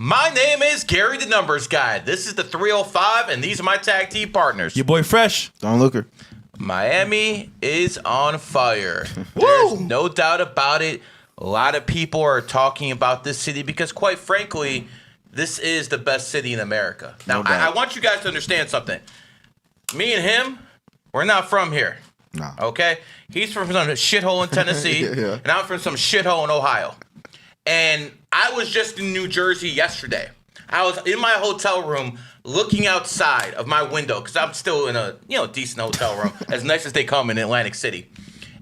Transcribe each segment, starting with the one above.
My name is Gary the Numbers Guy. This is the 305, and these are my tag team partners. Your boy Fresh. Don Looker. Miami is on fire. There's no doubt about it. A lot of people are talking about this city because, quite frankly, this is the best city in America. Now, I want you guys to understand something. Me and him, we're not from here. No. Okay? He's from some shithole in Tennessee, and I'm from some shithole in Ohio. And I was just in New Jersey yesterday. I was in my hotel room looking outside of my window because I'm still in a decent hotel room, as nice as they come in Atlantic City.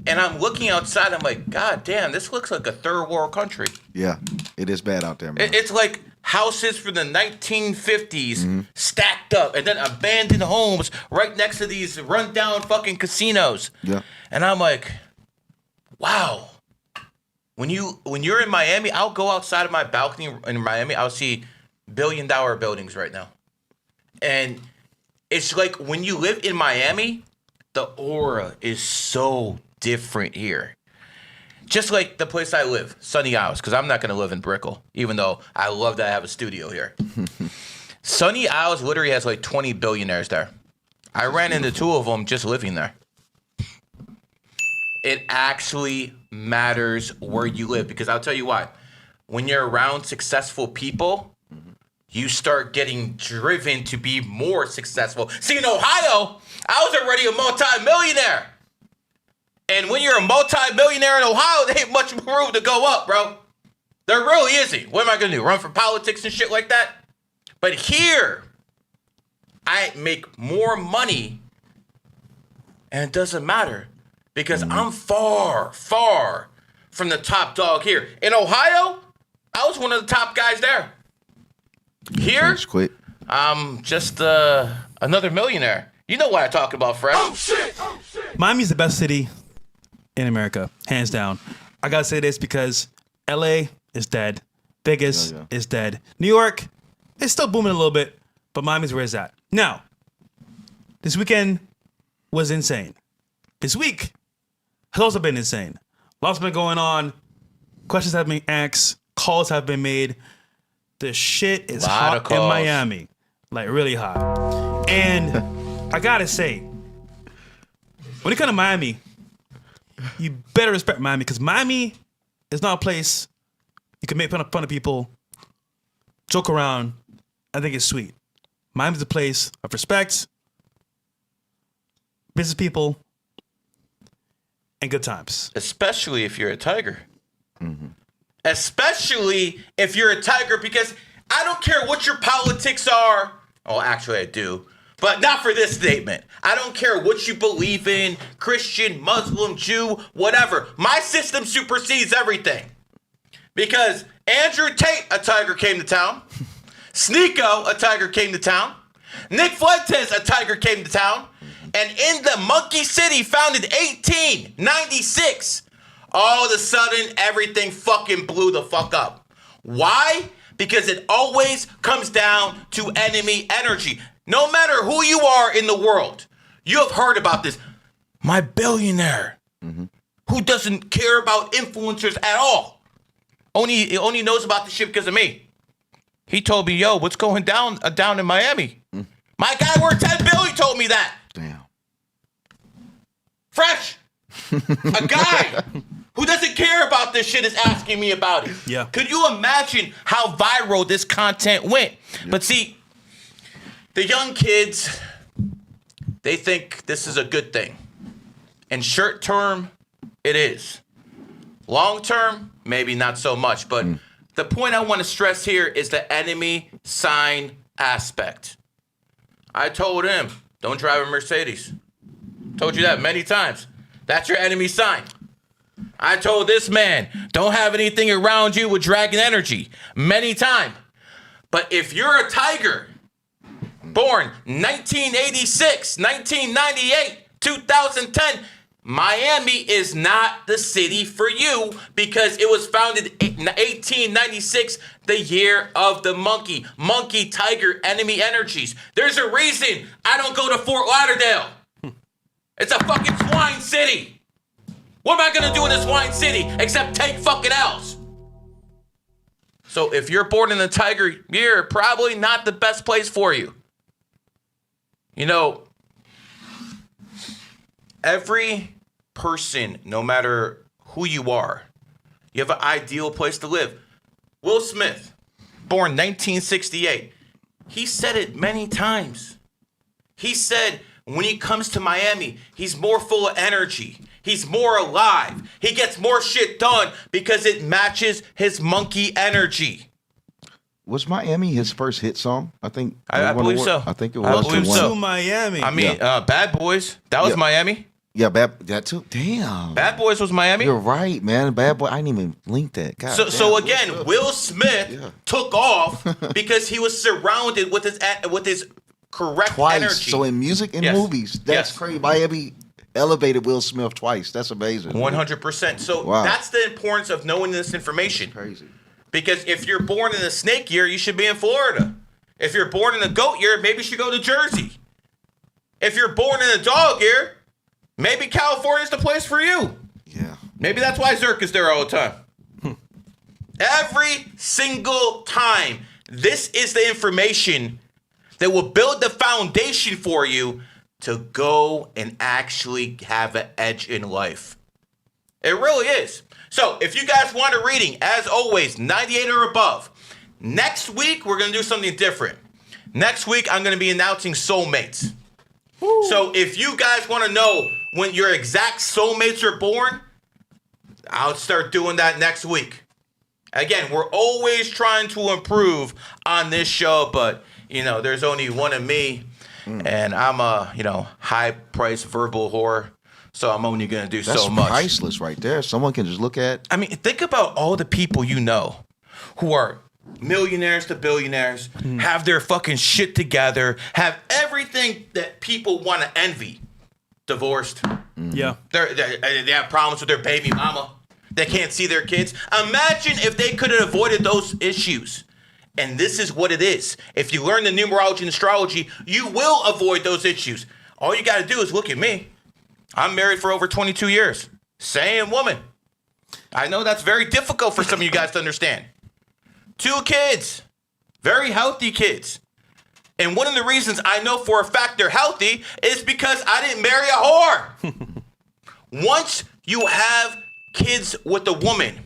And I'm looking outside. I'm like, God damn, this looks like a third world country. Yeah, it is bad out there, man. It's like houses from the 1950s stacked up, and then abandoned homes right next to these rundown fucking casinos. Yeah. And I'm like, wow. When you're in Miami, I'll go outside of my balcony in Miami. I'll see billion-dollar buildings right now. And it's like when you live in Miami, the aura is so different here. Just like the place I live, Sunny Isles, because I'm not going to live in Brickell, even though I love that I have a studio here. Sunny Isles literally has like 20 billionaires there. I ran into two of them just living there. It actually matters where you live, because I'll tell you why. When you're around successful people, you start getting driven to be more successful. See, in Ohio, I was already a multi-millionaire. And when you're a multi-millionaire in Ohio, there ain't much room to go up, bro. There really isn't. What am I going to do? Run for politics and shit like that? But here, I make more money, and it doesn't matter. Because I'm far, far from the top dog here. In Ohio, I was one of the top guys there. Here, I'm just another millionaire. You know what I talk about, Fred. Oh, shit! Oh, shit! Miami's the best city in America, hands down. I gotta say this because LA is dead. Vegas is dead. New York is still booming a little bit, but Miami's where it's at. Now, this weekend was insane. This week has also been insane. Lots been going on. Questions have been asked. Calls have been made. The shit is hot in Miami. Like, really hot. And I gotta say, when you come to Miami, you better respect Miami, because Miami is not a place you can make fun of people, joke around, I think it's sweet. Miami's a place of respect, business people, and good times. Especially if you're a Tiger. Especially if you're a Tiger, because I don't care what your politics are. Oh, actually, I do. But not for this statement. I don't care what you believe in, Christian, Muslim, Jew, whatever. My system supersedes everything. Because Andrew Tate, a Tiger, came to town. Sneeko, a Tiger, came to town. Nick Fuentes, a Tiger, came to town. And in the Monkey City, founded 1896, all of a sudden, everything fucking blew the fuck up. Why? Because it always comes down to enemy energy. No matter who you are in the world, you have heard about this. My billionaire, who doesn't care about influencers at all, only knows about this shit because of me. He told me, yo, what's going down in Miami? My guy worth $10 billion told me that. Damn. Fresh. A guy who doesn't care about this shit is asking me about it. Yeah. Could you imagine how viral this content went? Yeah. But see, the young kids, they think this is a good thing. And short term, it is. Long term, maybe not so much. But the point I want to stress here is the enemy sign aspect. I told him, don't drive a Mercedes. Told you that many times. That's your enemy sign. I told this man, don't have anything around you with dragon energy. Many times. But if you're a Tiger, born 1986, 1998, 2010, Miami is not the city for you because it was founded in 1896, the year of the monkey. Monkey, tiger, enemy energies. There's a reason I don't go to Fort Lauderdale. It's a fucking swine city. What am I gonna do in this swine city except take fucking L's? So if you're born in the Tiger year, probably not the best place for you. You know, every person, no matter who you are, you have an ideal place to live. Will Smith, born 1968, he said it many times. He said when he comes to Miami, he's more full of energy. He's more alive. He gets more shit done because it matches his monkey energy. Was Miami his first hit song? I think. I believe so. I think it I was. believe so. To Miami. I mean, Bad Boys, that was Yeah. Miami. Yeah, that too. Damn. Bad Boys was Miami. You're right, man. Bad Boy. I didn't even link that. God So damn, again, Will Smith took off because he was surrounded with his correct twice. energy. So in music and Yes. movies, that's Yes. crazy. Miami elevated Will Smith twice. That's amazing. 100%. So Wow. that's the importance of knowing this information. Crazy. Because if you're born in the snake year, you should be in Florida. If you're born in the goat year, maybe you should go to Jersey. If you're born in the dog year, maybe California's the place for you. Yeah. Maybe that's why Zerk is there all the time. Every single time. This is the information that will build the foundation for you to go and actually have an edge in life. It really is. So if you guys want a reading, as always, 98 or above. Next week, we're going to do something different. Next week, I'm going to be announcing soulmates. So if you guys want to know when your exact soulmates are born, I'll start doing that next week. Again, we're always trying to improve on this show, but, you know, there's only one of me, and I'm a, high-priced verbal whore, so I'm only going to do That's so much. priceless right there. Someone can just look at. I mean, think about all the people you know who are millionaires to billionaires, have their fucking shit together, have everything that people want to envy. Divorced. Yeah. They have problems with their baby mama. They can't see their kids. Imagine if they could have avoided those issues. And this is what it is. If you learn the numerology and astrology, you will avoid those issues. All you got to do is look at me. I'm married for over 22 years. Same woman. I know that's very difficult for some of you guys to understand. 2 kids. Very healthy kids. And one of the reasons I know for a fact they're healthy is because I didn't marry a whore. Once you have kids with a woman,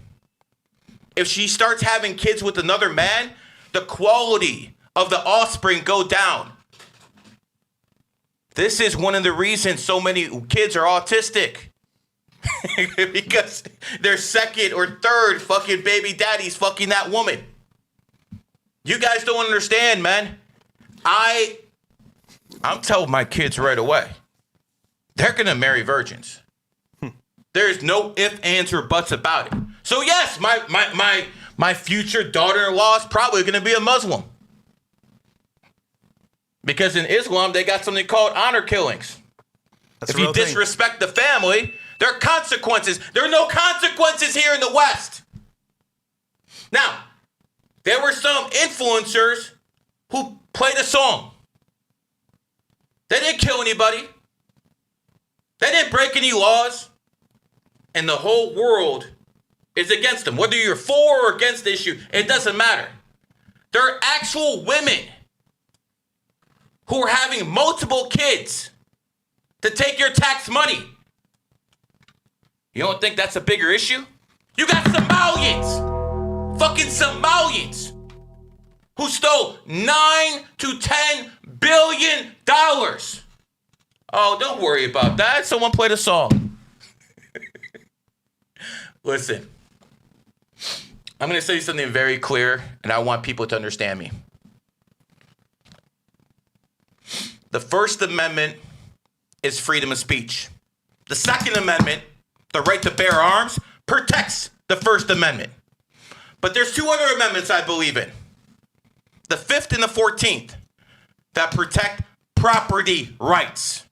if she starts having kids with another man, the quality of the offspring go down. This is one of the reasons so many kids are autistic. Because their second or third fucking baby daddy's fucking that woman. You guys don't understand, man. I'm telling my kids right away. They're gonna marry virgins. There's no ifs, ands, or buts about it. So yes, my future daughter-in-law is probably gonna be a Muslim. Because in Islam, they got something called honor killings. That's If a you real thing. disrespect the family, there are consequences. There are no consequences here in the West. Now, there were some influencers who played a song. They didn't kill anybody. They didn't break any laws. And the whole world is against them. Whether you're for or against the issue, it doesn't matter. There are actual women who are having multiple kids to take your tax money. You don't think that's a bigger issue? You got Somalians, fucking Somalians, who stole $9 to $10 billion. Oh, don't worry about that. Someone played a song. Listen, I'm going to say something very clear, and I want people to understand me. The First Amendment is freedom of speech. The Second Amendment, the right to bear arms, protects the First Amendment. But there's 2 other amendments I believe in. The 5th and the 14th that protect property rights.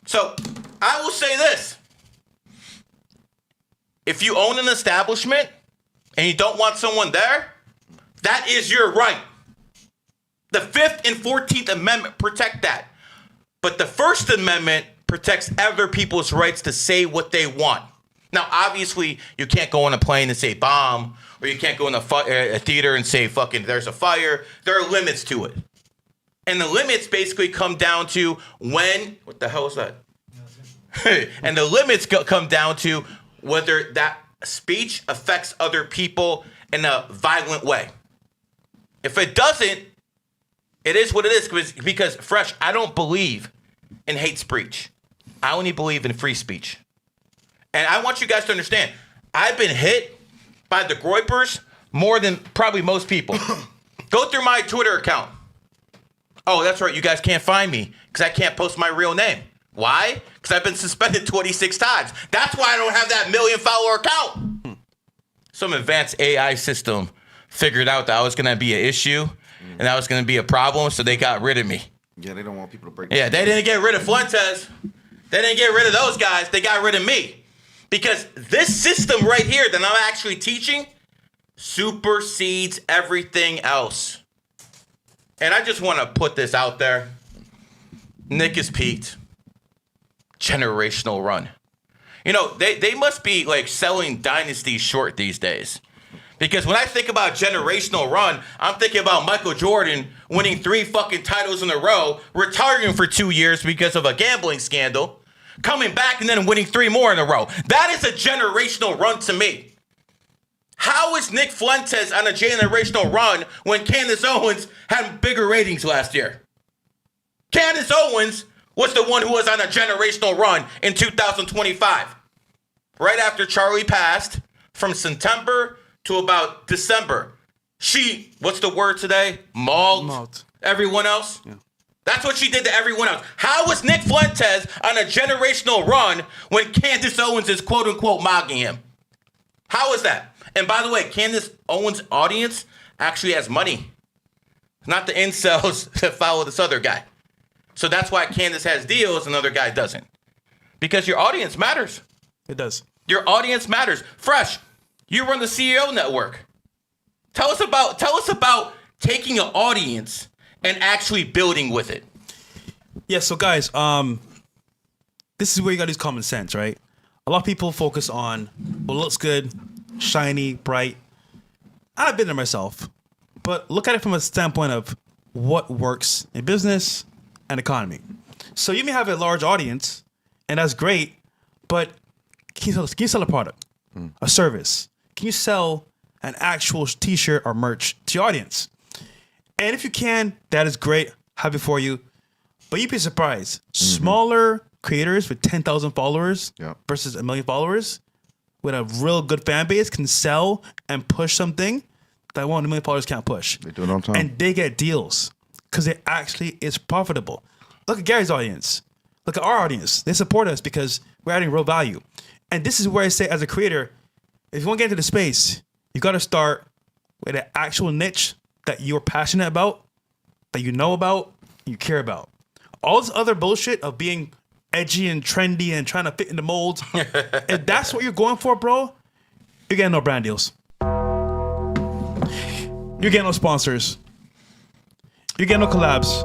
So I will say this. If you own an establishment and you don't want someone there, that is your right. The 5th and 14th Amendment protect that. But the First Amendment protects other people's rights to say what they want. Now, obviously, you can't go on a plane and say bomb, or you can't go in a theater and say fucking there's a fire. There are limits to it. And the limits basically come down to when, what the hell is that? And the limits come down to whether that speech affects other people in a violent way. If it doesn't, it is what it is. Because Fresh, I don't believe in hate speech. I only believe in free speech. And I want you guys to understand, I've been hit by the groypers more than probably most people. Go through my Twitter account. Oh, that's right. You guys can't find me because I can't post my real name. Why? Because I've been suspended 26 times. That's why I don't have that 1 million follower account. Some advanced AI system figured out that I was going to be an issue and that was going to be a problem, so they got rid of me. Yeah, they don't want people to break. Yeah, they didn't get rid of Fuentes. They didn't get rid of those guys. They got rid of me. Because this system right here that I'm actually teaching supersedes everything else. And I just want to put this out there. Nick is peaked. Generational run. You know, they must be like selling dynasties short these days. Because when I think about generational run, I'm thinking about Michael Jordan winning 3 fucking titles in a row, retiring for 2 years because of a gambling scandal, coming back and then winning 3 more in a row. That is a generational run to me. How is Nick Fuentes on a generational run when Candace Owens had bigger ratings last year? Candace Owens was the one who was on a generational run in 2025. Right after Charlie passed, from September to about December. She, what's the word today? Mauled everyone else? Yeah. That's what she did to everyone else. How was Nick Fuentes on a generational run when Candace Owens is quote-unquote mocking him? How is that? And by the way, Candace Owens' audience actually has money. Not the incels that follow this other guy. So that's why Candace has deals and the other guy doesn't. Because your audience matters. It does. Your audience matters. Fresh, you run the CEO network. Tell us about taking an audience and actually building with it. Yeah, so guys, this is where you got to use common sense, right? A lot of people focus on what looks good, shiny, bright. I've been there myself, but look at it from a standpoint of what works in business and economy. So you may have a large audience, and that's great, but can you sell a product, a service? Can you sell an actual t-shirt or merch to your audience? And if you can, that is great. Happy for you. But you'd be surprised. Smaller creators with 10,000 followers versus 1 million followers with a real good fan base can sell and push something that 1 million followers can't push. They do it on time. And they get deals because it actually is profitable. Look at Gary's audience. Look at our audience. They support us because we're adding real value. And this is where I say, as a creator, if you want to get into the space, you got to start with an actual niche that you're passionate about, that you know about, you care about. All this other bullshit of being edgy and trendy and trying to fit in the mold, if that's what you're going for, bro, you're getting no brand deals. You're getting no sponsors. You're getting no collabs.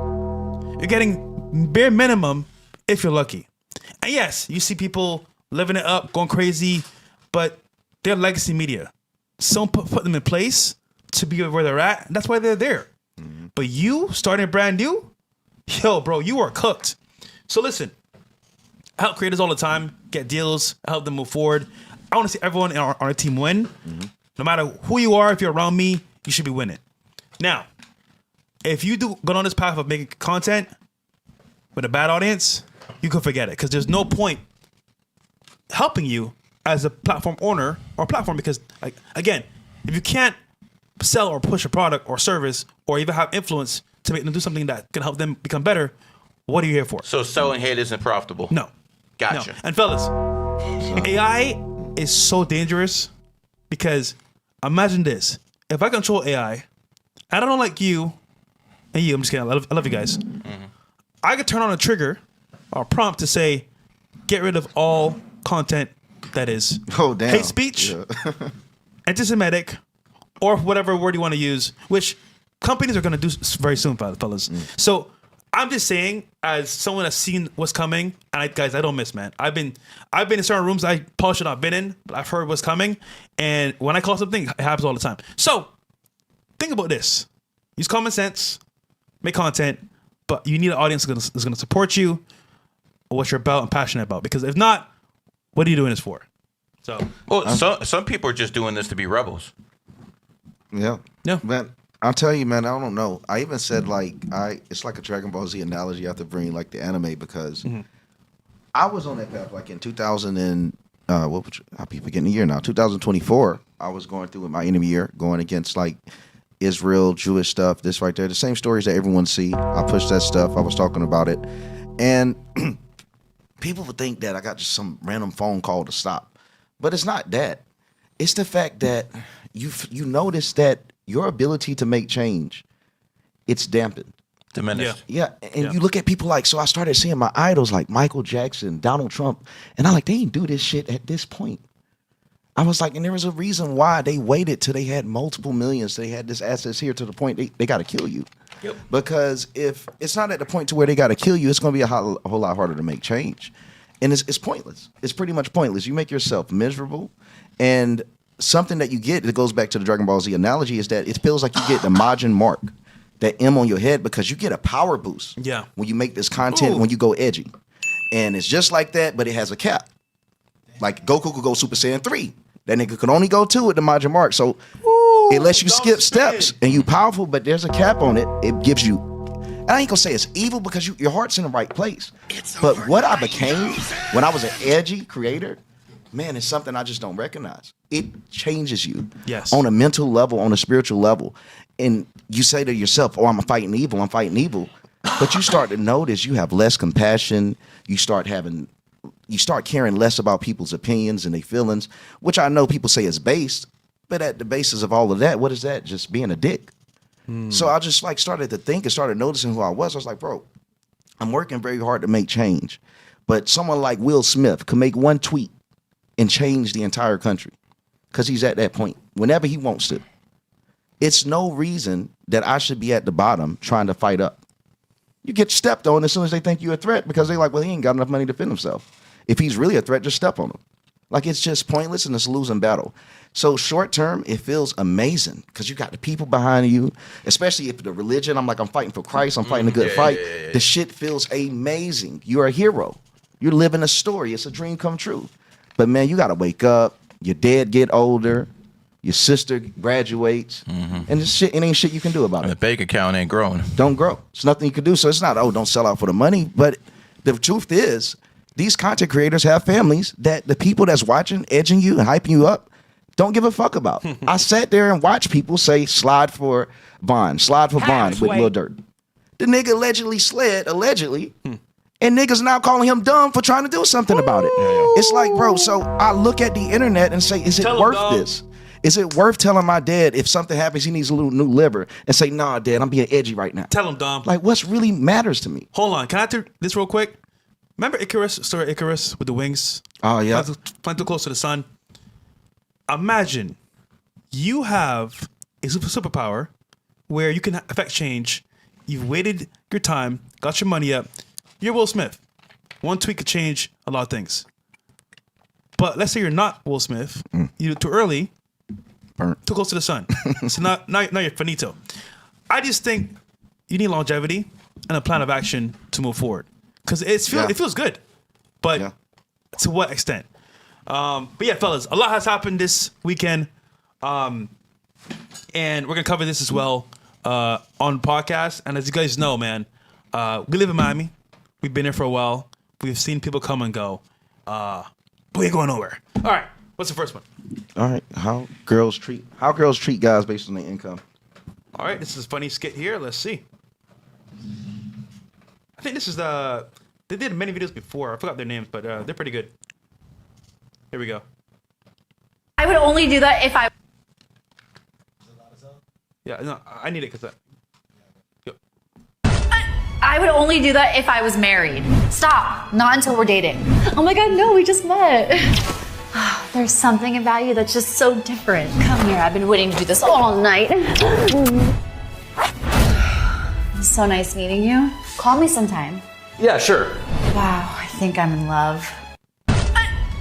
You're getting bare minimum if you're lucky. And yes, you see people living it up, going crazy, but they're legacy media. Someone put them in place to be where they're at. And that's why they're there. But you starting brand new, yo, bro, you are cooked. So listen, I help creators all the time get deals. I help them move forward. I want to see everyone on our team win. No matter who you are, if you're around me, you should be winning. Now, if you do go on this path of making content with a bad audience, you can forget it because there's no point helping you as a platform owner or platform because, like, again, if you can't sell or push a product or service or even have influence to make them do something that can help them become better, what are you here for? So selling hate isn't profitable? No. Gotcha. No. And fellas, AI is so dangerous because imagine this. If I control AI, I don't like you and you, I'm just kidding, I love you guys. I could turn on a trigger or a prompt to say, get rid of all content that is hate speech, anti-Semitic, or whatever word you want to use, which companies are going to do very soon, fellas. So I'm just saying, as someone that's seen what's coming, and guys, I don't miss, man. I've been in certain rooms I probably should not have been in, but I've heard what's coming, and when I call something, it happens all the time. So think about this: use common sense, make content, but you need an audience that's going to support you, or what you're about and passionate about. Because if not, what are you doing this for? So, well, some people are just doing this to be rebels. Yeah. Yeah. Man, I'll tell you, man, I don't know. I even said it's like a Dragon Ball Z analogy. You have to bring like the anime because I was on that path like in 2000 and I be forgetting the year now. 2024. I was going through with my enemy year, going against like Israel, Jewish stuff. This right there, the same stories that everyone see. I pushed that stuff. I was talking about it, and people would think that I got just some random phone call to stop, but it's not that. It's the fact that you notice that your ability to make change, it's dampened. Diminished. Yeah, and you look at people like, so I started seeing my idols like Michael Jackson, Donald Trump, and I'm like, they ain't do this shit at this point. I was like, and there was a reason why they waited till they had multiple millions. They had this assets here to the point they got to kill you. Yep. Because if it's not at the point to where they got to kill you, it's going to be a whole lot harder to make change. And it's pointless. It's pretty much pointless. You make yourself miserable. And something that you get that goes back to the Dragon Ball Z analogy is that it feels like you get the Majin mark, that M on your head, because you get a power boost when you make this content, when you go edgy. And it's just like that, but it has a cap. Like Goku could go Super Saiyan 3. That nigga could only go 2 at the Majin mark. So it lets you skip steps and you powerful, but there's a cap on it. It gives you, and I ain't gonna say it's evil because your heart's in the right place. But what I became when I was an edgy creator, man, it's something I just don't recognize. It changes you on a mental level, on a spiritual level. And you say to yourself, oh, I'm fighting evil. But you start to notice you have less compassion. You start caring less about people's opinions and their feelings, which I know people say is based, but at the basis of all of that, what is that? Just being a dick. So I just like started to think and started noticing who I was. I was like, bro, I'm working very hard to make change. But someone like Will Smith could make one tweet and change the entire country because he's at that point whenever he wants to. It's no reason that I should be at the bottom trying to fight up. You get stepped on as soon as they think you're a threat because they're like, well, he ain't got enough money to defend himself. If he's really a threat, just step on him. Like, it's just pointless and it's a losing battle. So short term, it feels amazing because you got the people behind you, especially if the religion, I'm fighting for Christ, I'm fighting a good fight. The shit feels amazing. You're a hero. You're living a story. It's a dream come true. But man, you got to wake up. Your dad get older. Your sister graduates. And this shit, it ain't shit you can do about it. The bank account ain't growing. Don't grow. It's nothing you can do. So it's not, don't sell out for the money. But the truth is, these content creators have families that the people that's watching, edging you and hyping you up, don't give a fuck about. I sat there and watched people say slide for Bond with Lil Durk. The nigga allegedly slid, and niggas now calling him dumb for trying to do something about it. It's like, bro, so I look at the internet and say, is it worth this? Is it worth telling my dad if something happens, he needs a little new liver, and say, nah, dad, I'm being edgy right now? Tell him, Dom. Like, what's really matters to me? Hold on. Can I do this real quick? Remember Icarus with the wings? Oh, yeah. Flying too close to the sun. Imagine you have a superpower where you can affect change. You've waited your time, got your money up. You're Will Smith. One tweet could change a lot of things. But let's say you're not Will Smith. You're too early. Burnt. Too close to the sun. So now you're finito. I just think you need longevity and a plan of action to move forward. Because it feels good. But to what extent? But yeah, fellas, a lot has happened this weekend. And we're going to cover this as well on podcast. And as you guys know, man, we live in Miami. We've been here for a while. We've seen people come and go. But we ain't going nowhere. All right. What's the first one? All right. How girls treat guys based on their income. All right. This is a funny skit here. Let's see. I think this is they did many videos before. I forgot their names, but they're pretty good. Here we go. I would only do that if I... Yeah, no, I need it because I would only do that if I was married. Stop. Not until we're dating. Oh my God, no, we just met. There's something about you that's just so different. Come here, I've been waiting to do this all night. So nice meeting you. Call me sometime. Yeah, sure. Wow, I think I'm in love.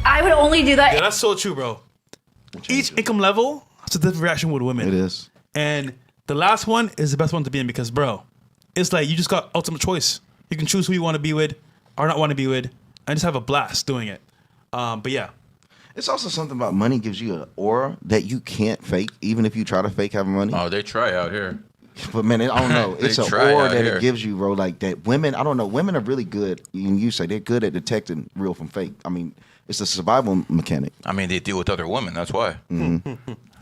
I would only do that. Yeah, that's so true, bro. Each income level has a different reaction with women. It is. And the last one is the best one to be in because, bro, it's like you just got ultimate choice. You can choose who you want to be with or not want to be with and just have a blast doing it. But yeah. It's also something about money gives you an aura that you can't fake, even if you try to fake having money. Oh, they try out here. But man, I don't know. It's an try aura out that here. it gives you, bro. Like that women, I don't know. Women are really good. And you say they're good at detecting real from fake. I mean, it's a survival mechanic. I mean, they deal with other women. That's why.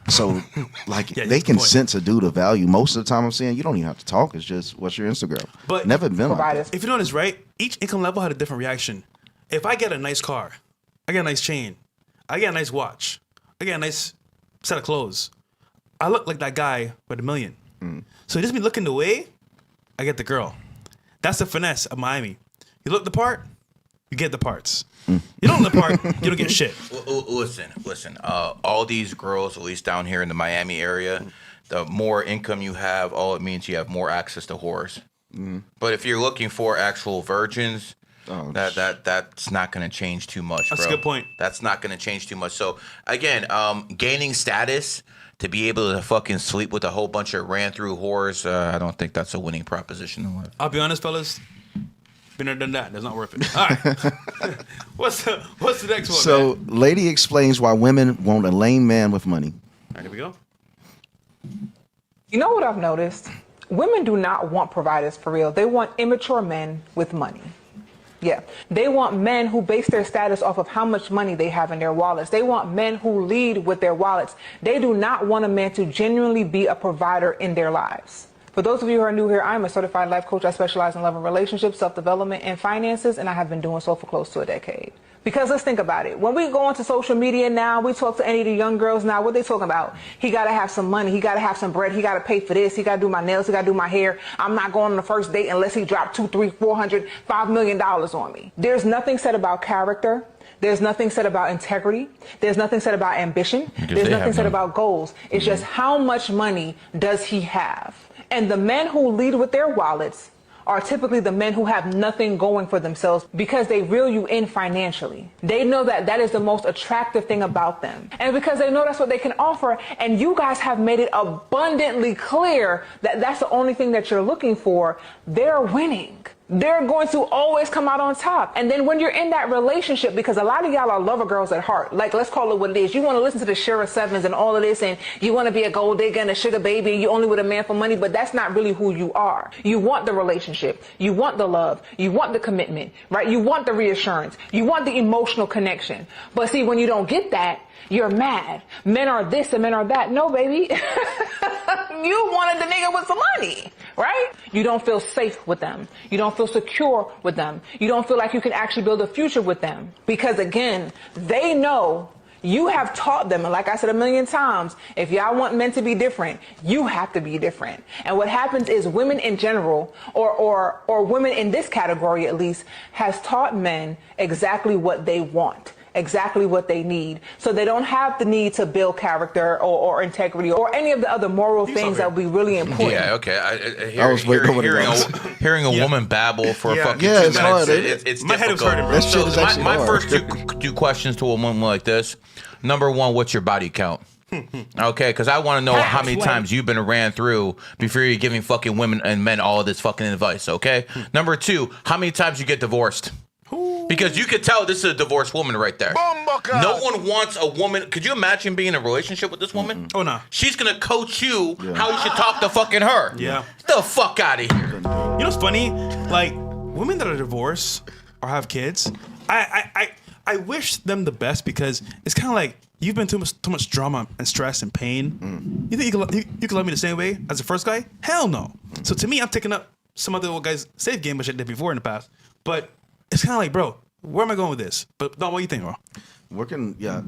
So, like, Yeah, they good can point. sense a dude of value. Most of the time, I'm saying you don't even have to talk. It's just what's your Instagram. But- Never been like that. If you notice, right, each income level had a different reaction. If I get a nice car, I get a nice chain, I get a nice watch, I get a nice set of clothes, I look like that guy with $1 million. So just me looking the way, I get the girl. That's the finesse of Miami. You look the part, you get the parts. You don't look the part, you don't get shit. Listen. All these girls, at least down here in the Miami area, the more income you have, all it means you have more access to whores. But if you're looking for actual virgins, that's not going to change too much, bro. That's a good point. That's not going to change too much. So again, gaining status to be able to fucking sleep with a whole bunch of ran through whores, I don't think that's a winning proposition in life. I'll be honest, fellas. Been there, done that. That's not worth it. All right. What's the next one? So, man? lady explains why women want a lame man with money. All right, here we go. You know what I've noticed? Women do not want providers for real. They want immature men with money. Yeah. They want men who base their status off of how much money they have in their wallets. They want men who lead with their wallets. They do not want a man to genuinely be a provider in their lives. For those of you who are new here, I'm a certified life coach. I specialize in love and relationships, self-development, and finances, and I have been doing so for close to a decade. Because let's think about it. When we go onto social media now, we talk to any of the young girls now, what they talking about? He got to have some money. He got to have some bread. He got to pay for this. He got to do my nails. He got to do my hair. I'm not going on the first date unless he dropped $200, $300, $400, $5 million on me. There's nothing said about character. There's nothing said about integrity. There's nothing said about ambition. There's nothing said about goals. It's just how much money does he have? And the men who lead with their wallets are typically the men who have nothing going for themselves because they reel you in financially. They know that that is the most attractive thing about them. And because they know that's what they can offer, and you guys have made it abundantly clear that that's the only thing that you're looking for, they're winning. They're going to always come out on top. And then when you're in that relationship, because a lot of y'all are lover girls at heart, like let's call it what it is. You want to listen to the Shira Sevens and all of this, and you want to be a gold digger and a sugar baby, and you only with a man for money, but that's not really who you are. You want the relationship. You want the love. You want the commitment, right? You want the reassurance. You want the emotional connection. But see, when you don't get that, you're mad. Men are this and men are that. No, baby. You wanted the nigga with some money, right? You don't feel safe with them. You don't feel secure with them. You don't feel like you can actually build a future with them. Because again, they know you have taught them, and like I said a million times, if y'all want men to be different, you have to be different. And what happens is women in general, or women in this category at least, has taught men exactly what they want, exactly what they need. So they don't have the need to build character or integrity or any of the other moral things that would be really important. Yeah, okay. I was waiting for Hearing a woman babble for a fucking 2 it's minutes, hard, isn't it? it's My head was difficult. hurting, bro. That shit is actually my hard. first two questions to a woman like this. Number one, what's your body count? Okay, because I want to know how many times you've been ran through before you're giving fucking women and men all of this fucking advice, okay? Number two, how many times you get divorced? Because you could tell this is a divorced woman right there. No one wants a woman. Could you imagine being in a relationship with this woman? Oh, no. She's going to coach you how you should talk to fucking her. Yeah. Get the fuck out of here. You know what's funny? Like, women that are divorced or have kids, I wish them the best because it's kind of like you've been too much drama and stress and pain. You think you can love me the same way as the first guy? Hell no. So to me, I'm taking up some other old guy's safe game, which I did before in the past. But it's kind of like, bro, where am I going with this? But Don, what do you think, bro? Working, yeah.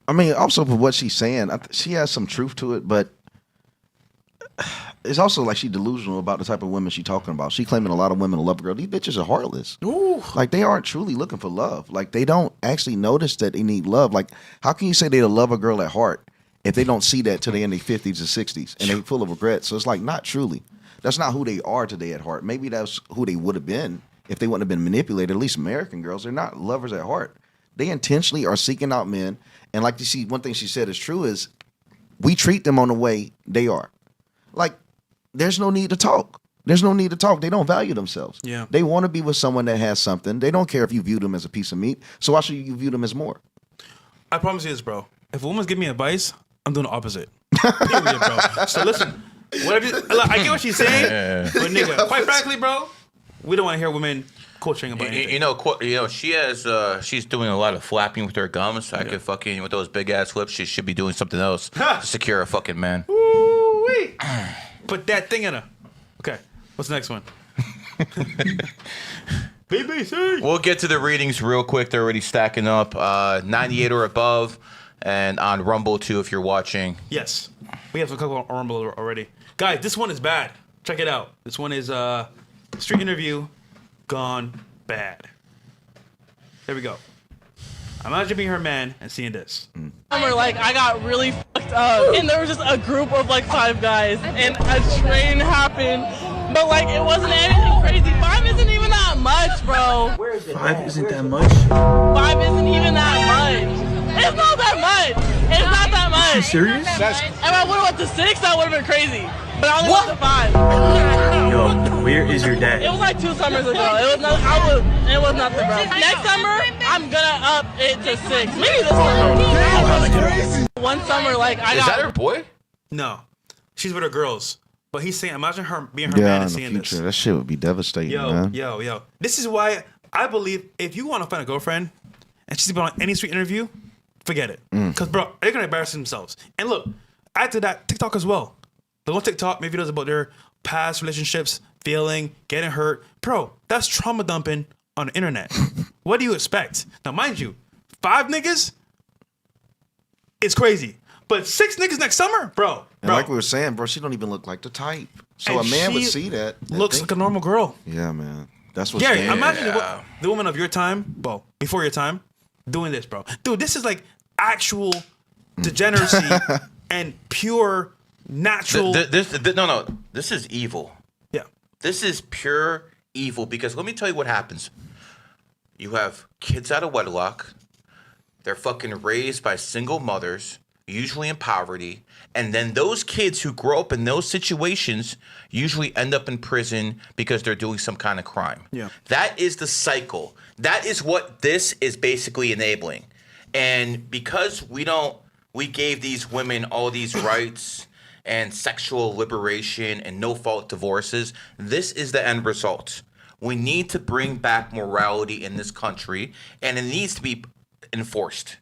I mean, also for what she's saying, she has some truth to it, but it's also like she's delusional about the type of women she's talking about. She claiming a lot of women love a girl. These bitches are heartless. Ooh. Like, they aren't truly looking for love. Like, they don't actually notice that they need love. Like, how can you say they love a girl at heart if they don't see that till they in their 50s or 60s and they full of regret? So it's like, not truly. That's not who they are today at heart. Maybe that's who they would have been if they wouldn't have been manipulated. At least American girls, they're not lovers at heart. They intentionally are seeking out men. And like you see, one thing she said is true is we treat them on the way they are. Like, there's no need to talk. There's no need to talk. They don't value themselves. Yeah. They want to be with someone that has something. They don't care if you view them as a piece of meat. So why should you view them as more? I promise you this, bro. If a woman's giving me advice, I'm doing the opposite. Period, bro. So listen, whatever I get what she's saying, but nigga, quite frankly, bro, we don't want to hear women coaching about anything. She has. She's doing a lot of flapping with her gums. I could fucking with those big ass lips. She should be doing something else to secure a fucking man. Ooh-wee. Put that thing in her. Okay, what's the next one? BBC. We'll get to the readings real quick. They're already stacking up. 98 or above, and on Rumble too if you're watching. Yes, we have a couple on Rumble already. Guys, this one is bad. Check it out. This one is street interview gone bad. There we go. Imagine being her man and seeing this. Like, I got really fucked up, and there was just a group of like 5 guys, and a train happened, but like it wasn't anything crazy. 5 isn't even that much, bro. 5 isn't that much? 5 isn't even that much. It's not that much. It's not that much. You serious? If I would have went to 6, that would have been crazy. But I only went to 5. Yo, where is your dad? It was like 2 summers ago. It was nothing, bro. Next summer, I'm gonna up it to 6. Maybe this summer. One summer, like I Is got. that her boy? No, she's with her girls. But he's saying, imagine her being her Yeah, man in and the seeing future, this. that shit would be devastating, man. Yo. This is why I believe if you want to find a girlfriend and she's been on any street interview, forget it. Because, bro, they're going to embarrass themselves. And look, add to that, TikTok as well. They'll go on TikTok, make videos about their past relationships, failing, getting hurt. Bro, that's trauma dumping on the internet. What do you expect? Now, mind you, 5 niggas is crazy. But 6 niggas next summer? Bro. And like we were saying, bro, she don't even look like the type. So And a man would she see that. and looks think, like a normal girl. yeah, man. That's what's Gary, scary. imagine the woman of your time, well, before your time, doing this, bro. Dude, this is like actual degeneracy and pure natural. This is evil. Yeah. This is pure evil because let me tell you what happens. You have kids out of wedlock. They're fucking raised by single mothers, usually in poverty. And then those kids who grow up in those situations usually end up in prison because they're doing some kind of crime. Yeah. That is the cycle. That is what this is basically enabling. And because we gave these women all these rights and sexual liberation and no-fault divorces, this is the end result. We need to bring back morality in this country, and it needs to be enforced.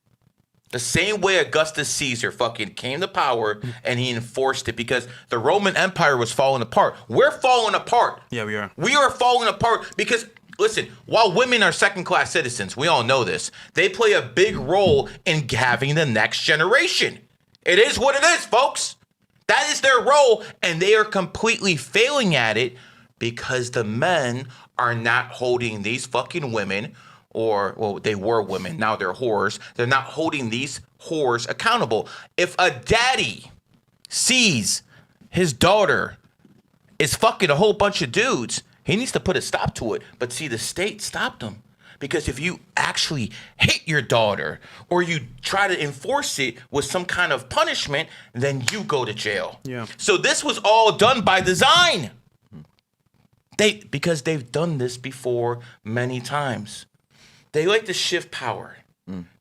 The same way Augustus Caesar fucking came to power and he enforced it because the Roman Empire was falling apart. We're falling apart. Yeah, we are. We are falling apart because, listen, while women are second-class citizens, we all know this, they play a big role in having the next generation. It is what it is, folks. That is their role, and they are completely failing at it because the men are not holding these fucking women, or, well, they were women, now they're whores. They're not holding these whores accountable. If a daddy sees his daughter is fucking a whole bunch of dudes, he needs to put a stop to it. But see, the state stopped him. Because if you actually hit your daughter or you try to enforce it with some kind of punishment, then you go to jail. Yeah. So this was all done by design. Because they've done this before many times. They like to shift power.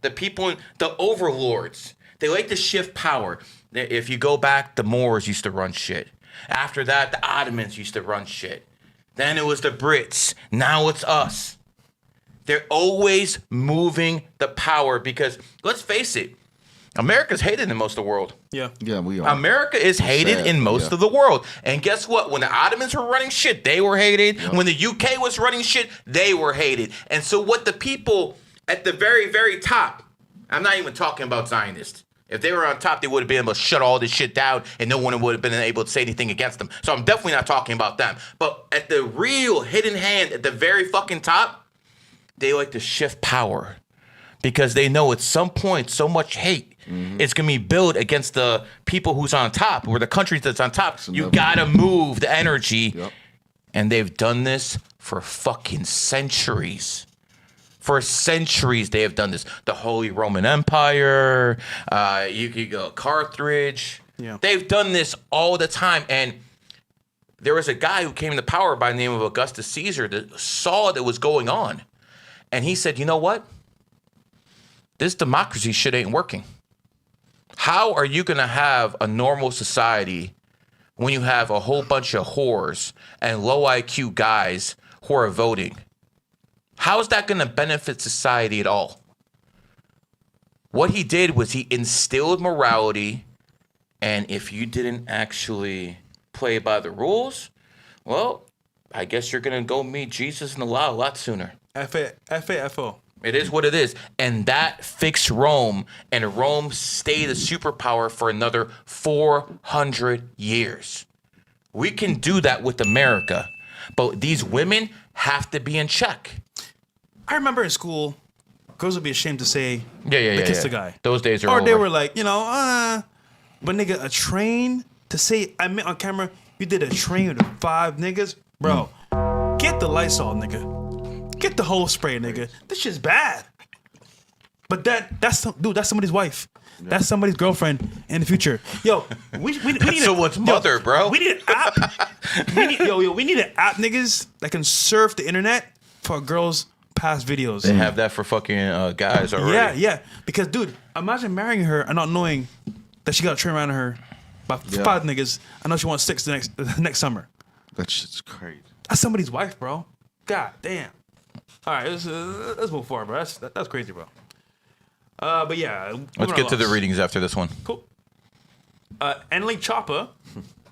The people, the overlords, they like to shift power. If you go back, the Moors used to run shit. After that, the Ottomans used to run shit. Then it was the Brits. Now it's us. They're always moving the power because, let's face it, America's hated in most of the world. Yeah. Yeah, we are. America is hated sad, in most yeah. of the world. And guess what? When the Ottomans were running shit, they were hated. When the UK was running shit, they were hated. And so what the people at the very, very top, I'm not even talking about Zionists. If they were on top, they would have been able to shut all this shit down and no one would have been able to say anything against them. So I'm definitely not talking about them. But at the real hidden hand at the very fucking top, they like to shift power because they know at some point so much hate It's gonna be built against the people who's on top, or the countries that's on top. You gotta move the energy. Yep. And they've done this for fucking centuries. For centuries, they have done this. The Holy Roman Empire, you could go Carthage. Yeah. They've done this all the time. And there was a guy who came to power by the name of Augustus Caesar that saw that was going on. And he said, you know what? This democracy shit ain't working. How are you going to have a normal society when you have a whole bunch of whores and low IQ guys who are voting? How is that going to benefit society at all? What he did was he instilled morality, and if you didn't actually play by the rules, well, I guess you're going to go meet Jesus and Allah a lot sooner. F-A-F-O. It is what it is. And that fixed Rome, and Rome stayed a superpower for another 400 years. We can do that with America, but these women have to be in check. I remember in school, girls would be ashamed to say Yeah. they kissed a guy. Those days are or over. they were like, but nigga, a train to say, I meant on camera, you did a train with 5 niggas? Bro, get the Lysol, nigga. Get the whole spray, nigga. This shit's bad. But that's somebody's wife. Yeah. That's somebody's girlfriend in the future. Yo, we need someone's mother, bro. We need an app. we need an app, niggas, that can surf the internet for girls' past videos. They have that for fucking guys already. Yeah. Because, dude, imagine marrying her and not knowing that she got a train around her by 5 niggas. I know she wants 6 the next summer. That shit's crazy. That's somebody's wife, bro. God damn. All right, let's move forward, bro. That's crazy, bro. But yeah, let's get to the readings after this one. Cool. Annalie Choppa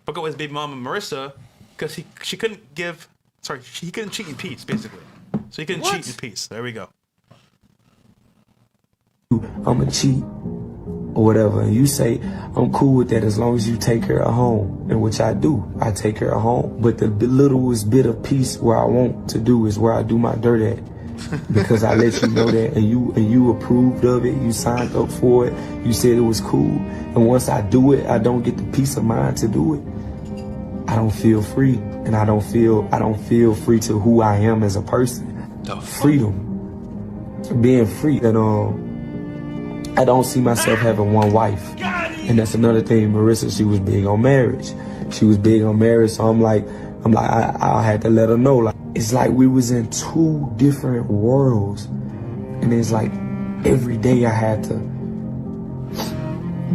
broke up with his baby mama Marissa because he couldn't cheat in peace, basically. So he couldn't cheat in peace. There we go. I'm a cheat or whatever, and you say I'm cool with that as long as you take care of home, and which I do. I take care of home, but the littlest bit of peace where I want to do is where I do my dirt at, because I let you know that, and you approved of it, you signed up for it, you said it was cool, and once I do it, I don't get the peace of mind to do it. I don't feel free, and I don't feel free to who I am as a person. Freedom, being free, and I don't see myself having one wife. And that's another thing. Marissa, she was big on marriage. So I'm like, I had to let her know. Like, it's like we was in 2 different worlds. And it's like every day I had to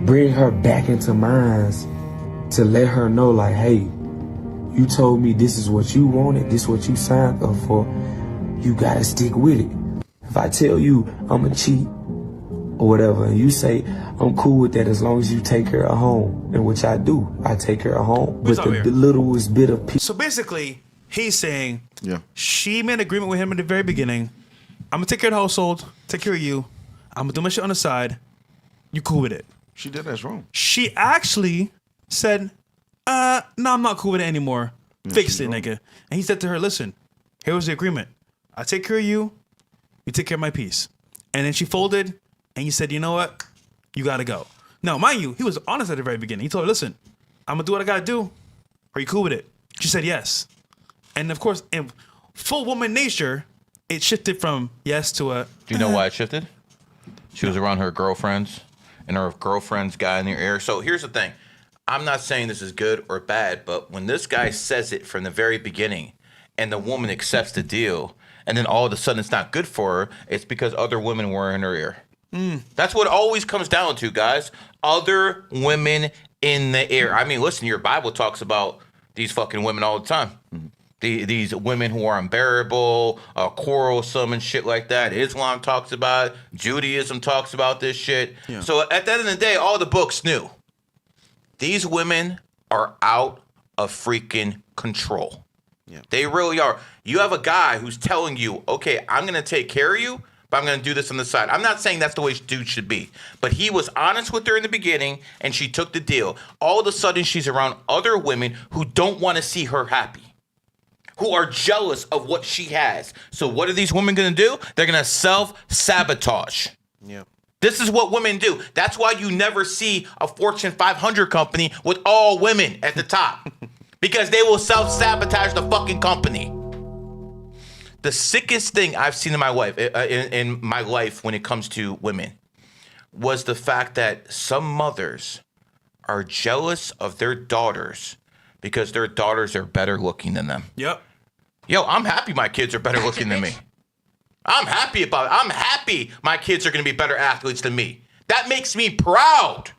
bring her back into mine to let her know, like, hey, you told me this is what you wanted, this is what you signed up for. You gotta stick with it. If I tell you I'm a cheat or whatever, and you say I'm cool with that as long as you take care of home, and which I do, I take care of home, but the littlest bit of peace. So basically, he's saying, she made an agreement with him at the very beginning. I'm gonna take care of the household, take care of you. I'm gonna do my shit on the side. You cool with it? She did that's wrong. She actually said, no, I'm not cool with it anymore. Fix it, nigga. And he said to her, listen, here was the agreement. I take care of you, you take care of my peace. And then she folded, and he said, you know what? You gotta go. Now, mind you, he was honest at the very beginning. He told her, listen, I'm gonna do what I gotta do. Are you cool with it? She said yes. And of course, in full woman nature, it shifted from yes to a... Do you know why it shifted? She was around her girlfriends, and her girlfriends got in their ear. So here's the thing. I'm not saying this is good or bad, but when this guy says it from the very beginning, and the woman accepts the deal, and then all of a sudden it's not good for her, it's because other women were in her ear. That's what it always comes down to, guys. Other women in the ear. I mean, listen, your Bible talks about these fucking women all the time. These women who are unbearable, quarrelsome and shit like that. Islam talks about it. Judaism talks about this shit. Yeah. So at the end of the day, all the books knew. These women are out of freaking control. Yeah. They really are. You have a guy who's telling you, okay, I'm going to take care of you, but I'm going to do this on the side. I'm not saying that's the way dude should be. But he was honest with her in the beginning, and she took the deal. All of a sudden, she's around other women who don't want to see her happy, who are jealous of what she has. So what are these women going to do? They're going to self-sabotage. Yeah. This is what women do. That's why you never see a Fortune 500 company with all women at the top. Because they will self-sabotage the fucking company. The sickest thing I've seen in my life when it comes to women was the fact that some mothers are jealous of their daughters because their daughters are better looking than them. Yep. Yo, I'm happy my kids are better looking than me. I'm happy about it. I'm happy my kids are going to be better athletes than me. That makes me proud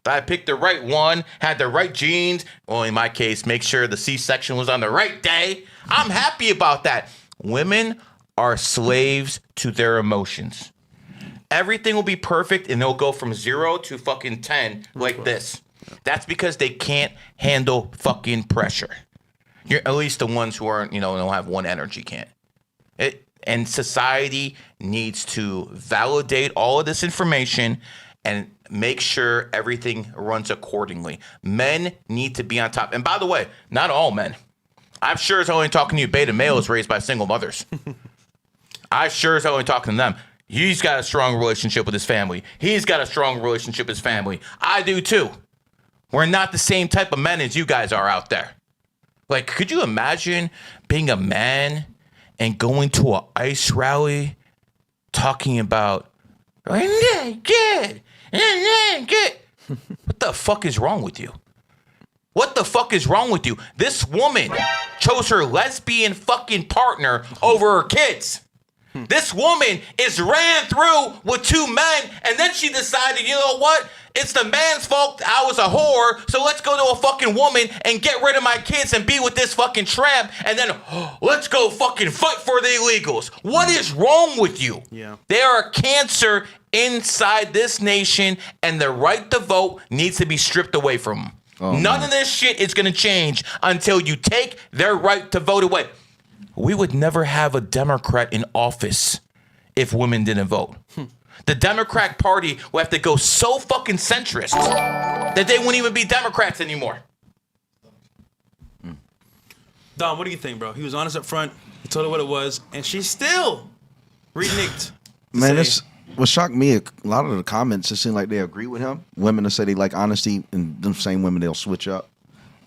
that I picked the right one, had the right genes. Well, in my case, make sure the C-section was on the right day. I'm happy about that. Women are slaves to their emotions. Everything will be perfect and they'll go from 0 to fucking 10 like this. That's because they can't handle fucking pressure. At least the ones who aren't, don't have one energy can't. And society needs to validate all of this information and make sure everything runs accordingly. Men need to be on top. And by the way, not all men. I'm sure as only talking to you beta males raised by single mothers. I sure as only talking to them. He's got a strong relationship with his family. He's got a strong relationship with his family. I do too. We're not the same type of men as you guys are out there. Like, could you imagine being a man and going to an ice rally talking about, what the fuck is wrong with you? What the fuck is wrong with you? This woman chose her lesbian fucking partner over her kids. This woman is ran through with 2 men, and then she decided, you know what? It's the man's fault I was a whore, so let's go to a fucking woman and get rid of my kids and be with this fucking tramp, and then let's go fucking fight for the illegals. What is wrong with you? Yeah. They are a cancer inside this nation, and the right to vote needs to be stripped away from them. None of this shit is going to change until you take their right to vote away. We would never have a Democrat in office if women didn't vote. The Democrat Party will have to go so fucking centrist that they wouldn't even be Democrats anymore. Dom, what do you think, bro? He was honest up front. He told her what it was, and she still reneged. Man, this what shocked me. A lot of the comments, it seemed like they agree with him. Women that say they like honesty, and them same women they'll switch up,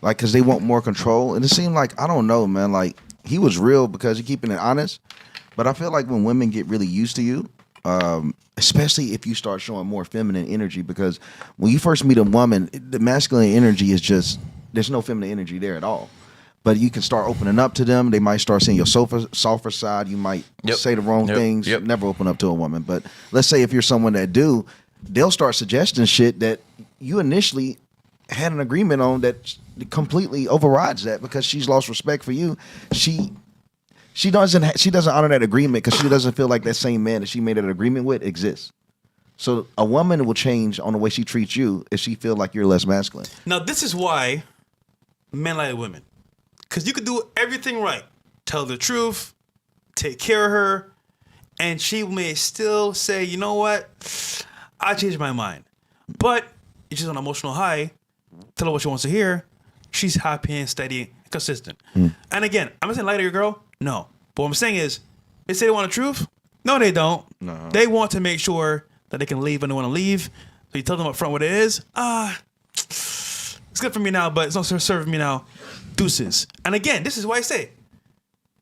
like because they want more control. And it seemed like, I don't know, man. Like he was real because he keeping it honest. But I feel like when women get really used to you, especially if you start showing more feminine energy, because when you first meet a woman, the masculine energy is just, there's no feminine energy there at all. But you can start opening up to them. They might start seeing your softer side. You might say the wrong things. Never open up to a woman. But let's say if you're someone that do, they'll start suggesting shit that you initially had an agreement on that completely overrides that because she's lost respect for you. She doesn't honor that agreement because she doesn't feel like that same man that she made an agreement with exists. So a woman will change on the way she treats you if she feel like you're less masculine. Now, this is why men like women. Because you could do everything right. Tell the truth, take care of her, and she may still say, you know what? I changed my mind. But if she's on an emotional high, tell her what she wants to hear. She's happy and steady and consistent. And again, I'm not saying lie to your girl. No. But what I'm saying is, they say they want the truth. No, they don't. No. They want to make sure that they can leave when they want to leave. So you tell them up front what it is. It's good for me now, but it's not serving me now. Deuces. And again, this is why I say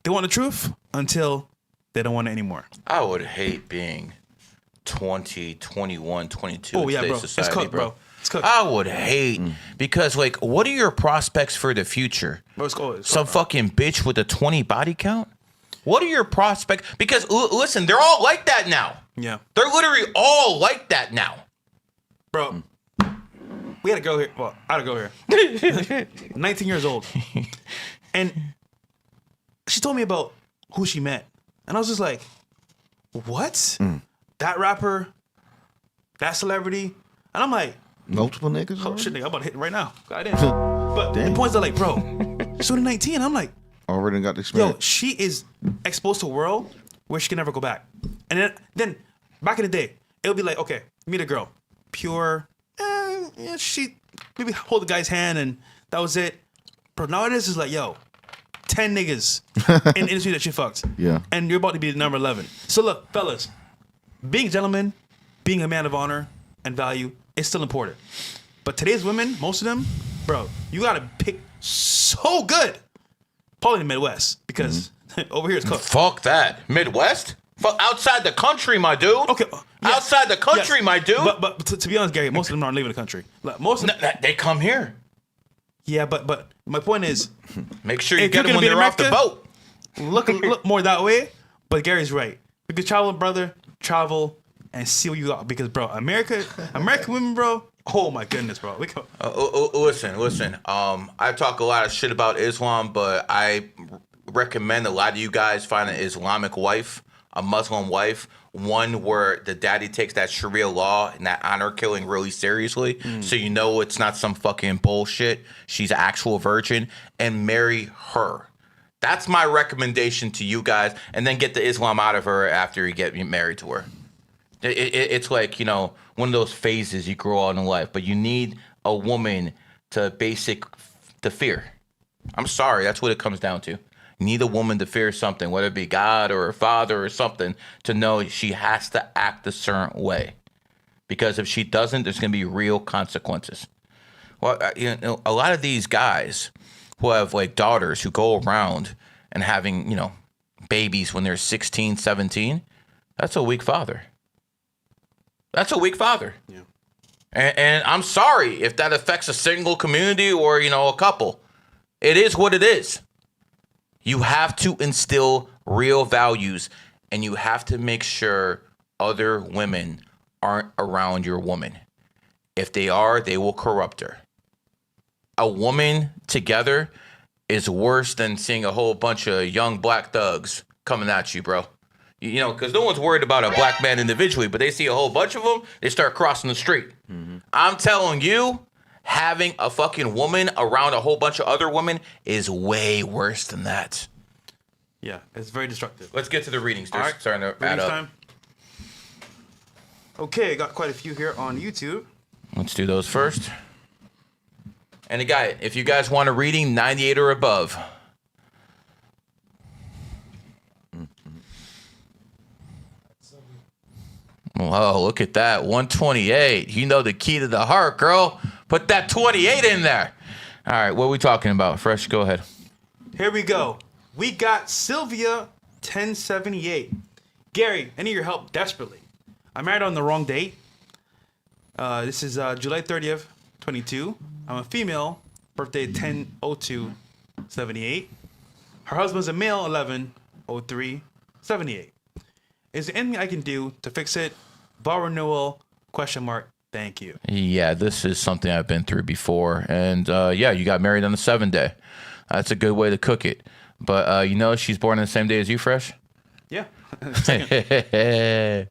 they want the truth until they don't want it anymore. I would hate being 20, 21, 22 in today's society, it's cooked, bro. It's cooked. I would hate because, like, what are your prospects for the future? Bro, it's some fucking bitch with a 20 body count? What are your prospects? Because, listen, they're all like that now. Yeah. They're literally all like that now. Bro. We had a girl here. Well, I had a girl here. 19 years old. And she told me about who she met. And I was just like, what? That rapper? That celebrity? And I'm like, multiple niggas? Oh, shit, nigga, I'm about to hit it right now. God damn. But the points are like, bro, she's only 19. I'm like, already got the experience. Yo, she is exposed to a world where she can never go back. And then back in the day, it would be like, okay, meet a girl. Pure. Yeah, she maybe hold the guy's hand and that was it. But nowadays it's like, yo, 10 niggas in the industry that she fucked. Yeah. And you're about to be number 11. So look, fellas, being gentlemen being a man of honor and value is still important. But today's women, most of them, bro, you gotta pick so good. Probably in the Midwest, because over here it's cooked. Fuck that. Midwest? Fuck outside the country, my dude. Okay. Yes, outside the country, yes. my dude. But to be honest, Gary, most of them aren't leaving the country. Like, most of them, They come here. yeah, but my point is, Make sure you If get you're them when gonna be in they're off the America- boat. look more that way. But Gary's right. You could travel, brother, travel and see what you got. Because, bro, American women, bro. Oh my goodness, bro. We go. Listen. I talk a lot of shit about Islam, but I recommend a lot of you guys find an Islamic wife, a Muslim wife, one where the daddy takes that Sharia law and that honor killing really seriously, so you know it's not some fucking bullshit. She's an actual virgin, and marry her. That's my recommendation to you guys, and then get the Islam out of her after you get married to her. It's like, you know, one of those phases you grow on in life, but you need a woman to fear. I'm sorry, that's what it comes down to. You need a woman to fear something, whether it be God or her father or something, to know she has to act a certain way. Because if she doesn't, there's going to be real consequences. Well, you know, a lot of these guys who have like daughters who go around and having, you know, babies when they're 16, 17, that's a weak father. That's a weak father. Yeah. And I'm sorry if that affects a single community or, you know, a couple. It is what it is. You have to instill real values, and you have to make sure other women aren't around your woman. If they are, they will corrupt her. A woman together is worse than seeing a whole bunch of young black thugs coming at you, bro. You know, because no one's worried about a black man individually, but they see a whole bunch of them, they start crossing the street. I'm telling you, having a fucking woman around a whole bunch of other women is way worse than that. Yeah, it's very destructive. Let's get to the readings. They're All right, starting to add readings up. time. Okay, I got quite a few here on YouTube. Let's do those first. And again, if you guys want a reading, 98 or above. Oh, look at that. 128. You know the key to the heart, girl. Put that 28 in there. All right, what are we talking about? Fresh, go ahead. Here we go. We got Sylvia 1078. Gary, I need your help desperately. I married on the wrong date. This is July 30th, 22. I'm a female, birthday 10/02/78. Her husband's a male, 11/03/78. Is there anything I can do to fix it? Vow renewal, ? Thank you. Yeah, this is something I've been through before. And yeah, you got married on the 7th day. That's a good way to cook it. But you know she's born on the same day as you, Fresh? Yeah. The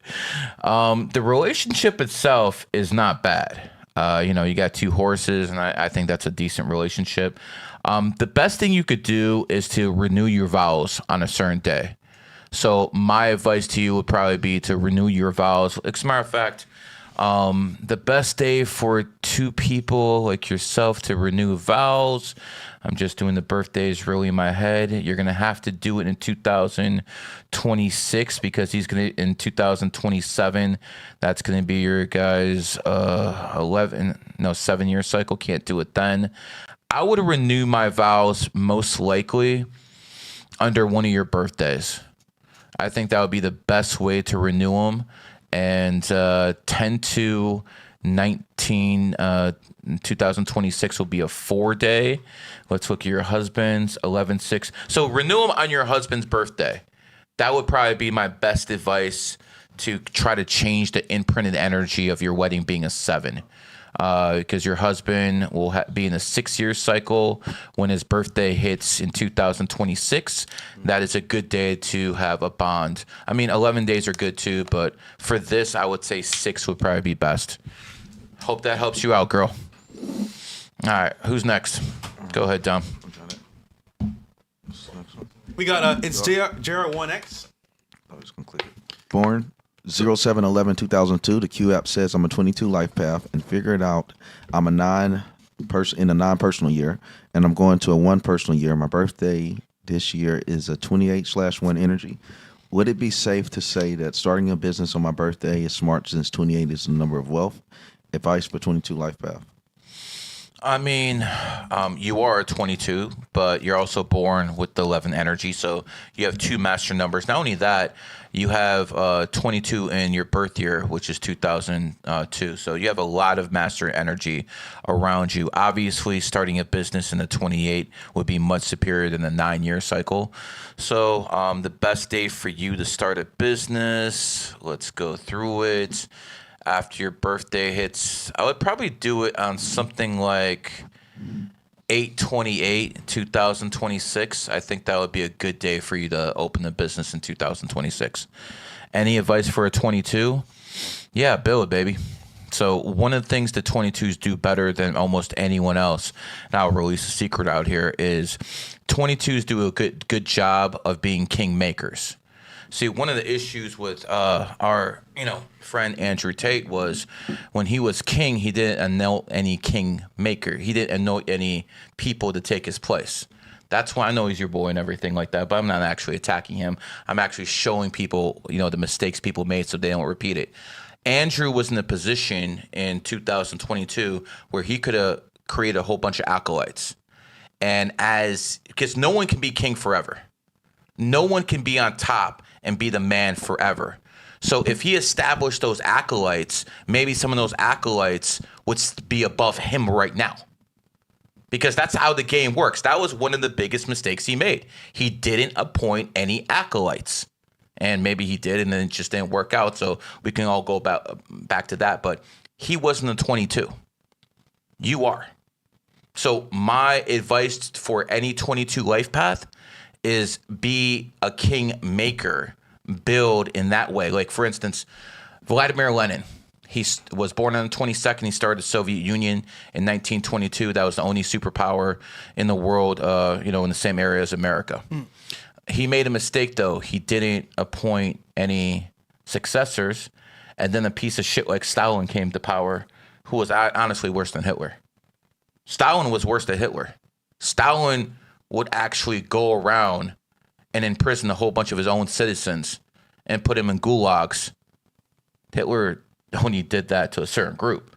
relationship itself is not bad. You know, you got 2 horses, and I think that's a decent relationship. The best thing you could do is to renew your vows on a certain day. So my advice to you would probably be to renew your vows. As a matter of fact, the best day for 2 people like yourself to renew vows, I'm just doing the birthdays really in my head. You're going to have to do it in 2026 because he's going to, in 2027, that's going to be your guys' 7-year cycle. Can't do it then. I would renew my vows most likely under one of your birthdays. I think that would be the best way to renew them. And 10/2/19, 2026 will be a 4-day. Let's look at your husband's 11/6. So renew them on your husband's birthday. That would probably be my best advice to try to change the imprinted energy of your wedding being a 7. Because your husband will be in a 6-year cycle when his birthday hits in 2026. That is a good day to have a bond. I mean, 11 days are good too, but for this, I would say 6 would probably be best. Hope that helps you out, girl. All right, who's next? Go ahead, Dom. We got it's JR1X. I was gonna click it. Born 07/11/2002. The Q app says I'm a 22 Lifepath, and figure it out. I'm a non-personal year, and I'm going to a 1 personal year. My birthday this year is a 28/1 energy. Would it be safe to say that starting a business on my birthday is smart since 28 is the number of wealth? Advice for 22 life path. I mean, you are a 22, but you're also born with the 11 energy. So you have two master numbers. Not only that, you have 22 in your birth year, which is 2002. So you have a lot of master energy around you. Obviously, starting a business in the 28 would be much superior than the 9-year cycle. So the best day for you to start a business, let's go through it. After your birthday hits, I would probably do it on something like 8/28/2026. I think that would be a good day for you to open a business in 2026. Any advice for a 22? Yeah, build, baby. So one of the things that 22s do better than almost anyone else, and I'll release a secret out here, is 22s do a good job of being king makers. See, one of the issues with our friend Andrew Tate was when he was king, he didn't know any king maker. He didn't know any people to take his place. That's why I know he's your boy and everything like that, but I'm not actually attacking him. I'm actually showing people, the mistakes people made so they don't repeat it. Andrew was in a position in 2022 where he could have created a whole bunch of acolytes. And because no one can be king forever. No one can be on top and be the man forever. So if he established those acolytes, maybe some of those acolytes would be above him right now. Because that's how the game works. That was one of the biggest mistakes he made. He didn't appoint any acolytes. And maybe he did, and then it just didn't work out. So we can all go back to that. But he wasn't a 22. You are. So my advice for any 22 life path is be a king maker, build in that way. Like, for instance, Vladimir Lenin, he was born on the 22nd. He started the Soviet Union in 1922. That was the only superpower in the world, in the same area as America. He made a mistake, though. He didn't appoint any successors. And then a piece of shit like Stalin came to power, who was honestly worse than Hitler. Stalin was worse than Hitler. Stalin would actually go around and imprison a whole bunch of his own citizens and put him in gulags. Hitler only did that to a certain group.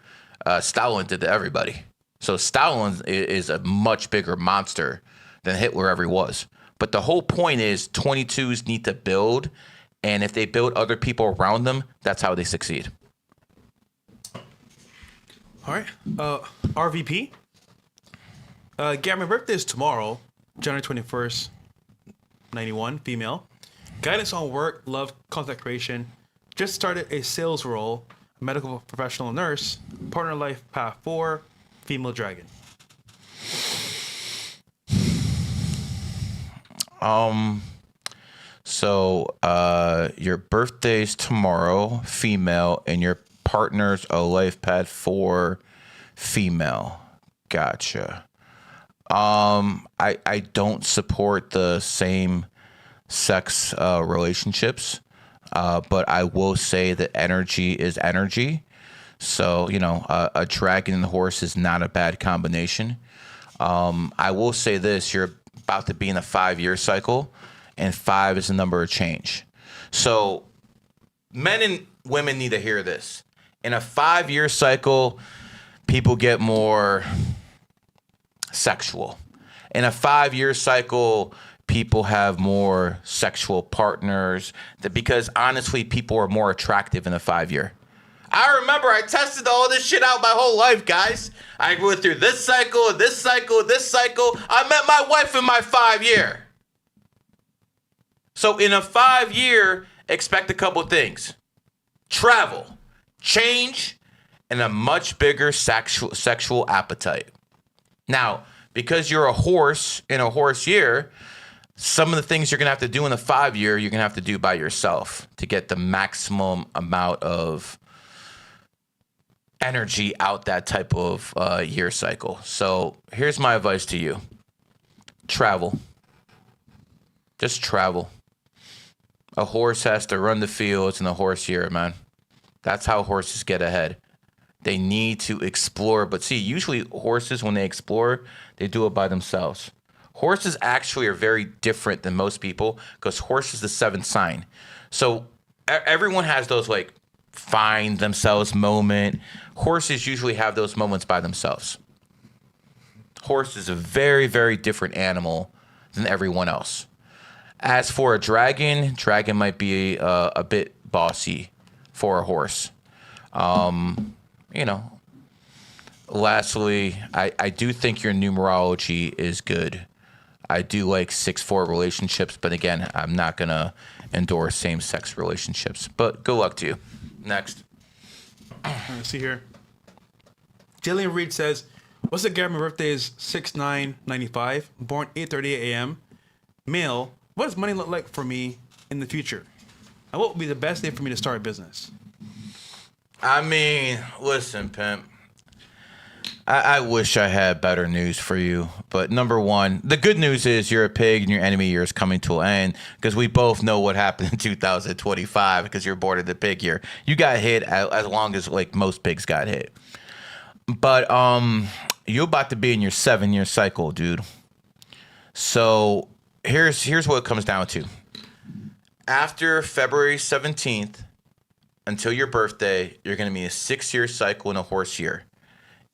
Stalin did to everybody. So Stalin is a much bigger monster than Hitler ever was. But the whole point is 22s need to build, and if they build other people around them, that's how they succeed. All right. RVP. Gary, my birthday is tomorrow, January 21st, 91, female. Guidance on work, love, content creation. Just started a sales role, medical professional nurse, partner life path 4, female dragon. So your birthday's tomorrow, female, and your partner's a life path 4, female. Gotcha. I don't support the same sex relationships, but I will say that energy is energy. So, a dragon and a horse is not a bad combination. I will say this, you're about to be in a 5-year cycle, and 5 is the number of change. So men and women need to hear this. In a 5-year cycle, people get more sexual. In a 5-year cycle, people have more sexual partners, because honestly, people are more attractive in a 5-year. I remember I tested all this shit out my whole life, guys. I went through this cycle, this cycle, this cycle. I met my wife in my 5-year. So in a 5-year, expect a couple things. Travel, change, and a much bigger sexual appetite. Now, because you're a horse in a horse year, some of the things you're going to have to do in the 5-year, you're going to have to do by yourself to get the maximum amount of energy out that type of year cycle. So here's my advice to you. Travel. Just travel. A horse has to run the fields in the horse year, man. That's how horses get ahead. They need to explore. But see, usually horses, when they explore, they do it by themselves. Horses actually are very different than most people because horse is the 7th sign. So everyone has those like find themselves moment. Horses usually have those moments by themselves. Horse is a very, very different animal than everyone else. As for a dragon might be a bit bossy for a horse. Lastly, I do think your numerology is good. I do like 6-4 relationships, but again, I'm not going to endorse same-sex relationships. But good luck to you. Next. Let's see here. Jillian Reed says, what's the guy? My birthday is 6/9/95, born 8:38 a.m. Male. What does money look like for me in the future? And what would be the best day for me to start a business? I mean, listen, pimp. I wish I had better news for you. But number one, the good news is you're a pig and your enemy year is coming to an end because we both know what happened in 2025 because you're born in the pig year. You got hit as long as like most pigs got hit. But you're about to be in your 7-year cycle, dude. So here's what it comes down to. After February 17th until your birthday, you're going to be a 6-year cycle in a horse year.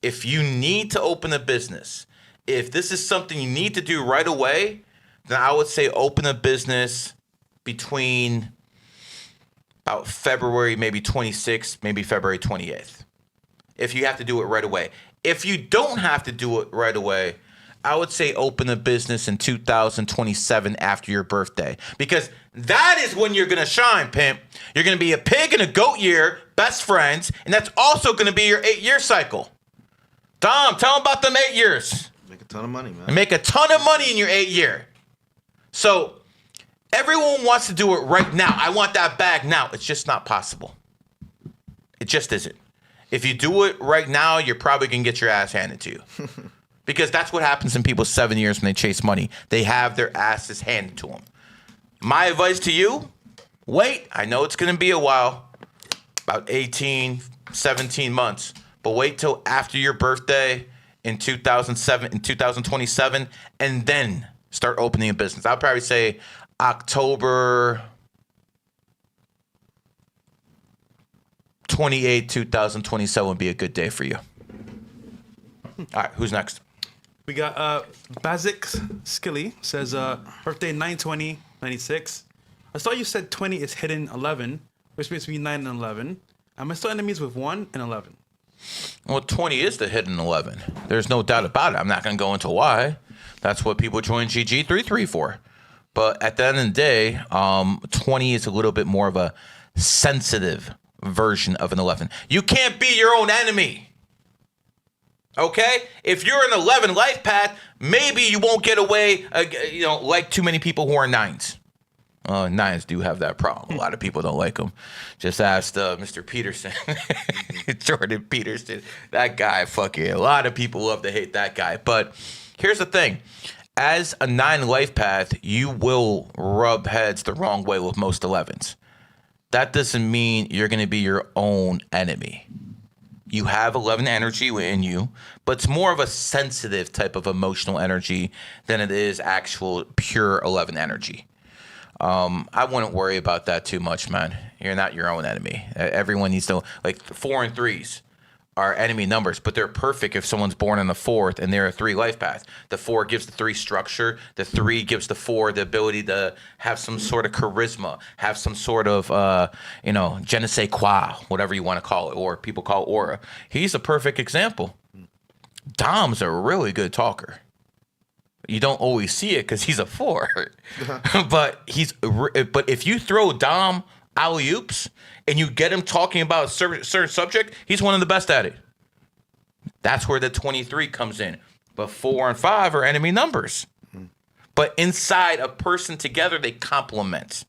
If you need to open a business, if this is something you need to do right away, then I would say open a business between about February, maybe 26th, maybe February 28th. If you have to do it right away. If you don't have to do it right away, I would say open a business in 2027 after your birthday. Because that is when you're going to shine, pimp. You're going to be a pig and a goat year, best friends, and that's also going to be your 8-year cycle. Dom, tell them about them 8 years. Make a ton of money, man. And make a ton of money in your 8 year. So everyone wants to do it right now. I want that bag now. It's just not possible. It just isn't. If you do it right now, you're probably going to get your ass handed to you. Because that's what happens in people's 7 years when they chase money. They have their asses handed to them. My advice to you, wait. I know it's going to be a while. About 18, 17 months. But wait till after your birthday in 2027, and then start opening a business. I'll probably say October 28, 2027 would be a good day for you. All right, who's next? We got Bazik Skilly says birthday 9/20/96. I saw you said 20 is hidden 11, which makes me 9 and 11. Am I still enemies with 1 and 11? Well, 20 is the hidden 11. There's no doubt about it. I'm not going to go into why. That's what people join GG33 for. But at the end of the day, 20 is a little bit more of a sensitive version of an 11. You can't be your own enemy. Okay? If you're an 11 life path, maybe you won't get away, like too many people who are 9s. 9s do have that problem. A lot of people don't like them. Just asked Mr. Peterson, Jordan Peterson. That guy, a lot of people love to hate that guy. But here's the thing. As a 9 life path, you will rub heads the wrong way with most 11s. That doesn't mean you're going to be your own enemy. You have 11 energy within you, but it's more of a sensitive type of emotional energy than it is actual pure 11 energy. I wouldn't worry about that too much, man. You're not your own enemy. Everyone needs to, like 4 and 3s are enemy numbers, but they're perfect if someone's born in the 4th and they're a 3 life path. The 4 gives the 3 structure. The 3 gives the 4 the ability to have some sort of charisma, have some sort of, je ne sais quoi, whatever you want to call it, or people call it aura. He's a perfect example. Dom's a really good talker. You don't always see it because he's a 4, but if you throw Dom alley-oops and you get him talking about a certain subject, he's one of the best at it. That's where the 23 comes in. But 4 and 5 are enemy numbers. But inside a person together, they complement.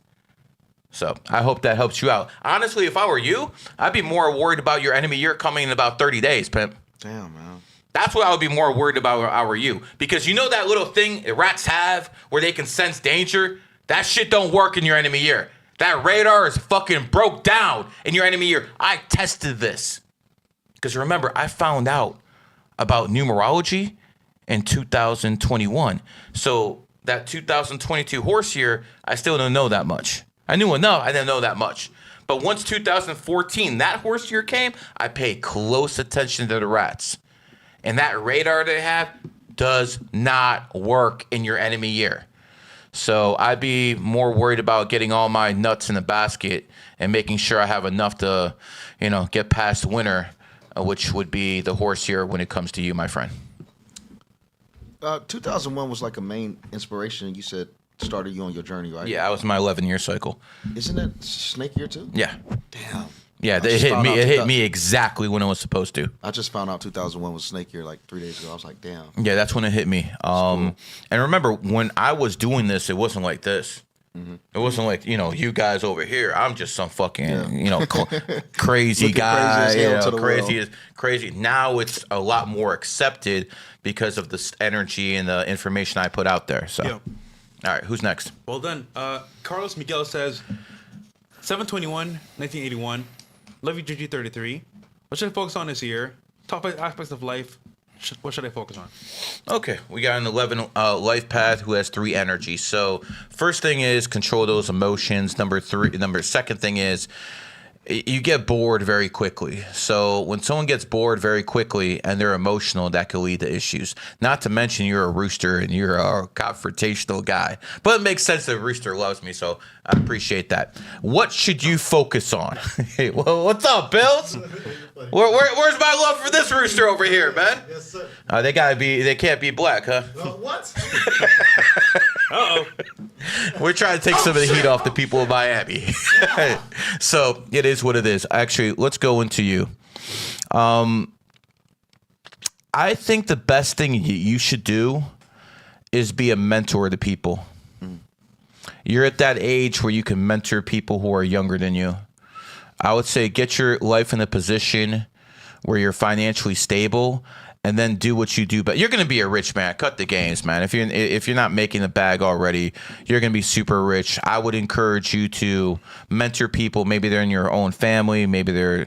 So I hope that helps you out. Honestly, if I were you, I'd be more worried about your enemy year coming in about 30 days, pimp. Damn, man. That's what I would be more worried about if I were you. Because you know that little thing rats have where they can sense danger? That shit don't work in your enemy year. That radar is fucking broke down in your enemy year. I tested this. Because remember, I found out about numerology in 2021. So that 2022 horse year, I still don't know that much. I knew enough. I didn't know that much. But once 2014, that horse year came, I paid close attention to the rats. And that radar they have does not work in your enemy year. So I'd be more worried about getting all my nuts in the basket and making sure I have enough to, get past winter, which would be the horse year when it comes to you, my friend. 2001 was like a main inspiration. You said started you on your journey, right? Yeah, I was my 11-year cycle. Isn't that snake year too? Yeah. Damn. Yeah, it hit me exactly when it was supposed to. I just found out 2001 was snake year like 3 days ago. I was like, damn. Yeah, that's when it hit me. Cool. And remember, when I was doing this, it wasn't like this. Mm-hmm. It wasn't like, you guys over here. I'm just some fucking, crazy guy. Crazy as hell to the Crazy. Now it's a lot more accepted because of the energy and the information I put out there. So, Yeah. All right, who's next? Well done. Carlos Miguel says 7/21, 1981. Love you, GG 33. What should I focus on this year? Top aspects of life. What should I focus on? Okay, we got an 11 Lifepath who has 3 energies. So first thing is control those emotions. Second thing is you get bored very quickly. So when someone gets bored very quickly and they're emotional, that could lead to issues. Not to mention you're a rooster and you're a confrontational guy. But it makes sense that rooster loves me, so I appreciate that. What should you focus on? Hey, well, what's up, Bills? Where's my love for this rooster over here, man? Yes, sir. They can't be black, huh? What? Uh-oh. We're trying to take some of the heat off the people of Miami. So it is what it is. Actually, let's go into you. I think the best thing you should do is be a mentor to people. You're at that age where you can mentor people who are younger than you. I would say get your life in a position where you're financially stable, and then do what you do. But you're going to be a rich man. Cut the games, man. If you're not making the bag already, you're going to be super rich. I would encourage you to mentor people. Maybe they're in your own family. Maybe they're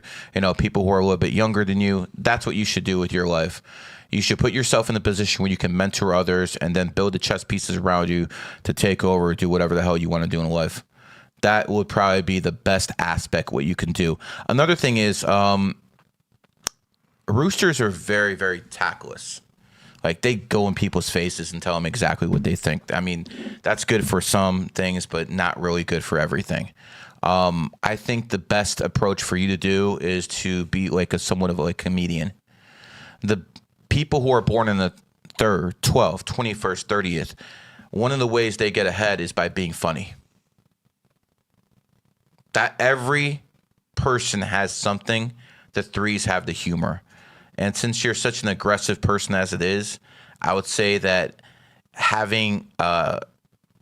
people who are a little bit younger than you. That's what you should do with your life. You should put yourself in a position where you can mentor others and then build the chess pieces around you to take over, do whatever the hell you want to do in life. That would probably be the best aspect what you can do. Another thing is roosters are very, very tactless. Like, they go in people's faces and tell them exactly what they think. I mean, that's good for some things, but not really good for everything. I think the best approach for you to do is to be like somewhat of a comedian. The people who are born in the 3rd, 12th, 21st, 30th, one of the ways they get ahead is by being funny. That every person has something. The 3s have the humor. And since you're such an aggressive person as it is, I would say that having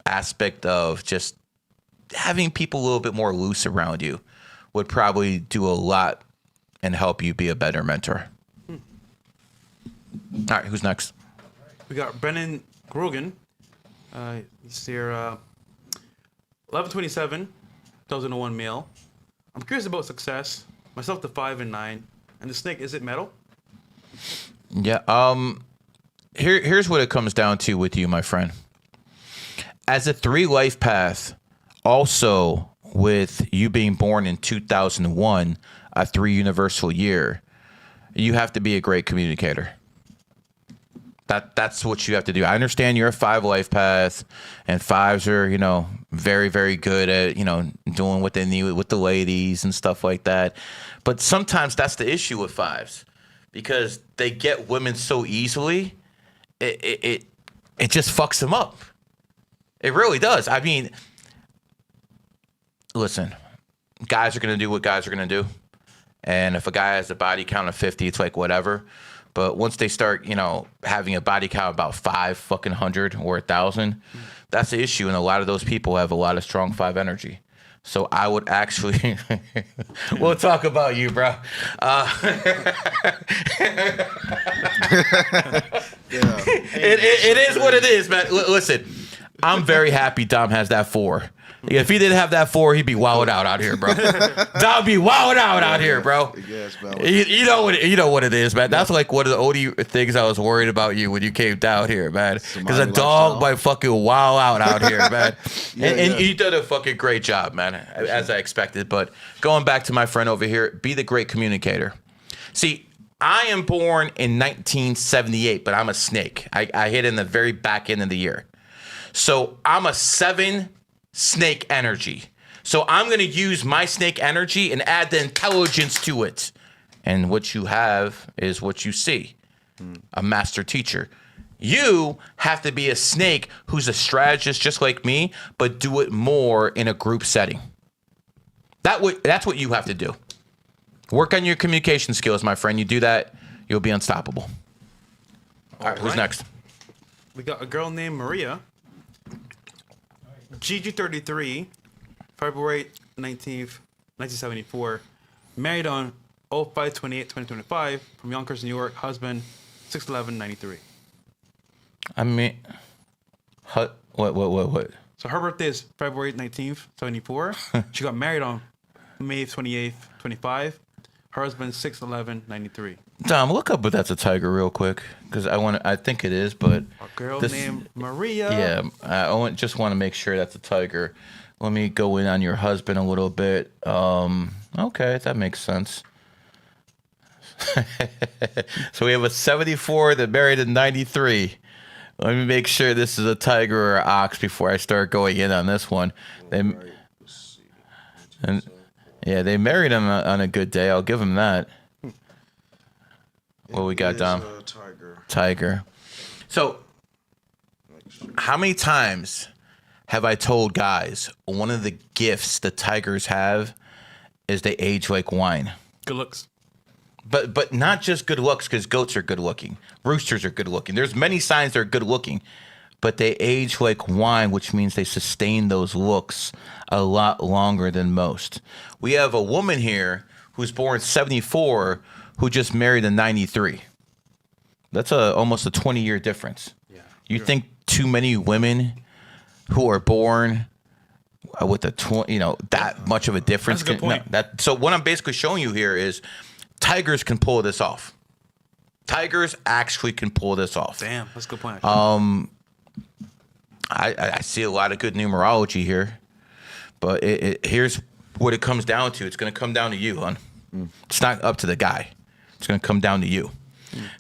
aspect of just having people a little bit more loose around you would probably do a lot and help you be a better mentor. All right, who's next? We got Brennan Grogan. He's here. 11/27, 2001 male. I'm curious about success. Myself to 5 and 9. And the snake, is it metal? Yeah. Here's what it comes down to with you, my friend. As a 3 life path, also with you being born in 2001, a 3 universal year, you have to be a great communicator. That's what you have to do. I understand you're a 5 life path, and 5s are, very, very good at, doing what they need with the ladies and stuff like that. But sometimes that's the issue with 5s, because they get women so easily. It just fucks them up. It really does. I mean, listen, guys are going to do what guys are going to do. And if a guy has a body count of 50, it's like whatever. But once they start, having a body count about 500 or 1,000, that's the issue. And a lot of those people have a lot of strong 5 energy. So I would actually, we'll talk about you, bro. It is what it is, man. Listen, I'm very happy Dom has that 4. If he didn't have that 4, he'd be wilded out here, bro. That'd be wilded out here, bro. Yes, man. You know what it is, man. That's like one of the only things I was worried about you when you came down here, man. Because a dog might fucking wild out here, man. And you did a fucking great job, man, as I expected. But going back to my friend over here, be the great communicator. See, I am born in 1978, but I'm a snake. I hit in the very back end of the year. So I'm a 7 snake energy. So I'm going to use my snake energy and add the intelligence to it. And what you have is what you see. A master teacher. You have to be a snake who's a strategist just like me, but do it more in a group setting. That's what you have to do. Work on your communication skills, my friend. You do that, you'll be unstoppable. All right, who's next? We got a girl named Maria. GG33, February 19th, 1974. Married on 05/28/2025 from Yonkers, New York. Husband, 6/11/93. I mean, what? So her birthday is February 19th, 74. She got married on May 28th, 25. Her husband, 6/11/93. Dom, look up if that's a tiger real quick, because I think it is, but A girl named Maria. Yeah, just want to make sure that's a tiger. Let me go in on your husband a little bit. Okay, that makes sense. So we have a 74 that married a 93. Let me make sure this is a tiger or an ox before I start going in on this one. They married him on a good day. I'll give him that. What we got, Dom? Tiger. So, how many times have I told guys one of the gifts the tigers have is they age like wine? Good looks. But not just good looks, because goats are good looking. Roosters are good looking. There's many signs they're good looking, but they age like wine, which means they sustain those looks a lot longer than most. We have a woman here who's born 74 who just married a 93. That's almost a 20-year difference. Yeah. You think too many women who are born with that much of a difference? That's a good point. So what I'm basically showing you here is tigers can pull this off. Tigers actually can pull this off. Damn, that's a good point. I see a lot of good numerology here, but here's what it comes down to. It's going to come down to you, hon. It's not up to the guy. It's going to come down to you,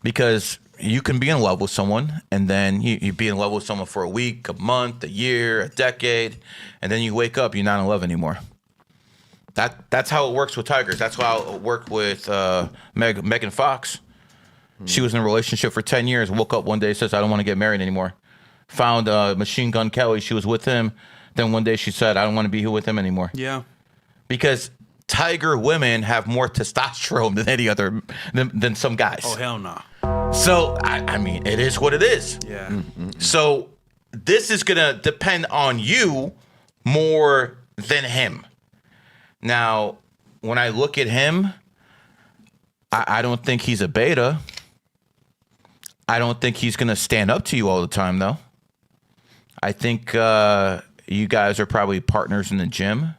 because you can be in love with someone, and then you be in love with someone for a week, a month, a year, a decade, and then you wake up, you're not in love anymore. That's how it works with tigers. That's how it worked with Megan Fox. She was in a relationship for 10 years, woke up one day, says, I don't want to get married anymore. Found Machine Gun Kelly. She was with him. Then one day she said, I don't want to be with him anymore. Yeah. Because tiger women have more testosterone than any other, than some guys. Oh, hell no. So, I mean, it is what it is. Yeah. So, this is going to depend on you more than him. Now, when I look at him, I don't think he's a beta. I don't think he's going to stand up to you all the time, though. I think you guys are probably partners in the gym.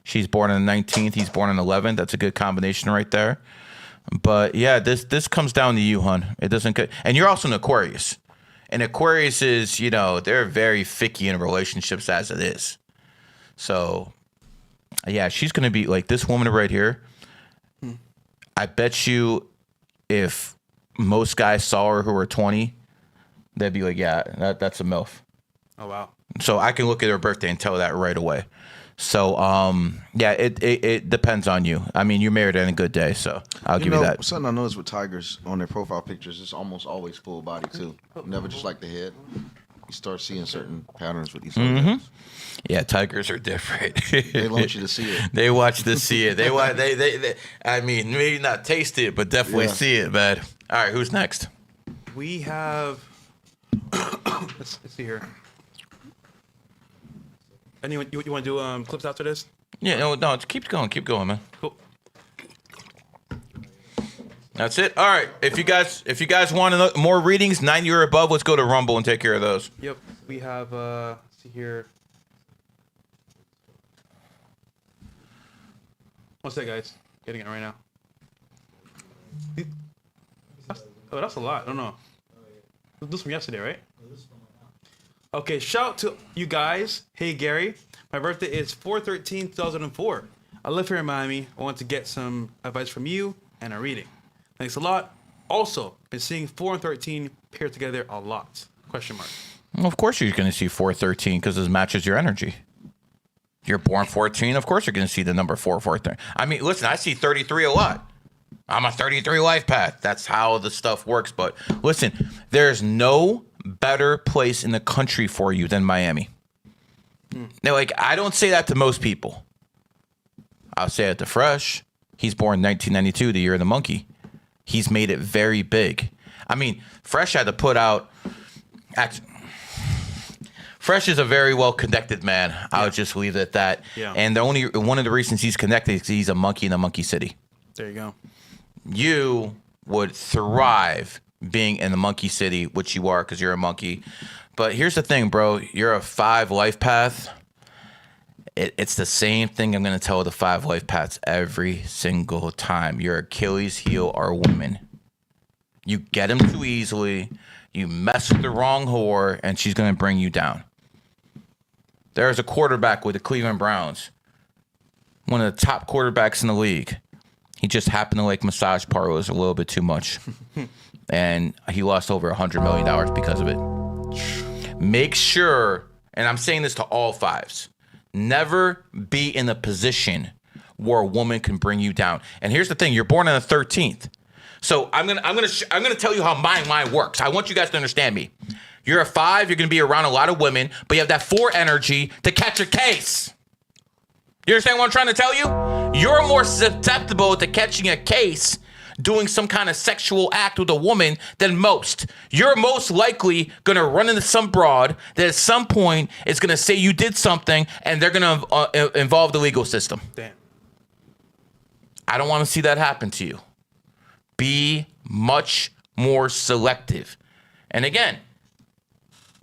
She's born on the 19th. He's born on the 11th. That's a good combination right there. But, yeah, this comes down to you, hon. It doesn't – and you're also an Aquarius. And Aquarius is, they're very ficky in relationships as it is. So, yeah, she's going to be like this woman right here. I bet you if most guys saw her who were 20, they'd be like, yeah, that's a MILF. Oh, wow. So I can look at her birthday and tell that right away. So, yeah, it depends on you. I mean, you're married on a good day, so I'll give you that. Something I noticed with tigers on their profile pictures, it's almost always full body, too. Never just like the head. You start seeing certain patterns with these organs. Yeah, tigers are different. They want you to see it. They want you to see it. They want they I mean, maybe not taste it, but definitely see it, man. All right, who's next? We have let's see here. Anyone you want to do clips after this? Yeah, no, keep going, man. Cool. That's it. All right. If you guys want more readings, 90 or above, let's go to Rumble and take care of those. Yep. We have let's see here. What's that, guys? Getting it right now. That's a lot. I don't know. This was from yesterday, right? Okay, shout out to you guys. Hey, Gary. My birthday is 4/13/2004. I live here in Miami. I want to get some advice from you and a reading. Thanks a lot. Also, been seeing 4 and 13 pair together a lot. Question mark. Well, of course you're going to see 413 because this matches your energy. You're born 14. Of course you're going to see the number 413. I mean, listen, I see 33 a lot. I'm a 33 life path. That's how the stuff works. But listen, there's no better place in the country for you than Miami. Now, like, I don't say that to most people. I'll say it to Fresh. He's born 1992, the year of the monkey. He's made it very big. I mean, Fresh had to put out... Fresh is a very well-connected man. Yeah. I'll just leave it at that. Yeah. And one of the reasons he's connected is he's a monkey in a monkey city. There you go. You would thrive being in the monkey city, which you are because you're a monkey. But here's the thing, bro. You're a 5 life path. It's the same thing I'm going to tell the 5 life paths every single time. Your Achilles heel are women. You get them too easily. You mess with the wrong whore, and she's going to bring you down. There's a quarterback with the Cleveland Browns, one of the top quarterbacks in the league. He just happened to like massage parlors a little bit too much, and he lost over $100 million because of it. Make sure, and I'm saying this to all 5s, never be in a position where a woman can bring you down. And here's the thing: you're born on the 13th. So I'm gonna tell you how my mind works. I want you guys to understand me. You're a 5. You're gonna be around a lot of women, but you have that 4 energy to catch a case. You understand what I'm trying to tell you? You're more susceptible to catching a case, doing some kind of sexual act with a woman than most. You're most likely gonna run into some broad that at some point is gonna say you did something, and they're gonna involve the legal system. Damn. I don't want to see that happen to you. Be much more selective. And again,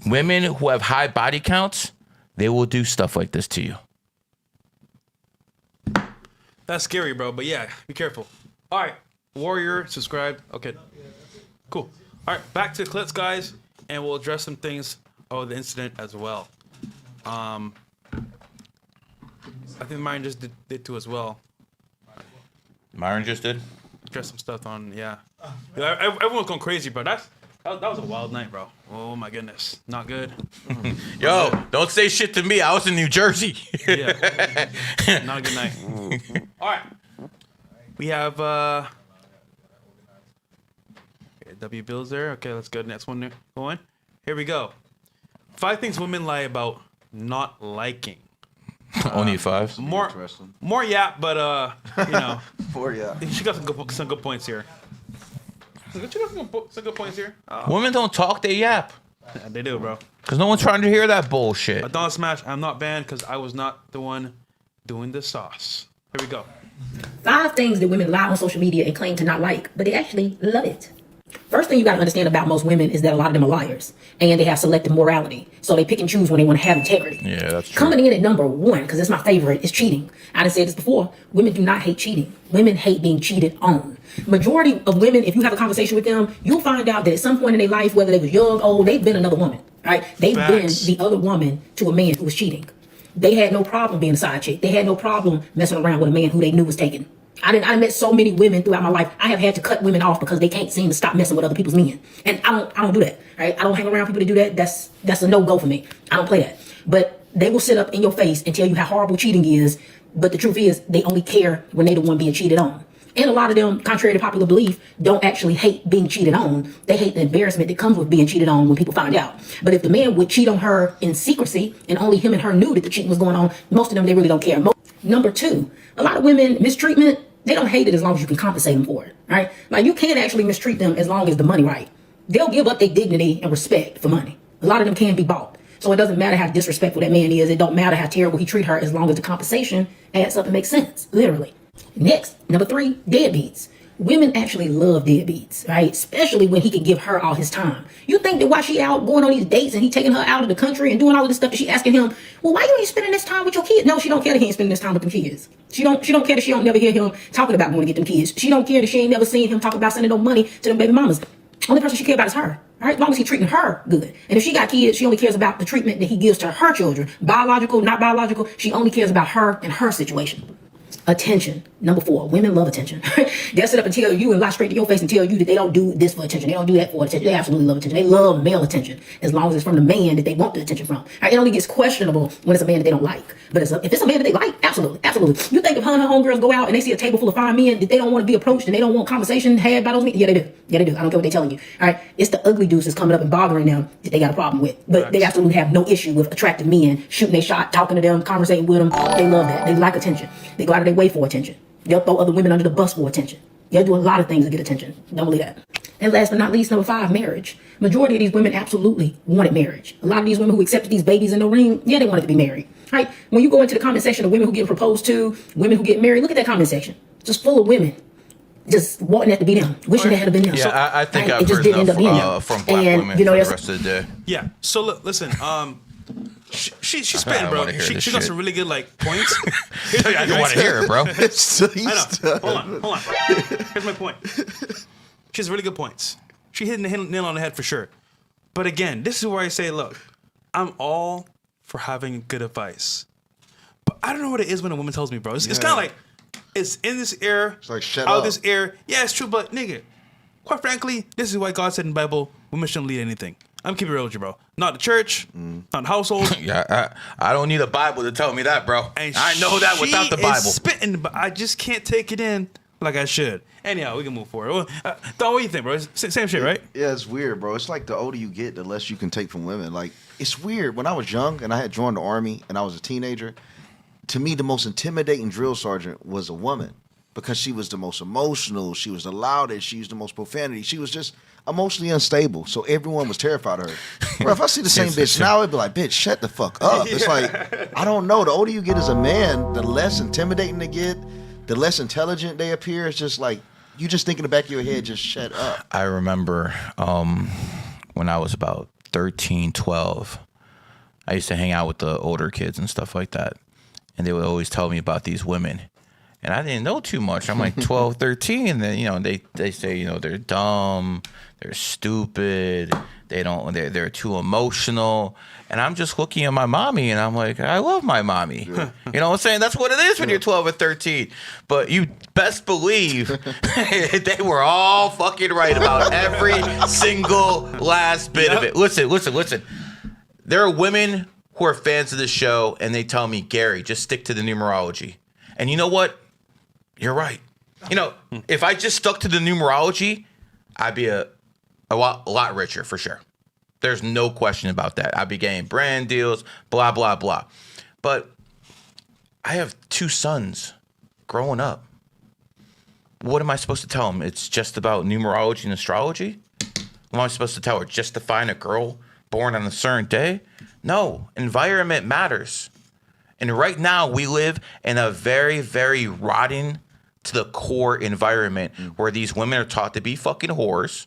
women who have high body counts, they will do stuff like this to you. That's scary, bro. But yeah, be careful. All right. Warrior, subscribe. Okay. Cool. All right. Back to the clips, guys. And we'll address some things of the incident as well. I think Myron just did too as well. Myron just did? Address some stuff on, yeah. Everyone's going crazy, bro. That was a wild night, bro. Oh, my goodness. Not good. Yo, don't say shit to me. I was in New Jersey. Yeah. Not a good night. All right. We have W Bills there. Okay, let's go. Next one. Going. Here we go. 5 things women lie about not liking. Only 5. More yap, but you know. 4 yap. She got some good points here. She got some good points here. Women don't talk, they yap. Yeah, they do, bro. Because no one's trying to hear that bullshit. Adon Smash, I'm not banned because I was not the one doing the sauce. Here we go. 5 things that women lie on social media and claim to not like, but they actually love it. First thing you got to understand about most women is that a lot of them are liars, and they have selective morality. So they pick and choose when they want to have integrity. Yeah, that's true. Coming in at number 1, because it's my favorite, is cheating. I done said this before. Women do not hate cheating. Women hate being cheated on. Majority of women, if you have a conversation with them, you'll find out that at some point in their life, whether they was young, old, they've been another woman. Right? They've been the other woman to a man who was cheating. They had no problem being a side chick. They had no problem messing around with a man who they knew was taken. I met so many women throughout my life. I have had to cut women off because they can't seem to stop messing with other people's men. And I don't do that. Right? I don't hang around people that do that. That's a no-go for me. I don't play that. But they will sit up in your face and tell you how horrible cheating is. But the truth is, they only care when they're the one being cheated on. And a lot of them, contrary to popular belief, don't actually hate being cheated on. They hate the embarrassment that comes with being cheated on when people find out. But if the man would cheat on her in secrecy and only him and her knew that the cheating was going on, most of them, they really don't care. Number 2, a lot of women, mistreatment, they don't hate it as long as you can compensate them for it, right? Like, you can't actually mistreat them as long as the money right. They'll give up their dignity and respect for money. A lot of them can be bought. So it doesn't matter how disrespectful that man is. It don't matter how terrible he treat her as long as the compensation adds up and makes sense, literally. Next, number 3, deadbeats. Women actually love deadbeats, right? Especially when he can give her all his time. You think that while she out going on these dates and he taking her out of the country and doing all of this stuff, that she asking him, well, why you ain't spending this time with your kids? No, she don't care that he ain't spending this time with them kids. She don't care that she don't never hear him talking about going to get them kids. She don't care that she ain't never seen him talk about sending no money to them baby mamas. Only person she care about is her. All right, as long as he's treating her good. And if she got kids, she only cares about the treatment that he gives to her children. Biological, not biological. She only cares about her and her situation. Attention. Number 4, women love attention. They'll sit up and tell you and lie straight to your face and tell you that they don't do this for attention. They don't do that for attention. They absolutely love attention. They love male attention as long as it's from the man that they want the attention from. All right, it only gets questionable when it's a man that they don't like. But if it's a man that they like, absolutely, absolutely. You think if her and her homegirls go out and they see a table full of fine men that they don't want to be approached and they don't want conversation had by those men? Yeah, they do. Yeah, they do. I don't care what they're telling you. All right, it's the ugly dudes that's coming up and bothering them that they got a problem with. But they absolutely have no issue with attractive men shooting their shot, talking to them, conversating with them. They love that. They like attention. They go out of their way for attention. They'll throw other women under the bus for attention. They'll do a lot of things to get attention. Don't believe that. And last but not least, number 5, marriage. Majority of these women absolutely wanted marriage. A lot of these women who accepted these babies in the ring, yeah, they wanted to be married. Right? When you go into the comment section of women who get proposed to, women who get married, look at that comment section. Just full of women just wanting that to be them, wishing that had been them. Yeah, So, I think I've it just heard didn't end up being them. enough from black And, women you know, for the that's- rest of the day. Yeah. So look, listen. She's I spitting, don't bro. wanna hear She this got shit. some really good like points. I don't want to hear it, bro. I know. Hold on. Here's my point. She has really good points. She hit the nail on the head for sure. But again, this is where I say, look, I'm all for having good advice. But I don't know what it is when a woman tells me, bro. It's kind of like, it's in this air, It's like, shut out up. of this air. Yeah, it's true, but nigga, quite frankly, this is why God said in the Bible, women shouldn't lead anything. I'm keeping it real with you, bro. Not the church, not the household. Yeah, I don't need a Bible to tell me that, bro. And I know that she without the is Bible. spitting, but I just can't take it in like I should. Anyhow, we can move forward. Don, what do you think, bro? It's same shit, right? Yeah, it's weird, bro. It's like the older you get, the less you can take from women. Like, it's weird. When I was young and I had joined the Army and I was a teenager, to me, the most intimidating drill sergeant was a woman because she was the most emotional. She was the loudest. She used the most profanity. She was just emotionally unstable. So everyone was terrified of her. Bro, if I see the same bitch now, it'd be like, bitch, shut the fuck up. It's like, I don't know. The older you get as a man, the less intimidating they get, the less intelligent they appear. It's just like, you just think in the back of your head, just shut up. I remember when I was about 13, 12, I used to hang out with the older kids and stuff like that. And they would always tell me about these women. And I didn't know too much. I'm like 12, 13. And then, you know, they say, you know, they're dumb, they're stupid, they're too emotional. And I'm just looking at my mommy and I'm like, I love my mommy. You know what I'm saying? That's what it is when you're 12 or 13. But you best believe they were all fucking right about every single last bit of it. Listen. There are women who are fans of the show and they tell me, Gary, just stick to the numerology. And you know what? You're right. You know, if I just stuck to the numerology, I'd be a lot richer for sure. There's no question about that. I'd be getting brand deals, blah, blah, blah. But I have 2 sons growing up. What am I supposed to tell them? It's just about numerology and astrology? What am I supposed to tell her? Just to find a girl born on a certain day? No, environment matters. And right now we live in a very, very rotten to the core environment where these women are taught to be fucking whores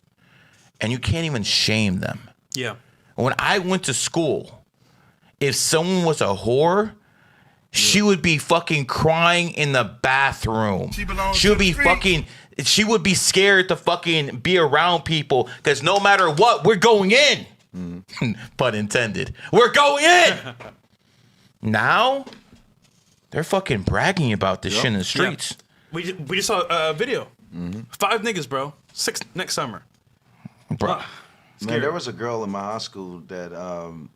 and you can't even shame them. Yeah. When I went to school, if someone was a whore, she would be fucking crying in the bathroom. She would be scared to fucking be around people because no matter what, we're going in. Pun intended. We're going in. Now, they're fucking bragging about this shit in the streets. We just saw a video. 5 niggas, bro. 6 next summer. Bro. Man, there was a girl in my high school that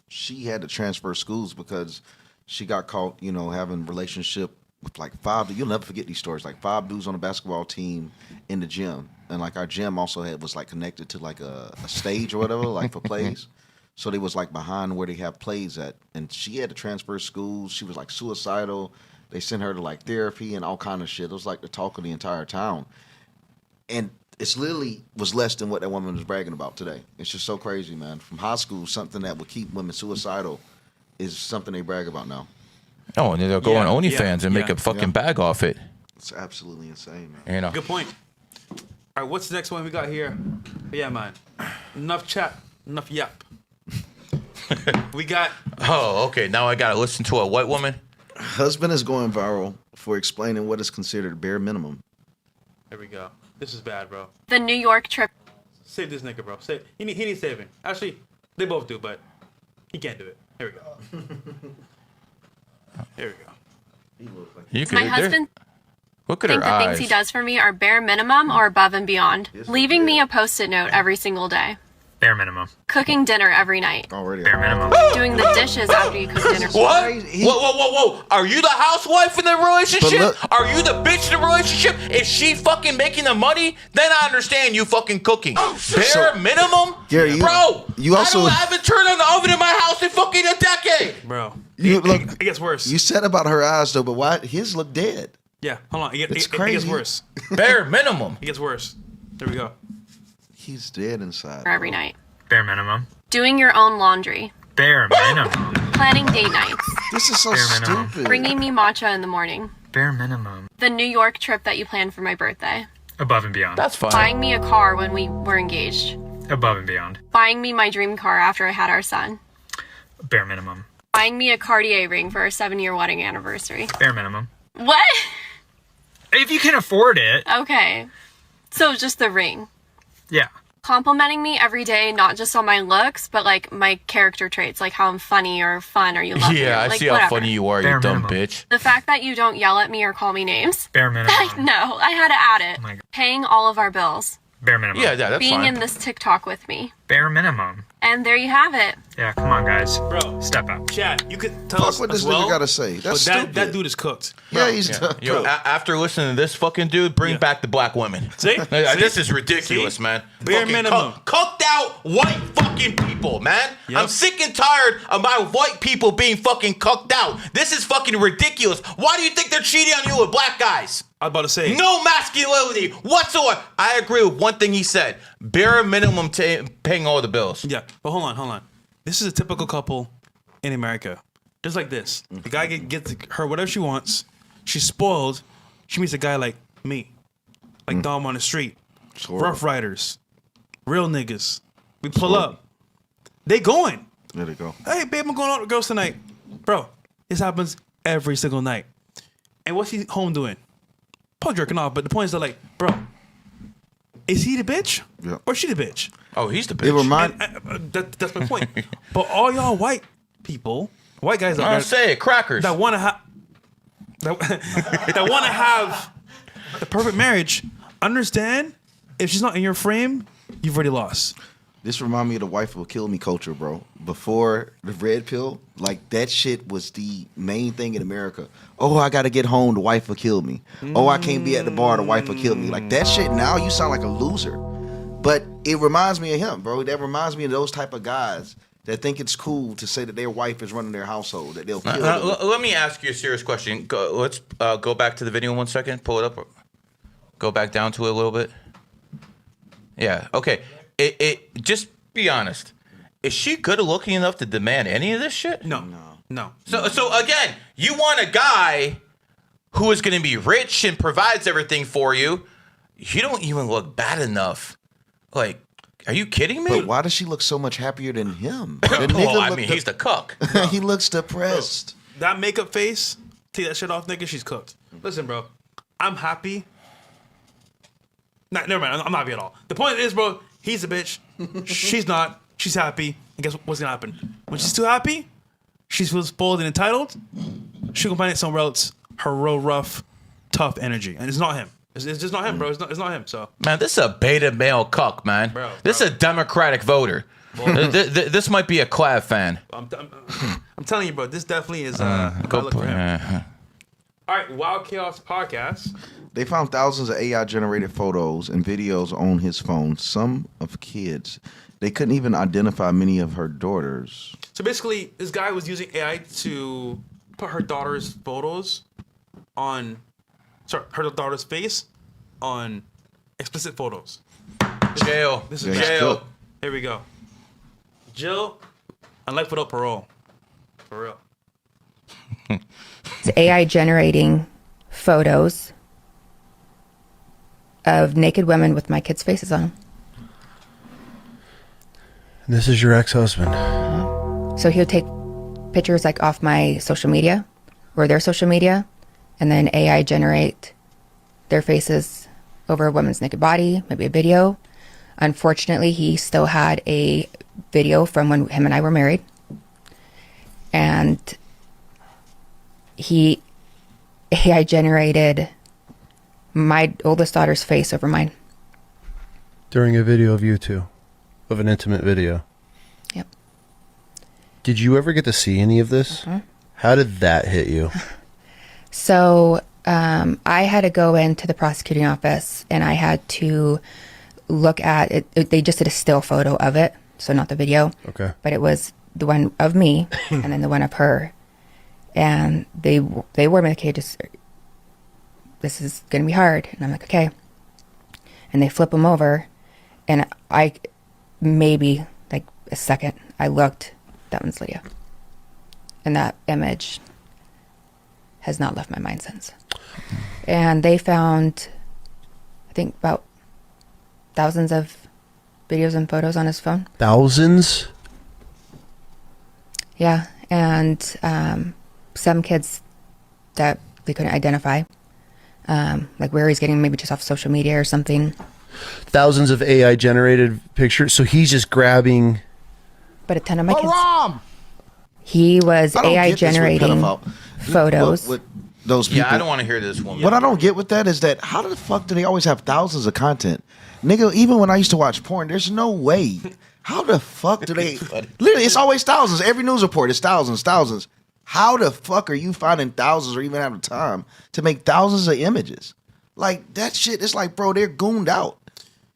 she had to transfer schools because she got caught, you know, having a relationship with like 5. You'll never forget these stories. Like 5 dudes on a basketball team in the gym, and like our gym also was like connected to like a stage or whatever, like for plays. So they was like behind where they have plays at, and she had to transfer schools. She was like suicidal. They sent her to like therapy and all kind of shit. It was like the talk of the entire town, and it's literally was less than what that woman was bragging about today. It's just so crazy, man. From high school, something that would keep women suicidal is something they brag about now. Oh, and they'll go on OnlyFans and make a fucking bag off it. It's absolutely insane, man. You know. Good point. All right, what's the next one we got here? Yeah, man. Enough chat, enough yap. We got. Oh, okay. Now I gotta listen to a white woman. Husband is going viral for explaining what is considered bare minimum. Here we go. This is bad, bro. The New York trip. Save this nigga, bro. He needs saving. Actually, they both do, but he can't do it. Here we go. Here we go. You could. My husband Look at think her the eyes. things he does for me are bare minimum or above and beyond. Leaving me a post-it note every single day. Bare minimum. Cooking dinner every night. Already. Bare minimum. Doing the dishes after you cook dinner. What? Whoa. Are you the housewife in the relationship? look- Are you the bitch in the relationship? Is she fucking making the money? Then I understand you fucking cooking. Bare minimum? Gary, Bro, you also- I haven't turned on the oven in my house in fucking a decade. Bro. You look. It gets worse. You said about her eyes though, but why his look dead? Yeah, hold on. It It's gets crazy. worse. Bare minimum. It gets worse. There we go. He's dead inside. Every night. Bare minimum. Doing your own laundry. Bare minimum. Planning date nights. This is so Bare minimum. stupid. Bringing me matcha in the morning. Bare minimum. The New York trip that you planned for my birthday. Above and beyond. That's fine. Buying me a car when we were engaged. Above and beyond. Buying me my dream car after I had our son. Bare minimum. Buying me a Cartier ring for our 7-year wedding anniversary. Bare minimum. What? If you can afford it, Okay. So just the ring. yeah. Complimenting me every day, not just on my looks, but like my character traits, like how I'm funny or fun or you love me. Yeah, I like, see how whatever. funny you are, Bare you dumb minimum. bitch. The fact that you don't yell at me or call me names. Bare minimum. No, I had to add it. Oh my God. Paying all of our bills. Bare minimum. Yeah, that's Being fine. in this TikTok with me. Bare minimum. And there you have it. Yeah, come on, guys. Bro. Step up. Chad, you could tell Fuck us what as this well, nigga gotta say. That's but stupid. that dude is cooked. Yeah, he's Yo, after listening to this fucking dude, bring Yeah. back the black women. See? This is ridiculous, See? man. Bare Fucking minimum. Cooked out white fucking people, man. Yep. I'm sick and tired of my white people being fucking cooked out. This is fucking ridiculous. Why do you think they're cheating on you with black guys? I was about to say. No masculinity whatsoever. I agree with one thing he said. Bare minimum paying all the bills. Yeah, but hold on. This is a typical couple in America. Just like this. The guy gets her whatever she wants. She's spoiled. She meets a guy like me. Like Dom on the street. Rough Riders. Real niggas. We pull up. They going. There they go. Hey, babe, I'm going out with girls tonight. Bro, this happens every single night. And what's he home doing? Probably jerking off, but the point is that, like, bro, is he the bitch? Yeah. Or she the bitch? Oh, he's the It bitch. remind. That's my point. But all y'all white people, white guys out I'll there say it, crackers. that want to have that want to have the perfect marriage, understand if she's not in your frame, you've already lost. This remind me of the wife will kill me culture, bro. Before the red pill, like that shit was the main thing in America. Oh, I gotta get home, the wife will kill me. Oh, I can't be at the bar, the wife will kill me. Like that shit now, you sound like a loser. But it reminds me of him, bro. That reminds me of those type of guys that think it's cool to say that their wife is running their household, that they'll kill them. Let me ask you a serious question. Let's go back to the video 1 second. Pull it up. Go back down to it a little bit. Yeah. Okay. It just be honest. Is she good looking enough to demand any of this shit? No. So again, you want a guy who is going to be rich and provides everything for you. You don't even look bad enough. Like, are you kidding me? But why does she look so much happier than him? He's the cuck. He looks depressed. That makeup face, take that shit off, nigga. She's cooked. Listen, bro, I'm happy. Nah, never mind. I'm not happy at all. The point is, bro, he's a bitch. She's not. She's happy. And guess what's gonna happen? When she's too happy, she feels spoiled and entitled. She'll go find it somewhere else. Her real rough, tough energy, and it's not him. It's just not him, bro. It's not him. So, Man, this is a beta male cuck, man. This is a Democratic voter. This might be a Clav fan. I'm telling you, bro. This definitely is. Go I look for him. uh, All right, Wild Chaos Podcast. They found thousands of AI-generated photos and videos on his phone, some of kids. They couldn't even identify many of her daughters. So basically, this guy was using AI to put her daughter's photos on, her daughter's face on explicit photos. Jail. This is Yeah, jail. cool. Here we go. Jail and life without parole. For real. It's AI generating photos of naked women with my kids' faces on them. This is your ex-husband. So he would take pictures like off my social media or their social media, and then AI generate their faces over a woman's naked body, maybe a video. Unfortunately, he still had a video from when him and I were married. And he AI generated my oldest daughter's face over mine. During a video of you two. Of an intimate video. Yep. Did you ever get to see any of this? Mm-hmm. How did that hit you? So I had to go into the prosecuting office and I had to look at it. They just did a still photo of it, so not the video. Okay. But it was the one of me and then the one of her. And they were like, okay, just, this is going to be hard. And I'm like, okay. And they flip them over and I, maybe like a second, I looked, that one's Lydia. And that image has not left my mind since. And they found, I think, about thousands of videos and photos on his phone. Thousands? Yeah. And some kids that they couldn't identify, like where he's getting maybe just off social media or something. Thousands of AI generated pictures. So he's just grabbing. But a ton of my kids. He was AI generating photos. With those people. Yeah, I don't want to hear this one. What I don't get with that is that how the fuck do they always have thousands of content? Nigga, even when I used to watch porn, there's no way. How the fuck do they... Literally, it's always thousands. Every news report is thousands. How the fuck are you finding thousands or even having time to make thousands of images? Like, that shit, it's like, bro, they're gooned out.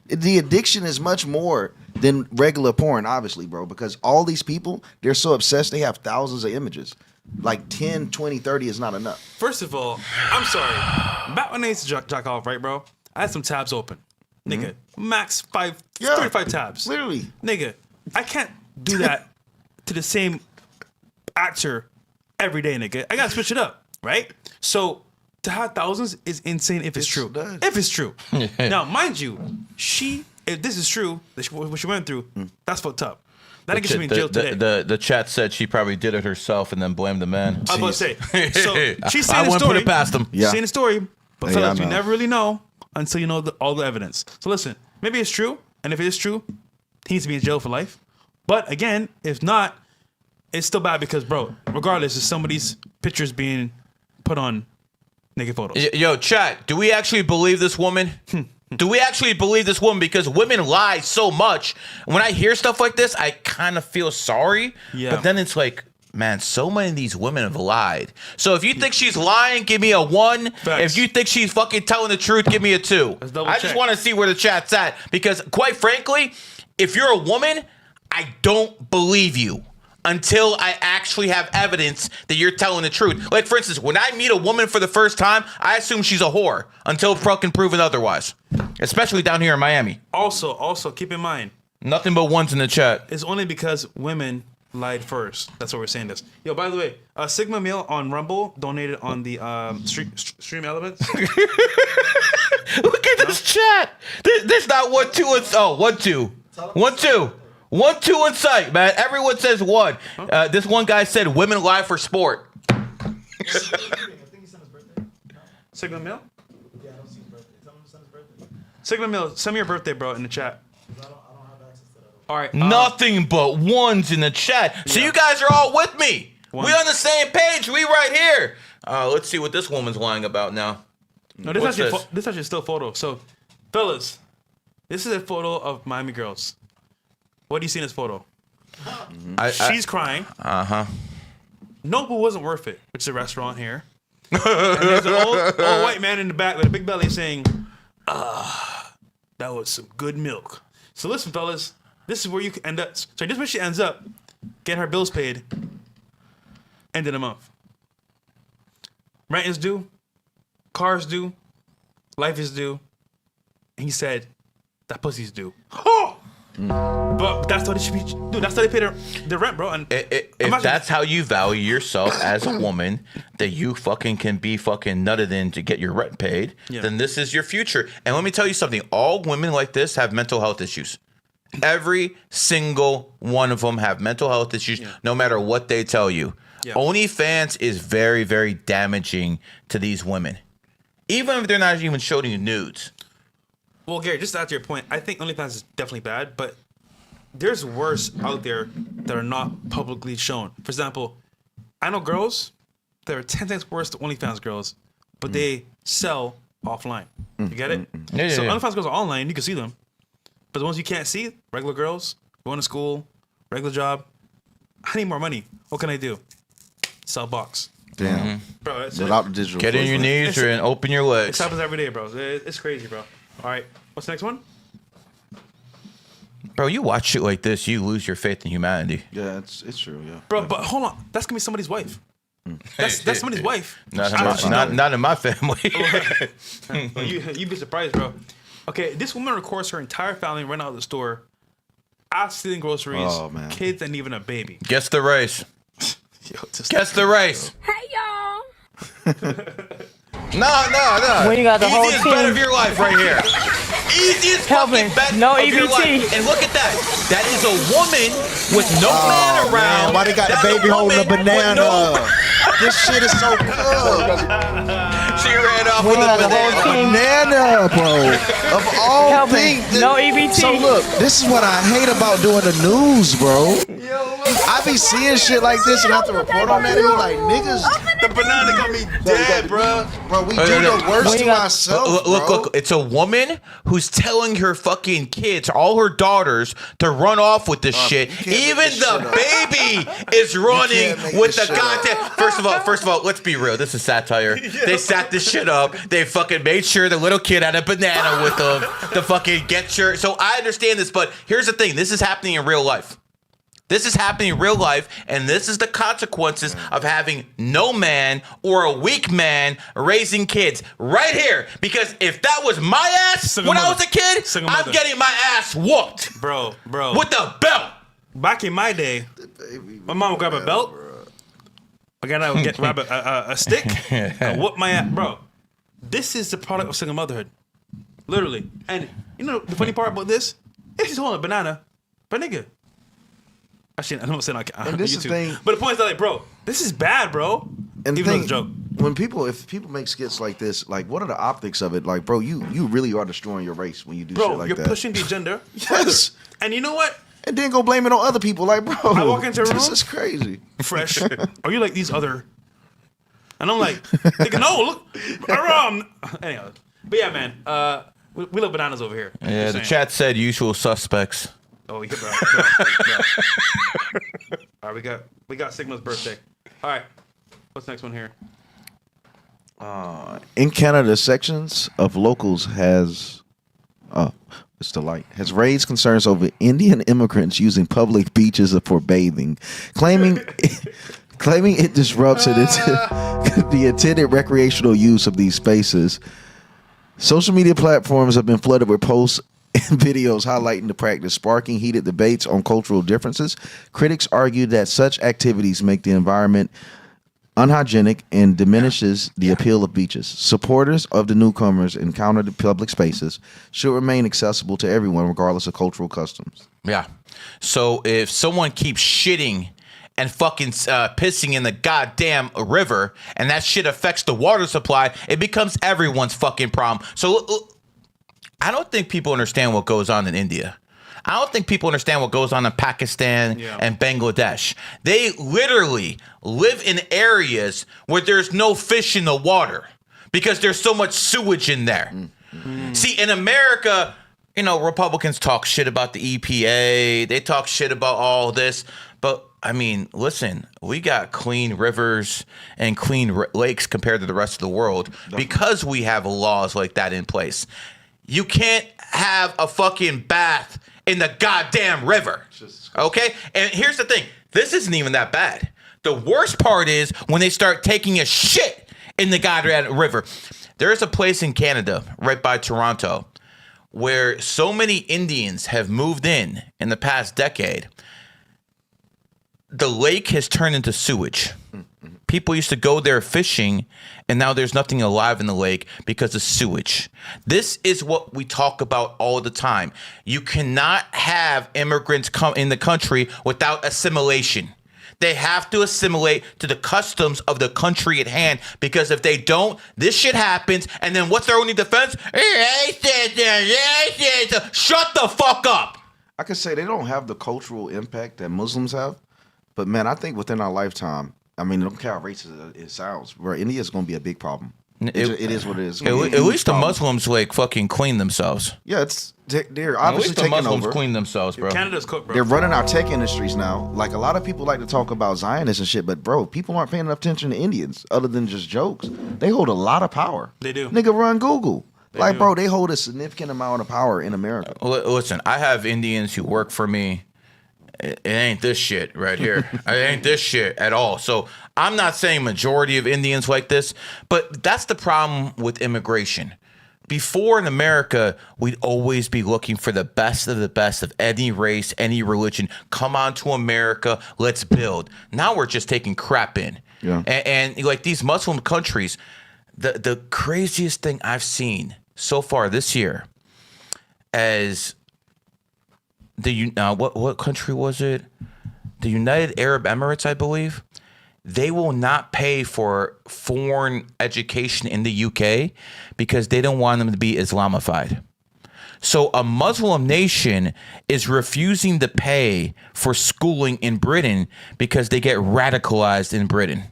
The addiction is much more than regular porn, obviously, bro, because all these people, they're so obsessed, they have thousands of images. Like 10, 20, 30 is not enough. First of all, I'm sorry. Back when I used to jack off, right, bro? I had some tabs open. Nigga, max 35 tabs. Literally. Nigga, I can't do that to the same actor every day, nigga. I gotta switch it up, right? So to have thousands is insane if it's true. If it's true. Now, mind you, if this is true, what she went through, that's fucked up. That nigga should be in jail today. The chat said she probably did it herself and then blamed the man. I was about to say. So she's saying I the wouldn't story. put it past him. She's saying the story, but Yeah, fellas, I you know. never really know until you know all the evidence. So listen, maybe it's true, and if it is true, he needs to be in jail for life. But again, if not, it's still bad because, bro, regardless, it's somebody's pictures being put on naked photos. Yo, chat, do we actually believe this woman? Do we actually believe this woman? Because women lie so much. When I hear stuff like this, I kind of feel sorry. Yeah. But then it's like, man, so many of these women have lied. So if you think she's lying, give me a 1. Facts. If you think she's fucking telling the truth, give me a 2. Let's double I just check. want to see where the chat's at. Because quite frankly, if you're a woman, I don't believe you until I actually have evidence that you're telling the truth. Like, for instance, when I meet a woman for the first time, I assume she's a whore until fucking proven otherwise. Especially down here in Miami. Also, keep in mind, Nothing but 1s in the chat. it's only because women lied first. That's why we're saying this. Yo, by the way, Sigma Meal on Rumble donated on the stream elements. Look at this chat. There's not 1, 2, and 1, 2. 1, 2. 1, 2 in sight, man. Everyone says 1. This one guy said women lie for sport. Sigma Meal? Sigma Meal, send me your birthday, bro, in the chat. All right. Nothing but 1s in the chat. So you guys are all with me. One. We on the same page. We right here. Let's see what this woman's lying about now. No, this What's actually this? this actually still a photo. So, fellas, this is a photo of Miami girls. What do you see in this photo? She's crying. Nobu wasn't worth it, which is a restaurant here. And there's an old white man in the back with a big belly saying, that was some good milk. So listen, fellas, this is where you can end up. So this is where she ends up, get her bills paid, end of the month. Rent is due, cars due, life is due. And he said, that pussy's due. Oh! But that's what it should be. Dude, that's how they pay their rent, bro. And If that's how you value yourself as a woman, that you fucking can be fucking nutted in to get your rent paid, then this is your future. And let me tell you something. All women like this have mental health issues. Every single one of them have mental health issues, no matter what they tell you. OnlyFans is very, very damaging to these women. Even if they're not even showing you nudes. Well, Gary, just to add to your point, I think OnlyFans is definitely bad, but there's worse out there that are not publicly shown. For example, I know girls that are 10 times worse than OnlyFans girls, but they sell offline. You get it? So OnlyFans girls are online, you can see them. But the ones you can't see, regular girls, going to school, regular job, I need more money. What can I do? Sell box. Damn. Bro, it's Without the digital. Get in your knees and open your legs. This happens every day, bro. It's crazy, bro. All right. What's the next one? Bro, you watch shit like this, you lose your faith in humanity. Yeah, it's true, yeah. Bro, but hold on. That's going to be somebody's wife. That's somebody's wife. Not in my family. Well, you'd be surprised, bro. Okay, this woman records her entire family run out of the store, out stealing groceries, kids, and even a baby. Guess the race. Guess the race. Hey, y'all. No. When you got the whole Easiest team. bet of your life right here. Easiest fucking bet No of your EBT. life. And look at that. That is a woman with no man around. Man, why they got the baby holding a banana? This shit is so good. She ran off with a Banana, bro. Of all things. No EBT. So look, this is what I hate about doing the news, bro. I be seeing shit like this and I have to report on that. And be like, niggas, The banana got me dead, bro. bro, we do the worst to ourselves, Look, it's a woman who's telling her fucking kids, all her daughters, to run off with this shit. Even the baby is running with the goddamn. First of all, let's be real. This is satire. They sat this shit up. They fucking made sure the little kid had a banana with them to fucking get sure. So I understand this, but here's the thing. This is happening in real life. This is happening in real life, and this is the consequences of having no man or a weak man raising kids right here. Because if that was my ass when I was a kid, I'm getting my ass whooped. Bro. With the belt. Back in my day, my mom would grab a belt. Again, I would grab a stick and whoop my ass. Bro, this is the product of single motherhood. Literally. And you know the funny part about this? If she's holding a banana, but nigga. Actually, I don't say on this YouTube. is the thing. But the point is that, like, bro, this is bad, bro. And even though it's a joke. If people make skits like this, like, what are the optics of it? Like, bro, you really are destroying your race when you do shit like that. Bro, you're pushing the agenda. Yes. And you know what? And then go blame it on other people. Like, bro, I walk into a room. This is crazy. Fresh. Are you like these other? And I'm like, thinking, no, look. Anyhow. But yeah, man. We love bananas over here. Yeah, the chat said usual suspects. Oh, yeah, bro. All right, we got Sigma's birthday. All right, what's the next one here? In Canada, sections of locals has raised concerns over Indian immigrants using public beaches for bathing, claiming it disrupts the intended recreational use of these spaces. Social media platforms have been flooded with posts and videos highlighting the practice, sparking heated debates on cultural differences. Critics argue that such activities make the environment unhygienic and diminishes the appeal of beaches. Supporters of the newcomers encounter the public spaces should remain accessible to everyone, regardless of cultural customs. Yeah. So if someone keeps shitting and fucking pissing in the goddamn river, and that shit affects the water supply, it becomes everyone's fucking problem. So I don't think people understand what goes on in India. I don't think people understand what goes on in Pakistan and Bangladesh. They literally live in areas where there's no fish in the water because there's so much sewage in there. See, in America, you know, Republicans talk shit about the EPA. They talk shit about all this. But, I mean, listen, we got clean rivers and clean lakes compared to the rest of the world because we have laws like that in place. You can't have a fucking bath in the goddamn river, okay? And here's the thing. This isn't even that bad. The worst part is when they start taking a shit in the goddamn river. There is a place in Canada right by Toronto where so many Indians have moved in the past decade, the lake has turned into sewage. People used to go there fishing, and now there's nothing alive in the lake because of sewage. This is what we talk about all the time. You cannot have immigrants come in the country without assimilation. They have to assimilate to the customs of the country at hand, because if they don't, this shit happens. And then what's their only defense? Shut the fuck up. I could say they don't have the cultural impact that Muslims have, but man, I think within our lifetime, I mean, I don't care how racist it sounds, bro, India is going to be a big problem. It is what it is. At least the Muslims like fucking clean themselves. Yeah, they're obviously taking Muslims over. clean themselves, bro. Canada's cooked, bro. They're running our tech industries now. Like, a lot of people like to talk about Zionists and shit, but bro, people aren't paying enough attention to Indians other than just jokes. They hold a lot of power. They do. Nigga, run Google. do. Bro, they hold a significant amount of power in America. Listen, I have Indians who work for me. It ain't this shit right here. It ain't this shit at all. So I'm not saying majority of Indians like this, but that's the problem with immigration. Before in America, we'd always be looking for the best of any race, any religion. Come on to America, let's build. Now we're just taking crap in. Yeah. And like these Muslim countries, the craziest thing I've seen so far this year as what country was it? The United Arab Emirates, I believe. They will not pay for foreign education in the UK because they don't want them to be Islamified. So a Muslim nation is refusing to pay for schooling in Britain because they get radicalized in Britain.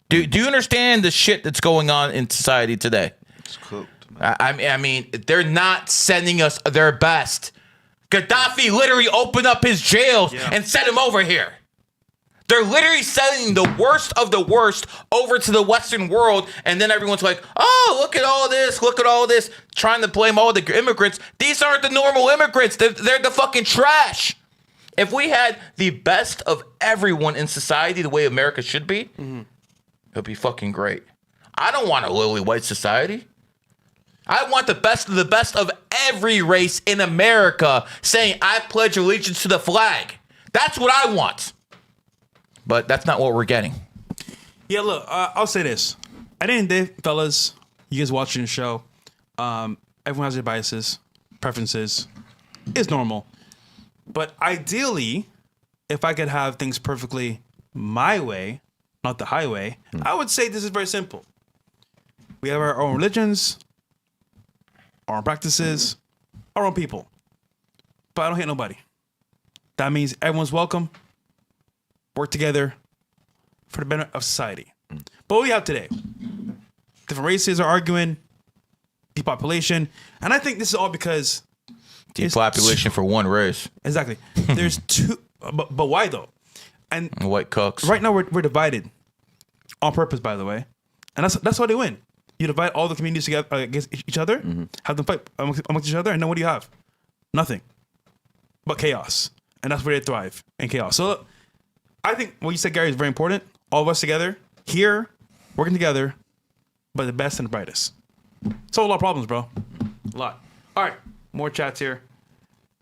Do you understand the shit that's going on in society today? It's cooked, man. I mean, they're not sending us their best. Gaddafi literally opened up his jails and sent him over here. They're literally sending the worst of the worst over to the Western world, and then everyone's like, oh, look at all this, trying to blame all the immigrants. These aren't the normal immigrants. They're the fucking trash. If we had the best of everyone in society the way America should be, it'd be fucking great. I don't want a lily white society. I want the best of every race in America saying, I pledge allegiance to the flag. That's what I want. But that's not what we're getting. Yeah, look, I'll say this. At the end of the day, fellas, you guys watching the show, everyone has their biases, preferences. It's normal. But ideally, if I could have things perfectly my way, not the highway, I would say this is very simple. We have our own religions, our own practices, our own people. But I don't hate nobody. That means everyone's welcome. Work together for the benefit of society. But what we have today, different races are arguing, depopulation, and I think this is all because Depopulation for one race. Exactly. There's two, but why though? And white cooks. Right now we're divided on purpose, by the way, and that's why they win. You divide all the communities together against each other, have them fight amongst each other, and then what do you have? Nothing but chaos, and that's where they thrive in chaos. So I think what you said, Gary, is very important. All of us together here, working together, but the best and the brightest. Solve a lot of problems, bro. A lot. All right, more chats here,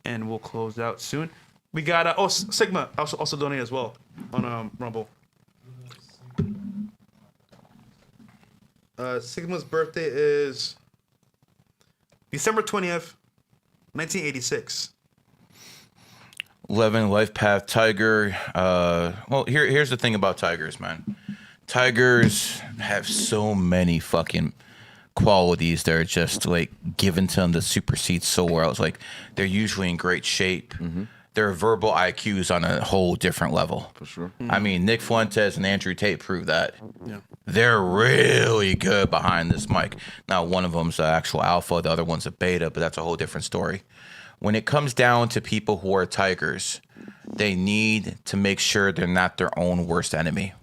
and we'll close out soon. We got Sigma also donated as well on Rumble. Sigma's birthday is December 20th, 1986. 11 Lifepath Tiger. Well, here's the thing about tigers, man. Tigers have so many fucking qualities that are just like given to them to supersede so well. It's like they're usually in great shape. Their verbal IQs on a whole different level. For sure. I mean, Nick Fuentes and Andrew Tate proved that. Yeah. They're really good behind this mic. Now, one of them's an actual alpha, the other one's a beta, but that's a whole different story. When it comes down to people who are tigers, they need to make sure they're not their own worst enemy.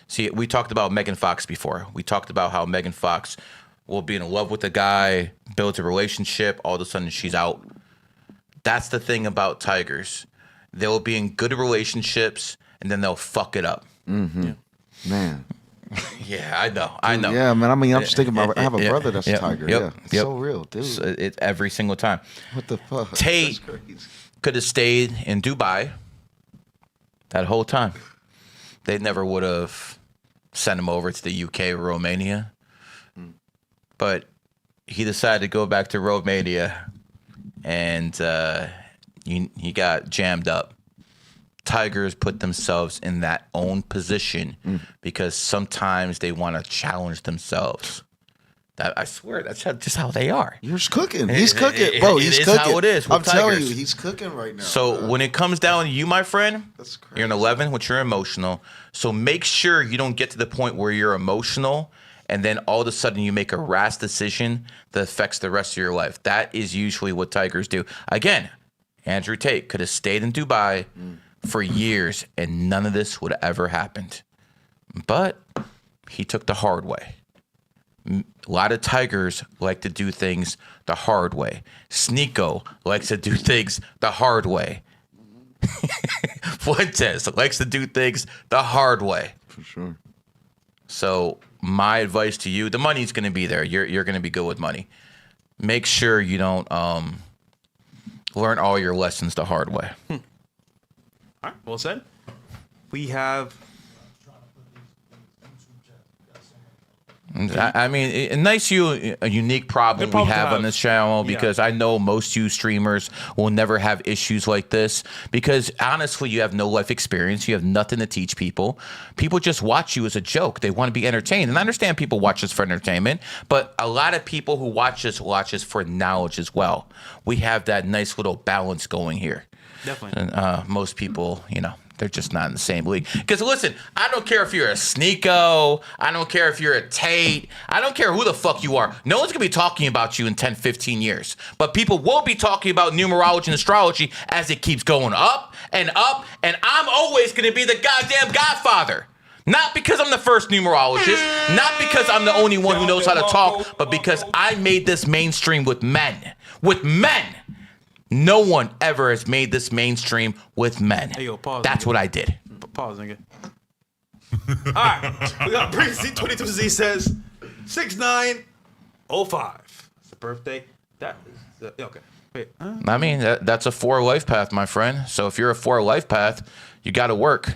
See, we talked about Megan Fox before. We talked about how Megan Fox will be in love with a guy, build a relationship, all of a sudden she's out. That's the thing about tigers. They'll be in good relationships, and then they'll fuck it up. Man. Yeah, I know. Yeah, man. I mean, I'm just thinking about. I have a Yeah, brother that's a tiger. Yeah, it's yep. so real, dude. It's every single time. What the fuck? Tate could have stayed in Dubai that whole time. They never would have sent him over to the UK or Romania. But he decided to go back to Romania, and he got jammed up. Tigers put themselves in that own position because sometimes they want to challenge themselves. That I swear, that's just how they are. You're cooking. He's cooking, bro. He's cooking. How it is. I'm telling Tigers. you, he's cooking right now. So when it comes down to you, my friend, you're an 11, which you're emotional. So make sure you don't get to the point where you're emotional and then all of a sudden you make a rash decision that affects the rest of your life. That is usually what Tigers do. Again, Andrew Tate could have stayed in Dubai for years and none of this would have ever happened. But he took the hard way. A lot of Tigers like to do things the hard way. Sneeko likes to do things the hard way. Fuentes likes to do things the hard way. For sure. So my advice to you, the money's going to be there. You're going to be good with money. Make sure you don't learn all your lessons the hard way. All right, well said. We have. I mean, a unique problem we have on this channel because I know most you streamers will never have issues like this because honestly, you have no life experience. You have nothing to teach people. People just watch you as a joke. They want to be entertained. And I understand people watch this for entertainment, but a lot of people who watch this for knowledge as well. We have that nice little balance going here. Definitely. And most people, they're just not in the same league. Because listen, I don't care if you're a Sneeko. I don't care if you're a Tate. I don't care who the fuck you are. No one's going to be talking about you in 10, 15 years. But people will be talking about numerology and astrology as it keeps going up. And I'm always going to be the goddamn godfather. Not because I'm the first numerologist. Not because I'm the only one who knows how to talk. But because I made this mainstream with men. With men. No one ever has made this mainstream with men. Hey, yo, pause. That's nigga. what I did. Pause, nigga. All right. We got Breezy 22Z says 6905. It's the birthday. That is okay. Wait. I mean, that's a 4 life path, my friend. So if you're a 4 life path, you got to work.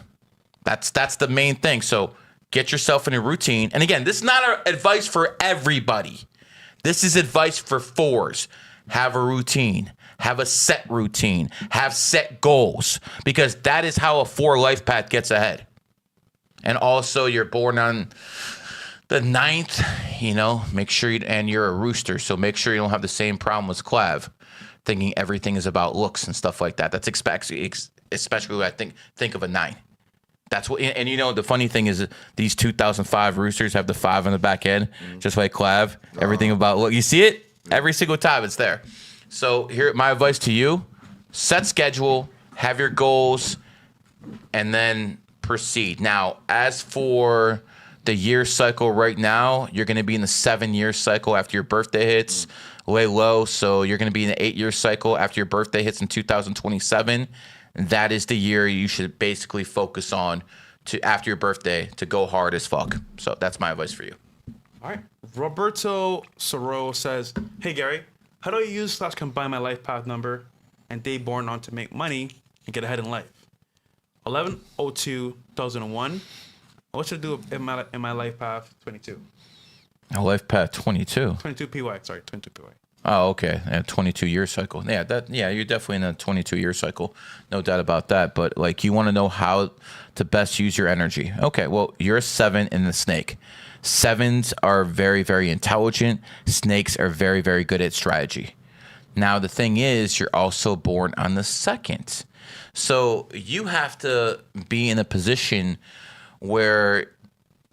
That's the main thing. So get yourself in a routine. And again, this is not advice for everybody. This is advice for 4s. Have a routine. Have a set routine. Have set goals. Because that is how a 4 life path gets ahead. And also, you're born on the 9th, make sure and you're a rooster. So make sure you don't have the same problem as Clav, thinking everything is about looks and stuff like that. That's especially when I think of a 9. That's what, and the funny thing is these 2005 roosters have the 5 on the back end, just like Clav. Everything about look. You see it? Every single time it's there. So here, my advice to you, set schedule, have your goals, and then proceed. Now, as for the year cycle right now, you're going to be in the 7-year cycle after your birthday hits, lay low. So you're going to be in the 8-year cycle after your birthday hits in 2027. That is the year you should basically focus on after your birthday to go hard as fuck. So that's my advice for you. All right. Roberto Soro says, hey, Gary, how do I use/combine my life path number and day born on to make money and get ahead in life? 11/02/2001. What should I do in my life path 22? Life path 22. 22 PY. Sorry, 22 PY. Oh, okay. A 22-year cycle. Yeah, you're definitely in a 22-year cycle. No doubt about that. But you want to know how to best use your energy. Okay, well, you're a 7 in the snake. 7s are very, very intelligent. Snakes are very, very good at strategy. Now, the thing is, you're also born on the 2nd. So you have to be in a position where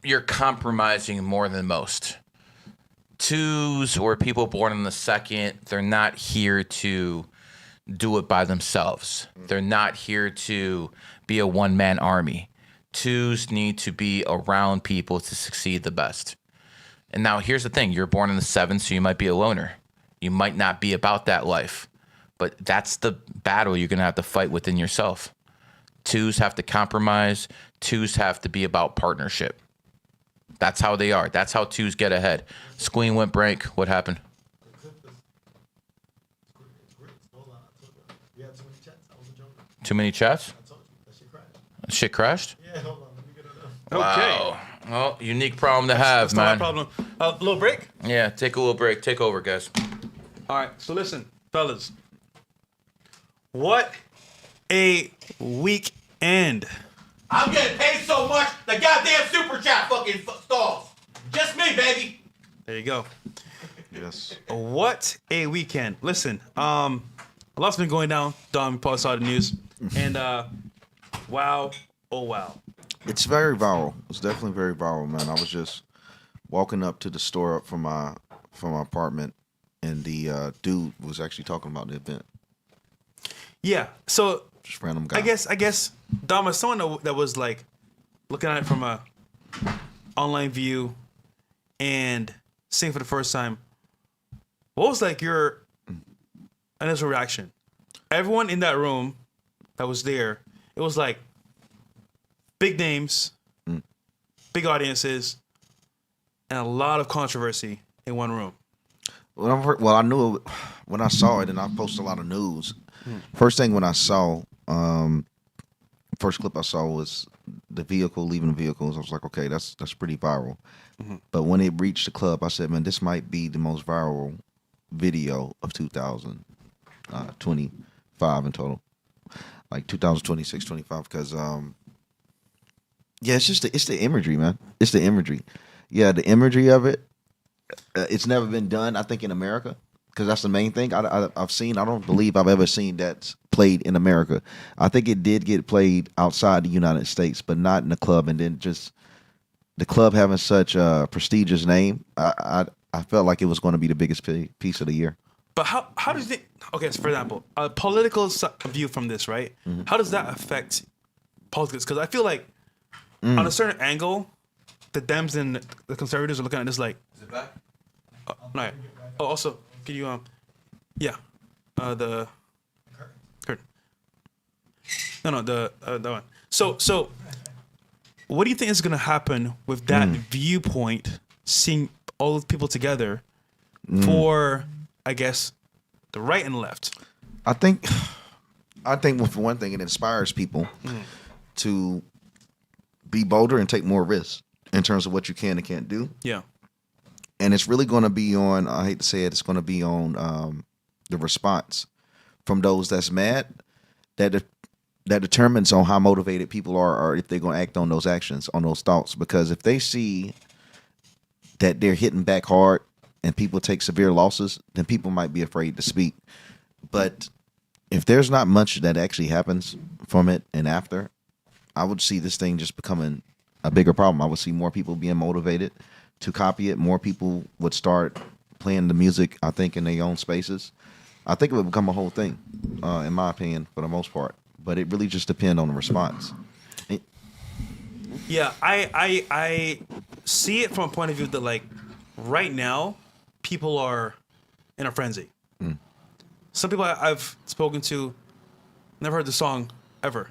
you're compromising more than most. 2s or people born on the 2nd, they're not here to do it by themselves. They're not here to be a one-man army. 2s need to be around people to succeed the best. And now here's the thing. You're born in the 7th, so you might be a loner. You might not be about that life. But that's the battle you're going to have to fight within yourself. 2s have to compromise. 2s have to be about partnership. That's how they are. That's how twos get ahead. Squeen went blank. What happened? Too many chats? Shit crashed? Yeah, hold on. Let me get it up. Wow. Well, unique problem to have, That's man. not my problem. Little break? Yeah, take a little break. Take over, guys. All right, so listen, fellas. What a weekend. I'm getting paid so much, the goddamn super chat fucking stalls. Just me, baby. There you go. Yes. What a weekend. Listen, a lot's been going down. Dom, you probably saw the news. And wow, oh wow. It's very viral. It's definitely very viral, man. I was just walking up to the store up from my apartment, and the dude was actually talking about the event. Yeah. So just random guy. I guess Dom, as someone that was like looking at it from a online view and seeing for the first time, what was like your initial reaction? Everyone in that room that was there, it was like big names, big audiences, and a lot of controversy in one room. Well, I knew it when I saw it, and I posted a lot of news. First thing when I saw, first clip I saw was the vehicle leaving the vehicles. I was like, okay, that's pretty viral. But when it reached the club, I said, man, this might be the most viral video of 2025 in total, like 2026, 25, because yeah, it's the imagery, man. It's the imagery. Yeah, the imagery of it. It's never been done, I think, in America, because that's the main thing. I've seen. I don't believe I've ever seen that played in America. I think it did get played outside the United States, but not in the club. And then just the club having such a prestigious name, I felt like it was going to be the biggest piece of the year. But how does it? Okay, so for example, a political view from this, right? How does that affect politics? Because I feel like on a certain angle, the Dems and the conservatives are looking at this like. Is it back? No. Oh, also, can you yeah, the curtain. No, the one. So, what do you think is going to happen with that viewpoint? Seeing all the people together for, I guess, the right and left. I think for one thing, it inspires people to be bolder and take more risks in terms of what you can and can't do. Yeah. And it's really going to be on, I hate to say it, it's going to be on the response from those that's mad, that determines on how motivated people are or if they're going to act on those actions, on those thoughts. Because if they see that they're hitting back hard and people take severe losses, then people might be afraid to speak. But if there's not much that actually happens from it and after, I would see this thing just becoming a bigger problem. I would see more people being motivated to copy it. More people would start playing the music, I think, in their own spaces. I think it would become a whole thing, in my opinion, for the most part. But it really just depends on the response. Yeah, I see it from a point of view that, like, right now, people are in a frenzy. Some people I've spoken to never heard the song ever,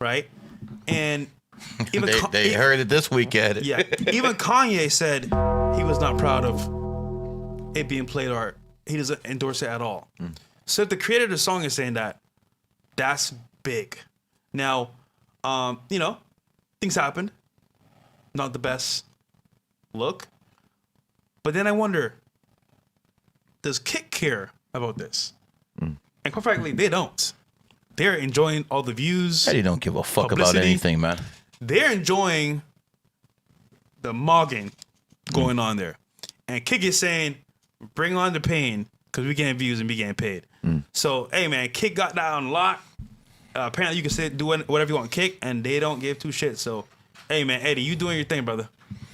right? And even they heard it this weekend. Yeah, even Kanye said he was not proud of it being played, or he doesn't endorse it at all. So if the creator of the song is saying that, that's big. Now, things happened. Not the best look. But then I wonder, does Kick care about this? And quite frankly, they don't. They're enjoying all the views. Eddie don't give a fuck publicity. about anything, man. They're enjoying the mogging going on there. And Kick is saying, bring on the pain, because we getting views and we getting paid. So, hey, man, Kick got that on lock. Apparently, you can do whatever you want, Kick, and they don't give two shits. So, hey, man, Eddie, you doing your thing, brother.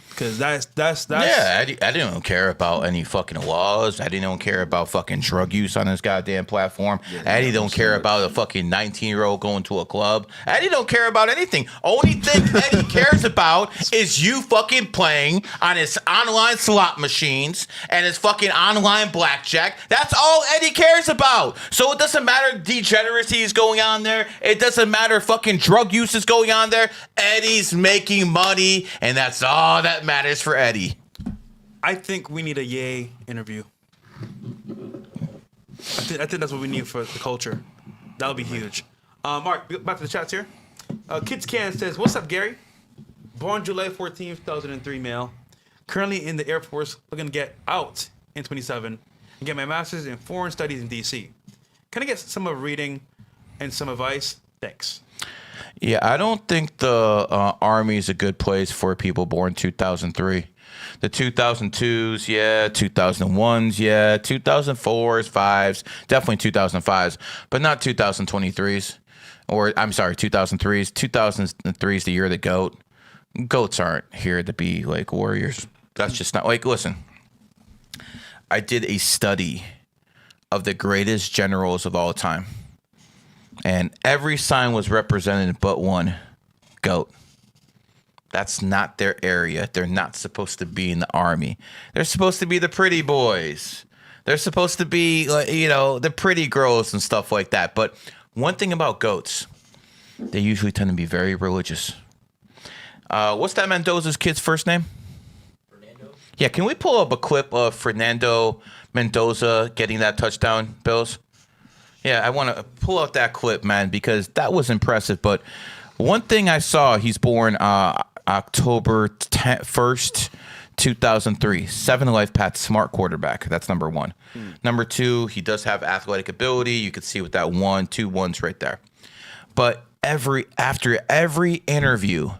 Because that's yeah, Eddie don't care about any fucking laws. Eddie don't care about fucking drug use on his goddamn platform. Eddie don't care about a fucking 19-year-old going to a club. Eddie don't care about anything. Only thing Eddie cares about is you fucking playing on his online slot machines and his fucking online blackjack. That's all Eddie cares about. So it doesn't matter degeneracy is going on there. It doesn't matter fucking drug use is going on there. Eddie's making money, and that's all that matters for Eddie. I think we need a Ye interview. I think that's what we need for the culture. That would be huge. Mark, back to the chats here. Kids Can says, "What's up, Gary? Born July 14th, 2003, male. Currently in the Air Force, looking to get out in 27 and get my master's in foreign studies in DC. Can I get some of reading and some advice? Thanks." Yeah, I don't think the Army is a good place for people born 2003. The 2002s, yeah, 2001s, yeah, 2004s, 5s, definitely 2005s, but not 2023s. Or, I'm sorry, 2003s. 2003 is the year of the GOAT. Goats aren't here to be like warriors. That's just not, like, listen. I did a study of the greatest generals of all time. And every sign was represented but one, GOAT. That's not their area. They're not supposed to be in the Army. They're supposed to be the pretty boys. They're supposed to be, like, you know, the pretty girls and stuff like that. But one thing about goats, they usually tend to be very religious. What's that Mendoza's kid's first name? Fernando. Yeah, can we pull up a clip of Fernando Mendoza getting that touchdown, Bills? Yeah, I want to pull out that clip, man, because that was impressive. But one thing I saw, he's born October 1st, 2003. 7 Lifepath, smart quarterback. That's number one. Number two, he does have athletic ability. You can see with that 1, 2 ones right there. But after every interview,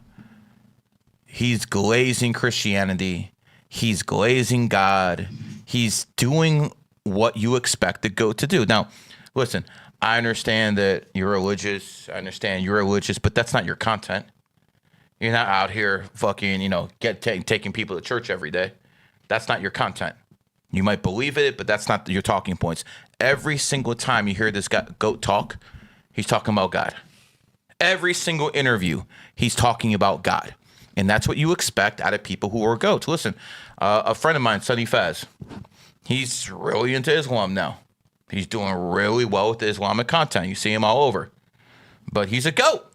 he's glazing Christianity. He's glazing God. He's doing what you expect the GOAT to do. Now, listen, I understand that you're religious. I understand you're religious, but that's not your content. You're not out here fucking, you know, taking people to church every day. That's not your content. You might believe it, but that's not your talking points. Every single time you hear this GOAT talk, he's talking about God. Every single interview, he's talking about God. And that's what you expect out of people who are GOATs. Listen, a friend of mine, Sonny Faz, he's really into Islam now. He's doing really well with the Islamic content. You see him all over. But he's a GOAT.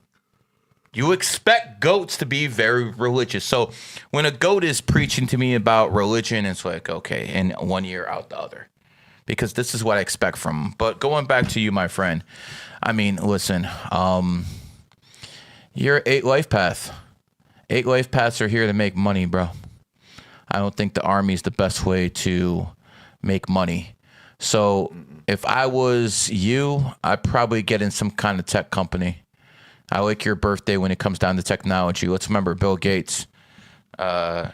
You expect GOATs to be very religious. So when a GOAT is preaching to me about religion, it's like, okay, in 1 year out the other. Because this is what I expect from him. But going back to you, my friend, I mean, listen, you're 8 Lifepath. 8 Lifepaths are here to make money, bro. I don't think the Army is the best way to make money. So if I was you, I'd probably get in some kind of tech company. I like your birthday when it comes down to technology. Let's remember Bill Gates.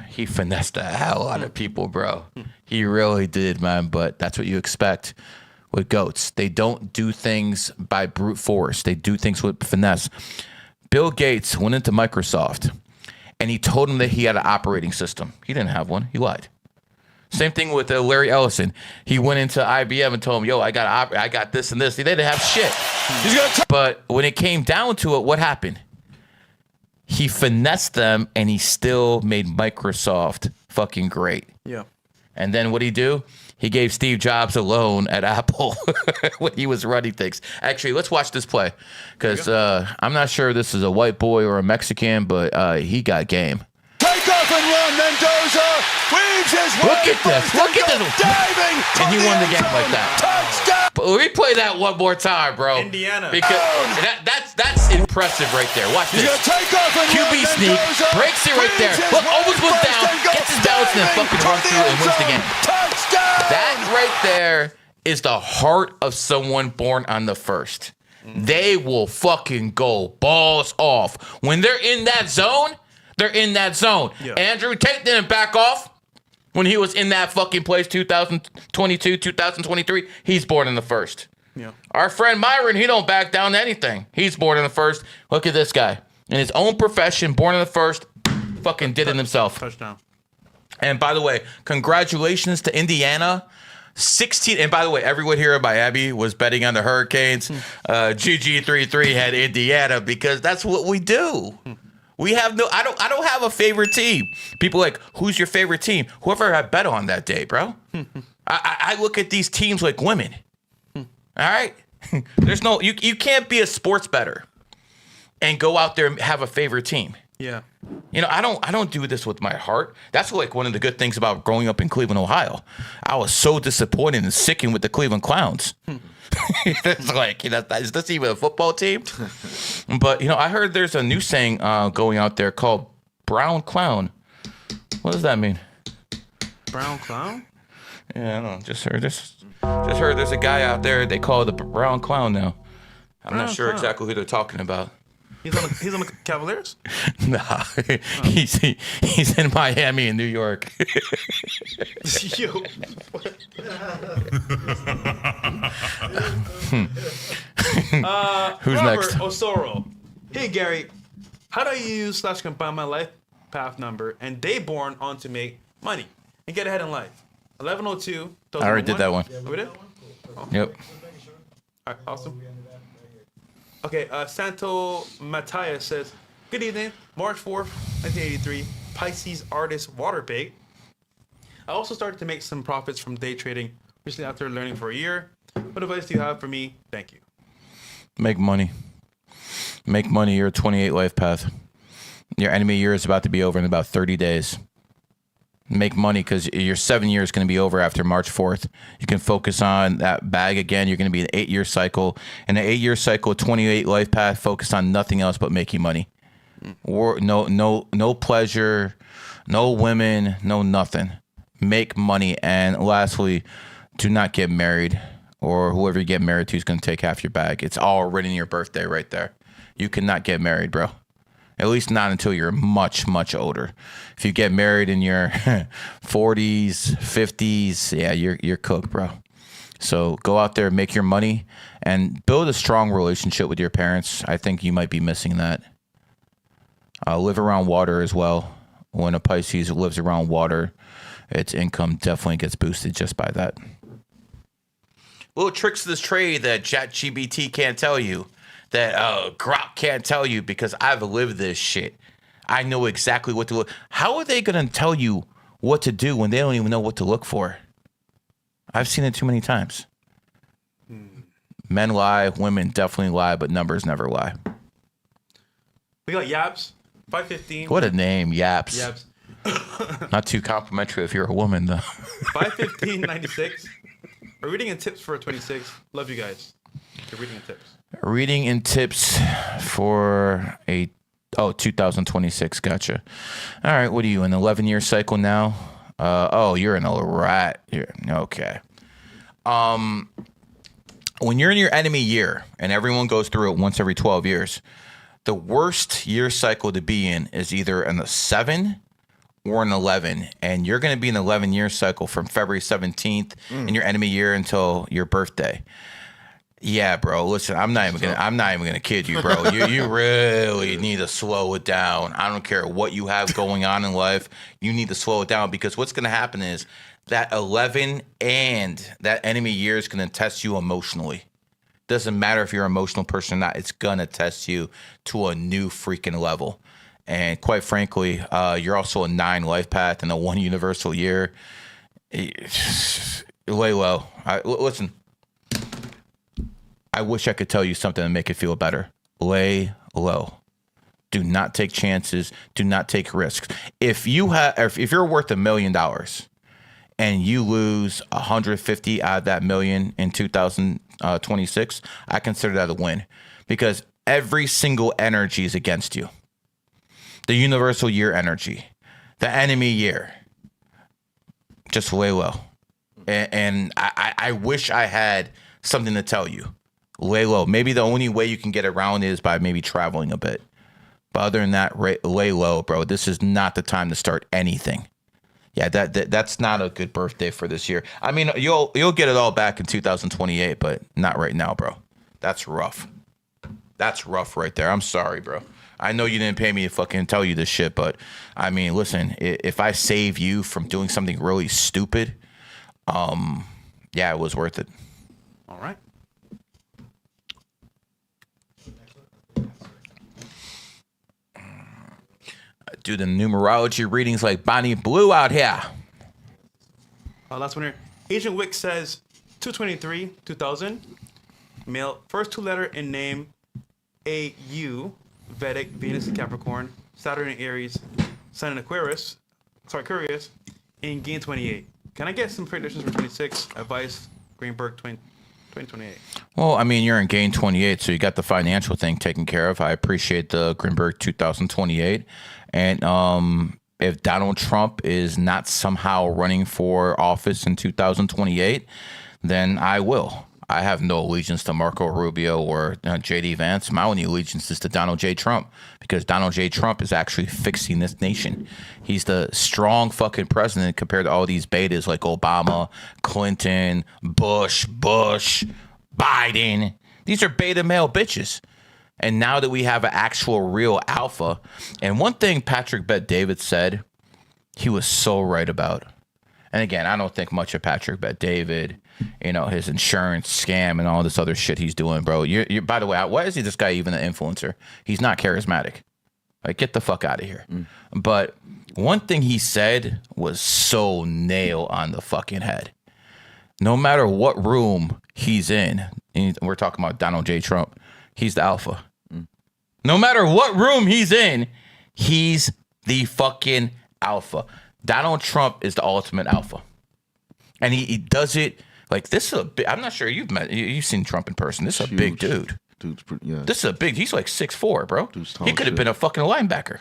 He finessed the hell out of people, bro. He really did, man. But that's what you expect with GOATs. They don't do things by brute force. They do things with finesse. Bill Gates went into Microsoft, and he told him that he had an operating system. He didn't have one. He lied. Same thing with Larry Ellison. He went into IBM and told him, yo, I got this and this. They didn't have shit. But when it came down to it, what happened? He finessed them, and he still made Microsoft fucking great. Yeah. And then what'd he do? He gave Steve Jobs a loan at Apple when he was running things. Actually, let's watch this play, because I'm not sure this is a white boy or a Mexican, but he got game. Take off and run, Mendoza weaves his way. Look at this. Look at this. Diving. And he won the game like that. Touchdown. But replay that one more time, bro. Indiana. Because that's impressive right there. Watch this. He's gonna take off and QB run, sneak, Mendoza breaks it right there. weaves his Look, way almost goes first down, and goes gets his balance, and then diving fucking from runs through and wins the game. Touchdown. That right there is the heart of someone born on the 1st. They will fucking go balls off. When they're in that zone, they're in that zone. Yeah. Andrew Tate didn't back off when he was in that fucking place 2022, 2023. He's born in the 1st. Yeah. Our friend Myron, he don't back down to anything. He's born in the 1st. Look at this guy. In his own profession, born in the 1st, fucking did it himself. Touchdown. And by the way, congratulations to Indiana. 16, and by the way, everyone here in Miami was betting on the Hurricanes. GG33 had Indiana because that's what we do. We have I don't have a favorite team. People are like, who's your favorite team? Whoever I bet on that day, bro. I look at these teams like women. All right? There's no, you can't be a sports bettor and go out there and have a favorite team. Yeah. You know, I don't do this with my heart. That's like one of the good things about growing up in Cleveland, Ohio. I was so disappointed and sickened with the Cleveland Clowns. It's like, you know, is this even a football team? But, you know, I heard there's a new saying going out there called brown clown. What does that mean? Brown clown? Yeah, I don't know. Just heard there's a guy out there, they call it the brown clown now. I'm Brown not sure clown. exactly who they're talking about. He's on the Cavaliers? Nah, he's in Miami and New York. Yo. Who's Robert next? Osoro. Hey Gary, how do I use / combine my life path number and day born on to make money and get ahead in life? 1102. I already did that one. Oh, we did? Oh. Yep. All right, awesome. Okay, Santo Matias says, good evening, March 4th, 1983, Pisces artist water bait. I also started to make some profits from day trading recently after learning for a year. What advice do you have for me? Thank you. Make money. Make money. You're a 28 life path. Your enemy year is about to be over in about 30 days. Make money because your 7 years is going to be over after March 4th. You can focus on that bag again. You're going to be an 8-year cycle. In an 8-year cycle, 28 life path, focus on nothing else but making money. Or no pleasure, no women, no nothing. Make money. And lastly, do not get married, or whoever you get married to is going to take half your bag. It's all written in your birthday right there. You cannot get married, bro. At least not until you're much, much older. If you get married in your 40s, 50s, yeah, you're cooked, bro. So go out there, make your money, and build a strong relationship with your parents. I think you might be missing that. Live around water as well. When a Pisces lives around water, its income definitely gets boosted just by that. Little tricks of this trade that ChatGPT can't tell you. That Grok can't tell you because I've lived this shit. I know exactly what to look. How are they going to tell you what to do when they don't even know what to look for? I've seen it too many times. Men lie, women definitely lie, but numbers never lie. We got Yaps, 515. What a name, Yaps. Yaps. Not too complimentary if you're a woman, though. 515.96. A reading and tips for 26. Love you guys. The reading and tips. Reading and tips for 2026. Gotcha. All right. What are you, an 11-year cycle now? You're in a rat. Okay. When you're in your enemy year, and everyone goes through it once every 12 years, the worst year cycle to be in is either in a 7 or an 11, and you're going to be in an 11-year cycle from February 17th in your enemy year until your birthday. Yeah, bro. Listen, I'm not even gonna kid you, bro. You really need to slow it down. I don't care what you have going on in life. You need to slow it down because what's gonna happen is that 11 and that enemy year is gonna test you emotionally. Doesn't matter if you're an emotional person or not. It's gonna test you to a new freaking level. And quite frankly, you're also a 9 life path and a 1 universal year. Lay low. Listen. I wish I could tell you something to make it feel better. Lay low. Do not take chances. Do not take risks. If you're worth $1 million and you lose 150 out of that million in 2026, I consider that a win because every single energy is against you. The universal year energy, the enemy year. Just lay low. And I wish I had something to tell you. Lay low. Maybe the only way you can get around is by maybe traveling a bit. But other than that, lay low, bro. This is not the time to start anything. Yeah, that's not a good birthday for this year. I mean, you'll get it all back in 2028, but not right now, bro. That's rough. That's rough right there. I'm sorry, bro. I know you didn't pay me to fucking tell you this shit, but I mean, listen, if I save you from doing something really stupid, yeah, it was worth it. All right. Do the numerology readings like Bonnie Blue out here. Last one here. Agent Wick says 223, 2000. Male. First 2 letter in name. A-U. Vedic. Venus in Capricorn. Saturn in Aries, Sun in Aquarius, and gain 28. Can I get some predictions for 26? Advice, Greenberg 2028. Well, I mean, you're in gain 28, so you got the financial thing taken care of. I appreciate the Greenberg 2028. And if Donald Trump is not somehow running for office in 2028, then I will. I have no allegiance to Marco Rubio or J.D. Vance. My only allegiance is to Donald J. Trump, because Donald J. Trump is actually fixing this nation. He's the strong fucking president compared to all these betas like Obama, Clinton, Bush, Biden. These are beta male bitches. And now that we have an actual real alpha, and one thing Patrick Bet-David said, he was so right about. And again, I don't think much of Patrick Bet-David, his insurance scam and all this other shit he's doing, bro. You're by the way, why is this guy even an influencer? He's not charismatic. Like, get the fuck out of here. But one thing he said was so nail on the fucking head. No matter what room he's in, and we're talking about Donald J. Trump, he's the alpha. No matter what room he's in, he's the fucking alpha. Donald Trump is the ultimate alpha. And he does it like this is I'm not sure you've seen Trump in person. This is a big dude. Dude's pretty, yeah. This is a big, he's like 6'4", bro. He could have shit. been a fucking linebacker.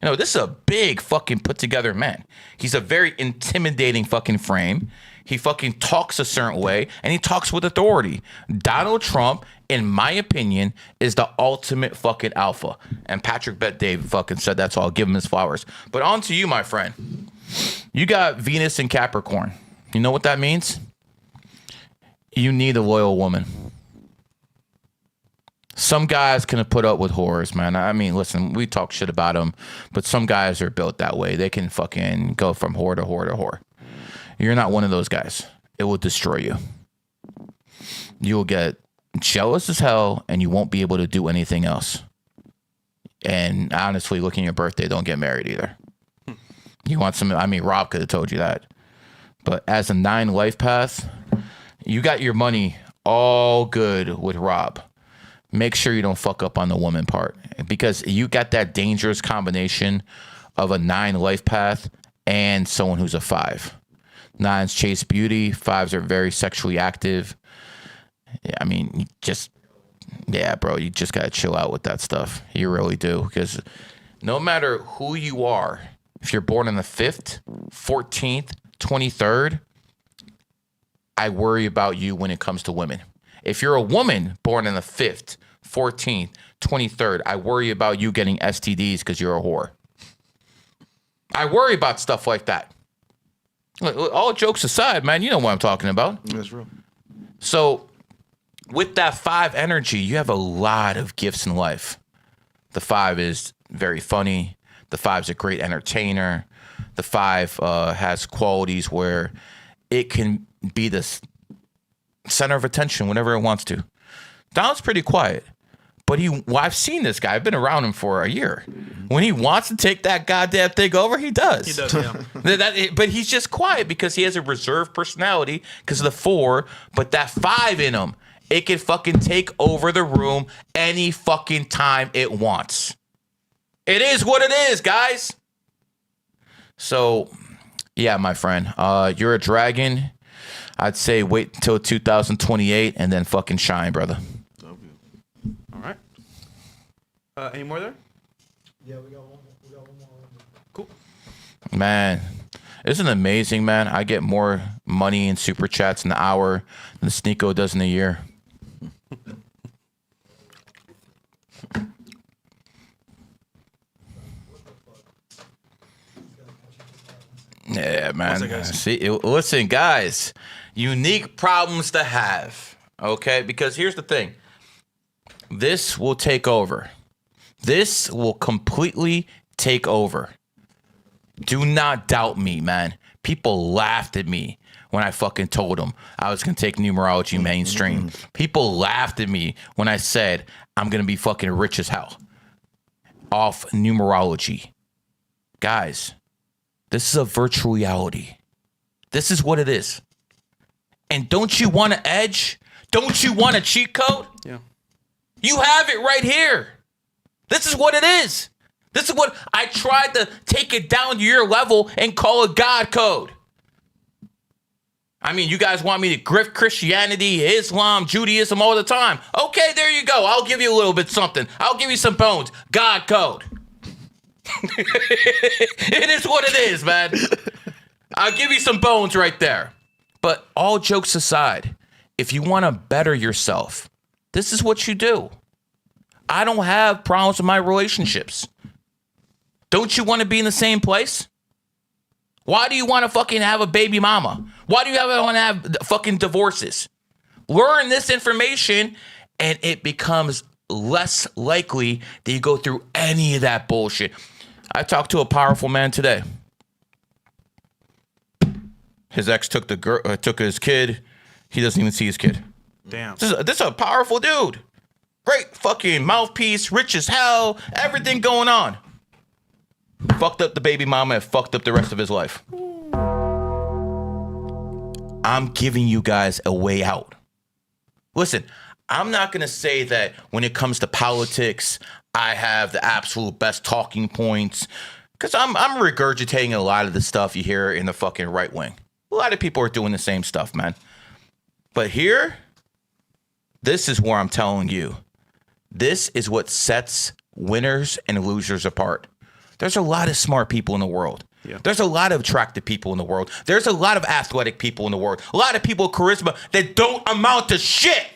This is a big fucking put together man. He's a very intimidating fucking frame. He fucking talks a certain way, and he talks with authority. Donald Trump, in my opinion, is the ultimate fucking alpha. And Patrick Bet-David fucking said that, so I'll give him his flowers. But on to you, my friend. You got Venus in Capricorn. You know what that means? You need a loyal woman. Some guys can put up with whores, man. I mean, listen, we talk shit about them, but some guys are built that way. They can fucking go from whore to whore to whore. You're not one of those guys. It will destroy you. You will get jealous as hell, and you won't be able to do anything else. And honestly, looking at your birthday, don't get married either. You want some, I mean, Rob could have told you that. But as a 9 life path, you got your money all good with Rob. Make sure you don't fuck up on the woman part, because you got that dangerous combination of a 9 life path and someone who's a 5. 9s chase beauty. 5s are very sexually active. I mean, bro, you just got to chill out with that stuff. You really do. Because no matter who you are, if you're born on the 5th, 14th, 23rd, I worry about you when it comes to women. If you're a woman born on the 5th, 14th, 23rd, I worry about you getting STDs because you're a whore. I worry about stuff like that. All jokes aside, man, you know what I'm talking about. That's real. So with that 5 energy, you have a lot of gifts in life. The 5 is very funny. The 5's a great entertainer. The 5 has qualities where it can be the center of attention whenever it wants to. Donald's pretty quiet, but I've seen this guy. I've been around him for a year. When he wants to take that goddamn thing over, he does. He does, yeah. But he's just quiet because he has a reserved personality because of the 4. But that 5 in him, it can fucking take over the room any fucking time it wants. It is what it is, guys. So, yeah, my friend, you're a dragon. I'd say wait until 2028 and then fucking shine, brother. All right. Any more there? Yeah, we got one more. Cool. Man, isn't it amazing, man? I get more money in super chats in an hour than Sneeko does in a year. Yeah, man. See, listen, guys, unique problems to have, okay? Because here's the thing. This will take over. This will completely take over. Do not doubt me, man. People laughed at me when I fucking told them I was going to take numerology mainstream. People laughed at me when I said I'm going to be fucking rich as hell off numerology. Guys, this is a virtual reality. This is what it is. And don't you want an edge? Don't you want a cheat code? Yeah. You have it right here. This is what it is. This is what I tried to take it down to your level and call a God code. I mean, you guys want me to grift Christianity, Islam, Judaism all the time. Okay, there you go. I'll give you a little bit something. I'll give you some bones. God code. It is what it is, man. I'll give you some bones right there. But all jokes aside, if you want to better yourself, this is what you do. I don't have problems with my relationships. Don't you want to be in the same place? Why do you want to fucking have a baby mama? Why do you want to have fucking divorces? Learn this information and it becomes less likely that you go through any of that bullshit. I talked to a powerful man today. His ex took took his kid. He doesn't even see his kid. Damn. This is a powerful dude. Great fucking mouthpiece, rich as hell, everything going on. Fucked up the baby mama and fucked up the rest of his life. I'm giving you guys a way out. Listen, I'm not going to say that when it comes to politics, I have the absolute best talking points, because I'm regurgitating a lot of the stuff you hear in the fucking right wing. A lot of people are doing the same stuff, man. But here, this is where I'm telling you, this is what sets winners and losers apart. There's a lot of smart people in the world. Yeah. There's a lot of attractive people in the world. There's a lot of athletic people in the world. A lot of people with charisma that don't amount to shit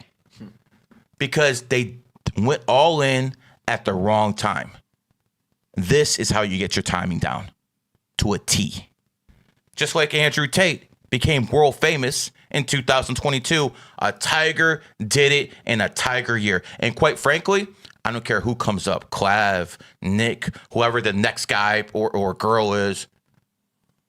because they went all in at the wrong time. This is how you get your timing down to a T. Just like Andrew Tate became world famous in 2022, a tiger did it in a tiger year. And quite frankly, I don't care who comes up, Clav, Nick, whoever the next guy or girl is,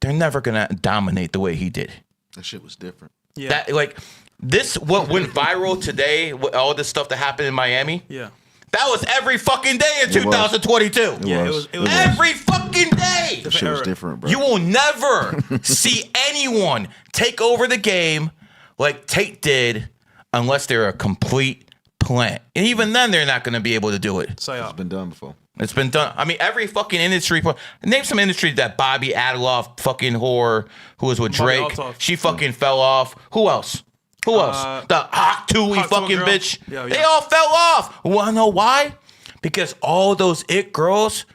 they're never going to dominate the way he did. That shit was different. Yeah. That, like, this, what went viral today, all this stuff that happened in Miami, Yeah. that was every fucking day in 2022. Yeah, it was every fucking day. That shit was different, bro. You will never see anyone take over the game like Tate did unless they're a complete plant. And even then, they're not going to be able to do it. It's been done before. It's been done. I mean, every fucking industry. Name some industry that Bobby Adeloff fucking whore who was with Bobby Drake. Altoff. She fucking fell off. Who else? Who else? The hot Tui fucking girl. bitch. Yeah, They yeah. all fell off. Wanna know why? Because all those it girls,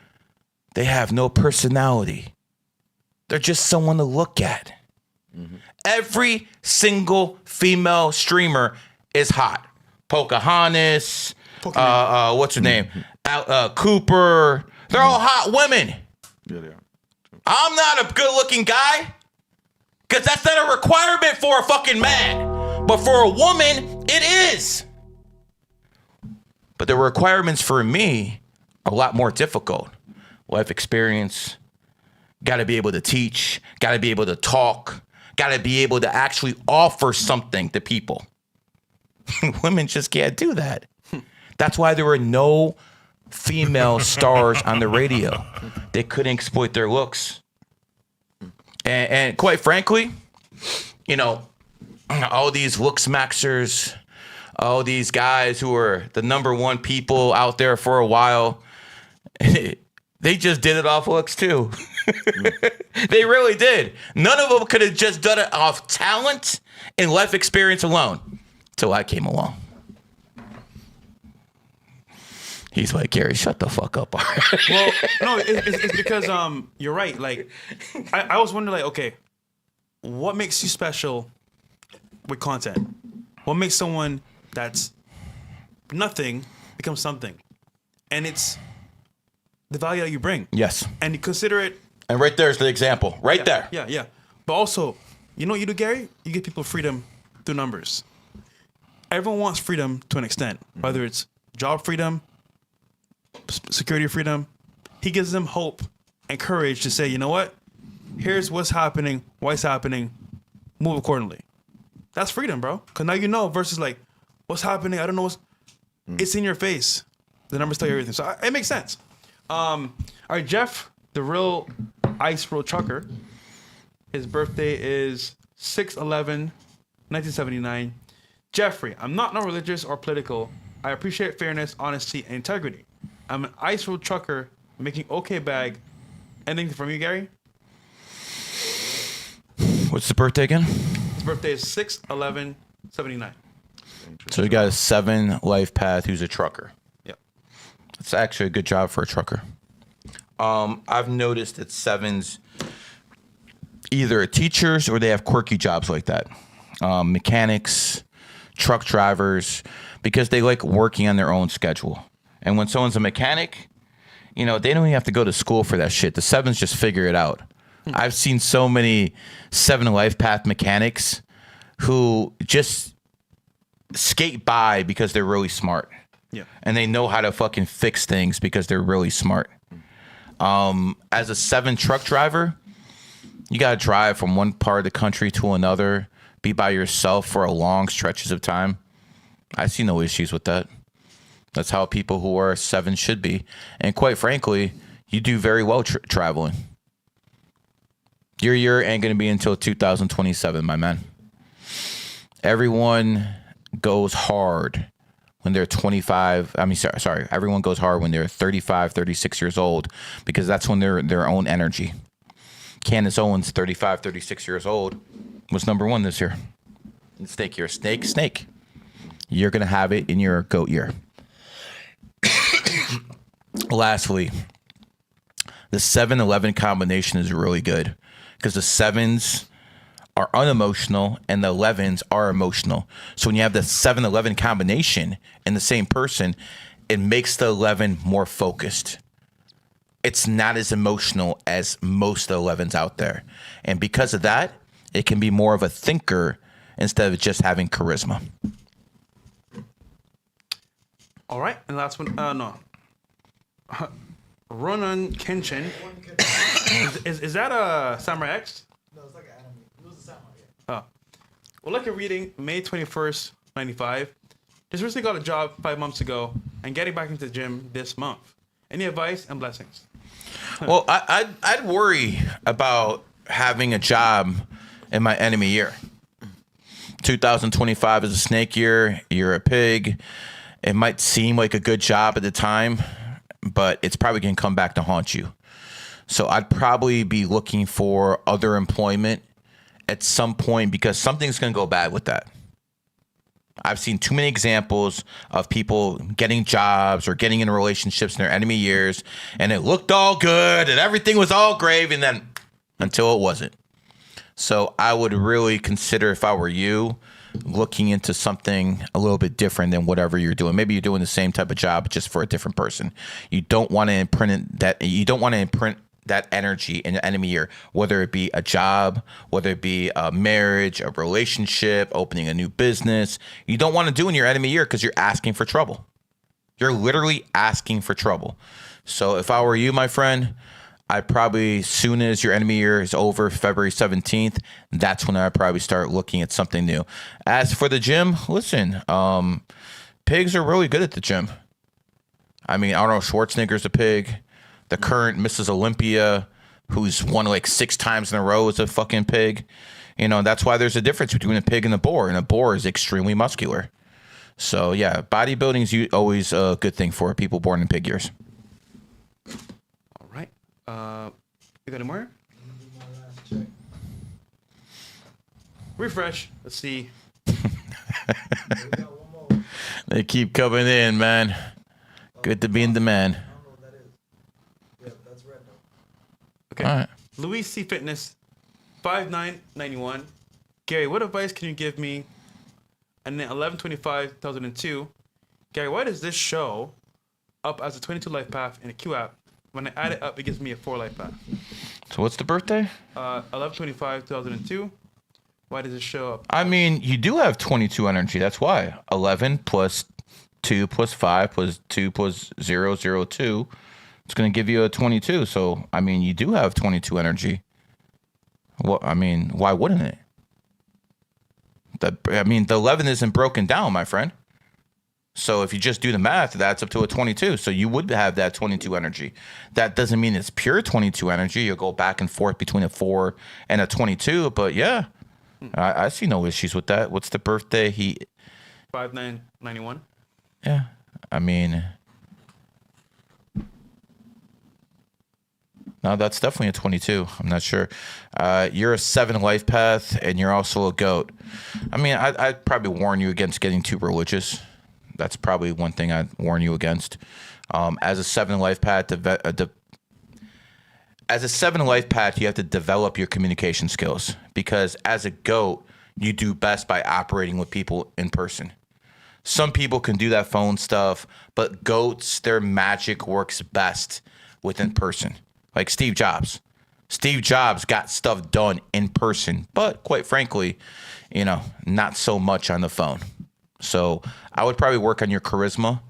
they have no personality. They're just someone to look at. Mm-hmm. Every single female streamer is hot. Pocahontas, what's her name? Cooper. They're all hot women. Yeah, they are. I'm not a good-looking guy, because that's not a requirement for a fucking man. But for a woman, it is. But the requirements for me are a lot more difficult. Life experience, got to be able to teach, got to be able to talk, got to be able to actually offer something to people. Women just can't do that. That's why there were no female stars on the radio. They couldn't exploit their looks. And quite frankly, you know, all these looks maxers, all these guys who are the number one people out there for a while, they just did it off looks too. They really did. None of them could have just done it off talent and life experience alone. Till I came along. He's like, Gary, shut the fuck up. Well, no, it's because you're right. Like, I was wondering, like, okay, what makes you special with content? What makes someone that's nothing become something? And it's the value that you bring. Yes. And you consider it. And right there's the example. Right there. Yeah, yeah. But also, you know what you do, Gary? You give people freedom through numbers. Everyone wants freedom to an extent, whether it's job freedom, security freedom. He gives them hope and courage to say, you know what? Here's what's happening, why it's happening, move accordingly. That's freedom, bro. Because now you know versus like, what's happening? I don't know what's... It's in your face. The numbers tell you everything. So it makes sense. All right, Jeff, the real ice road trucker, his birthday is 6/11/1979. Jeffrey, I'm not religious or political. I appreciate fairness, honesty, and integrity. I'm an ice road trucker making okay bag. Anything from you, Gary? What's the birthday again? His birthday is 6/11/79. So you got a 7 Lifepath who's a trucker. Yep. It's actually a good job for a trucker. I've noticed that 7s either are teachers or they have quirky jobs like that. Mechanics, truck drivers, because they like working on their own schedule. And when someone's a mechanic, they don't even have to go to school for that shit. The 7s just figure it out. I've seen so many 7 Lifepath mechanics who just skate by because they're really smart. Yeah. And they know how to fucking fix things because they're really smart. As a 7 truck driver, you got to drive from one part of the country to another, be by yourself for a long stretches of time. I see no issues with that. That's how people who are 7 should be. And quite frankly, you do very well traveling. Your year ain't going to be until 2027, my man. Everyone goes hard when they're 25. Sorry. Everyone goes hard when they're 35, 36 years old because that's when they're their own energy. Candace Owens, 35, 36 years old, was #1 this year. In snake year. Snake. You're going to have it in your goat year. Lastly, the 7-11 combination is really good because the 7s are unemotional and the 11s are emotional. So when you have the 7-11 combination in the same person, it makes the 11 more focused. It's not as emotional as most of the 11s out there. And because of that, it can be more of a thinker instead of just having charisma. All right, and last one. No. Ronan Kenshin. Is that a Samurai X? No, it's like an anime. It was a samurai. Oh. Well, like a reading, May 21st, 95. Just recently got a job 5 months ago and getting back into the gym this month. Any advice and blessings? Well, I'd worry about having a job in my enemy year. 2025 is a snake year. You're a pig. It might seem like a good job at the time, but it's probably going to come back to haunt you. So I'd probably be looking for other employment at some point because something's going to go bad with that. I've seen too many examples of people getting jobs or getting in relationships in their enemy years, and it looked all good and everything was all gravy, and then until it wasn't. So I would really consider, if I were you, looking into something a little bit different than whatever you're doing. Maybe you're doing the same type of job just for a different person. You don't want to imprint that energy in the enemy year, whether it be a job, whether it be a marriage, a relationship, opening a new business. You don't want to do in your enemy year because you're asking for trouble. You're literally asking for trouble. So if I were you, my friend, I probably, soon as your enemy year is over, February 17th, that's when I probably start looking at something new. As for the gym, listen, pigs are really good at the gym. I mean, Arnold Schwarzenegger's a pig. The current Mrs. Olympia, who's won like 6 times in a row, is a fucking pig. That's why there's a difference between a pig and a boar, and a boar is extremely muscular. So yeah, bodybuilding is always a good thing for people born in pig years. All right. You got any more? Refresh. Let's see. They keep coming in, man. Good to be in demand. Okay. All right. Louis C. Fitness, 5991. Gary, what advice can you give me? And then 11/25/2002. Gary, why does this show up as a 22 life path in a Q app? When I add it up, it gives me a 4 life path. So what's the birthday? 11/25/2002. Why does it show up? I mean, you do have 22 energy. That's why. 11 plus 2 plus 5 plus 2 plus 0, 0, 2. It's going to give you a 22. So, I mean, you do have 22 energy. Well, I mean, why wouldn't it? The 11 isn't broken down, my friend. So if you just do the math, that's up to a 22. So you would have that 22 energy. That doesn't mean it's pure 22 energy. You'll go back and forth between a 4 and a 22. But yeah, I see no issues with that. What's the birthday? 5991. Yeah. I mean, No, that's definitely a 22. I'm not sure. You're a 7 life path, and you're also a goat. I mean, I'd probably warn you against getting too religious. That's probably one thing I'd warn you against. As a 7 life path, as a 7 life path, you have to develop your communication skills, because as a goat, you do best by operating with people in person. Some people can do that phone stuff, but goats, their magic works best within person. Like Steve Jobs. Steve Jobs got stuff done in person, but quite frankly, not so much on the phone. So I would probably work on your charisma,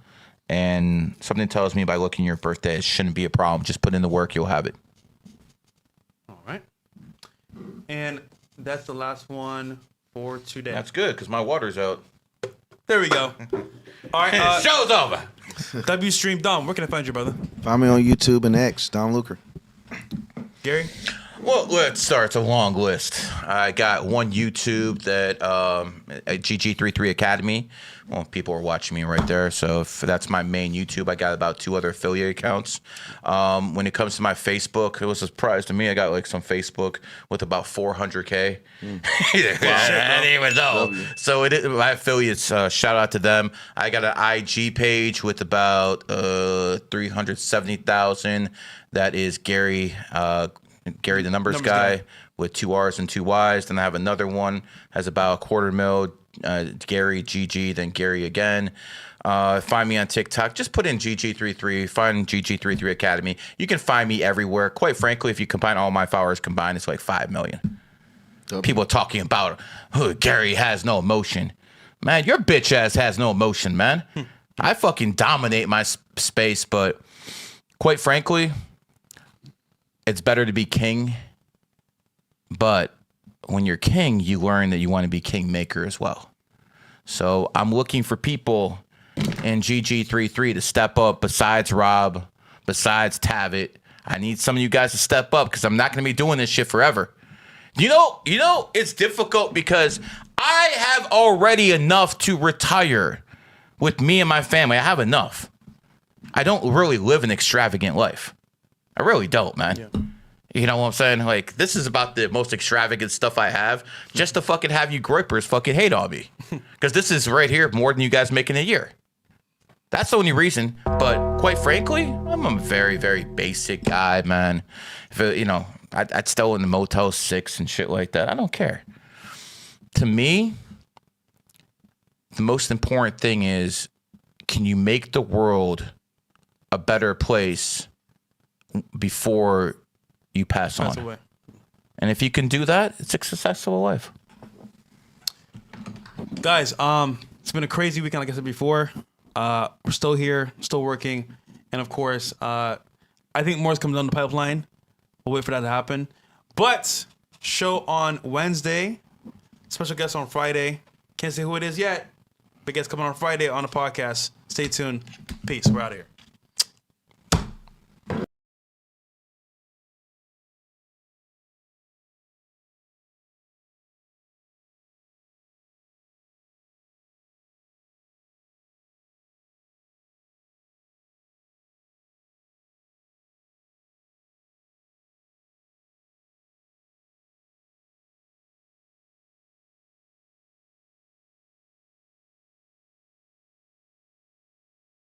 and something tells me by looking at your birthday, it shouldn't be a problem. Just put in the work, you'll have it. All right. And that's the last one for today. That's good, because my water's out. There we go. All right. Show's over. W Stream Dom, where can I find you, brother? Find me on YouTube and X, Don Luker. Gary? Well, let's start. It's a long list. I got one YouTube that GG33 Academy. Well, people are watching me right there. So if that's my main YouTube. I got about 2 other affiliate accounts. When it comes to my Facebook, it was a surprise to me. I got like some Facebook with about 400K. I didn't even know. So my affiliates, shout out to them. I got an IG page with about 370,000. That is Gary the numbers guy with 2 R's and 2 Y's. Then I have another one, has about 250,000, Gary GG, then Gary again. Find me on TikTok. Just put in GG33. Find GG33 Academy. You can find me everywhere. Quite frankly, if you combine all my followers combined, it's like 5 million. People are talking about, Gary has no emotion. Man, your bitch ass has no emotion, man. I fucking dominate my space, but quite frankly, it's better to be king, but when you're king, you learn that you want to be kingmaker as well. So I'm looking for people in GG33 to step up besides Rob, besides Tavitt. I need some of you guys to step up, because I'm not going to be doing this shit forever. You know, it's difficult because I have already enough to retire with me and my family. I have enough. I don't really live an extravagant life. I really don't, man. Yeah. You know what I'm saying? Like, this is about the most extravagant stuff I have, just to fucking have you groypers fucking hate on me. Because this is right here more than you guys make in a year. That's the only reason. But quite frankly, I'm a very, very basic guy, man. If I'd still in the Motel 6 and shit like that. I don't care. To me, the most important thing is, can you make the world a better place before you pass on? Away. And if you can do that, it's a successful life. Guys, it's been a crazy weekend, like I said before. We're still here, still working. And of course, I think more is coming down the pipeline. We'll wait for that to happen. But show on Wednesday, special guest on Friday. Can't say who it is yet, but guest coming on Friday on the podcast. Stay tuned. Peace. We're out of here.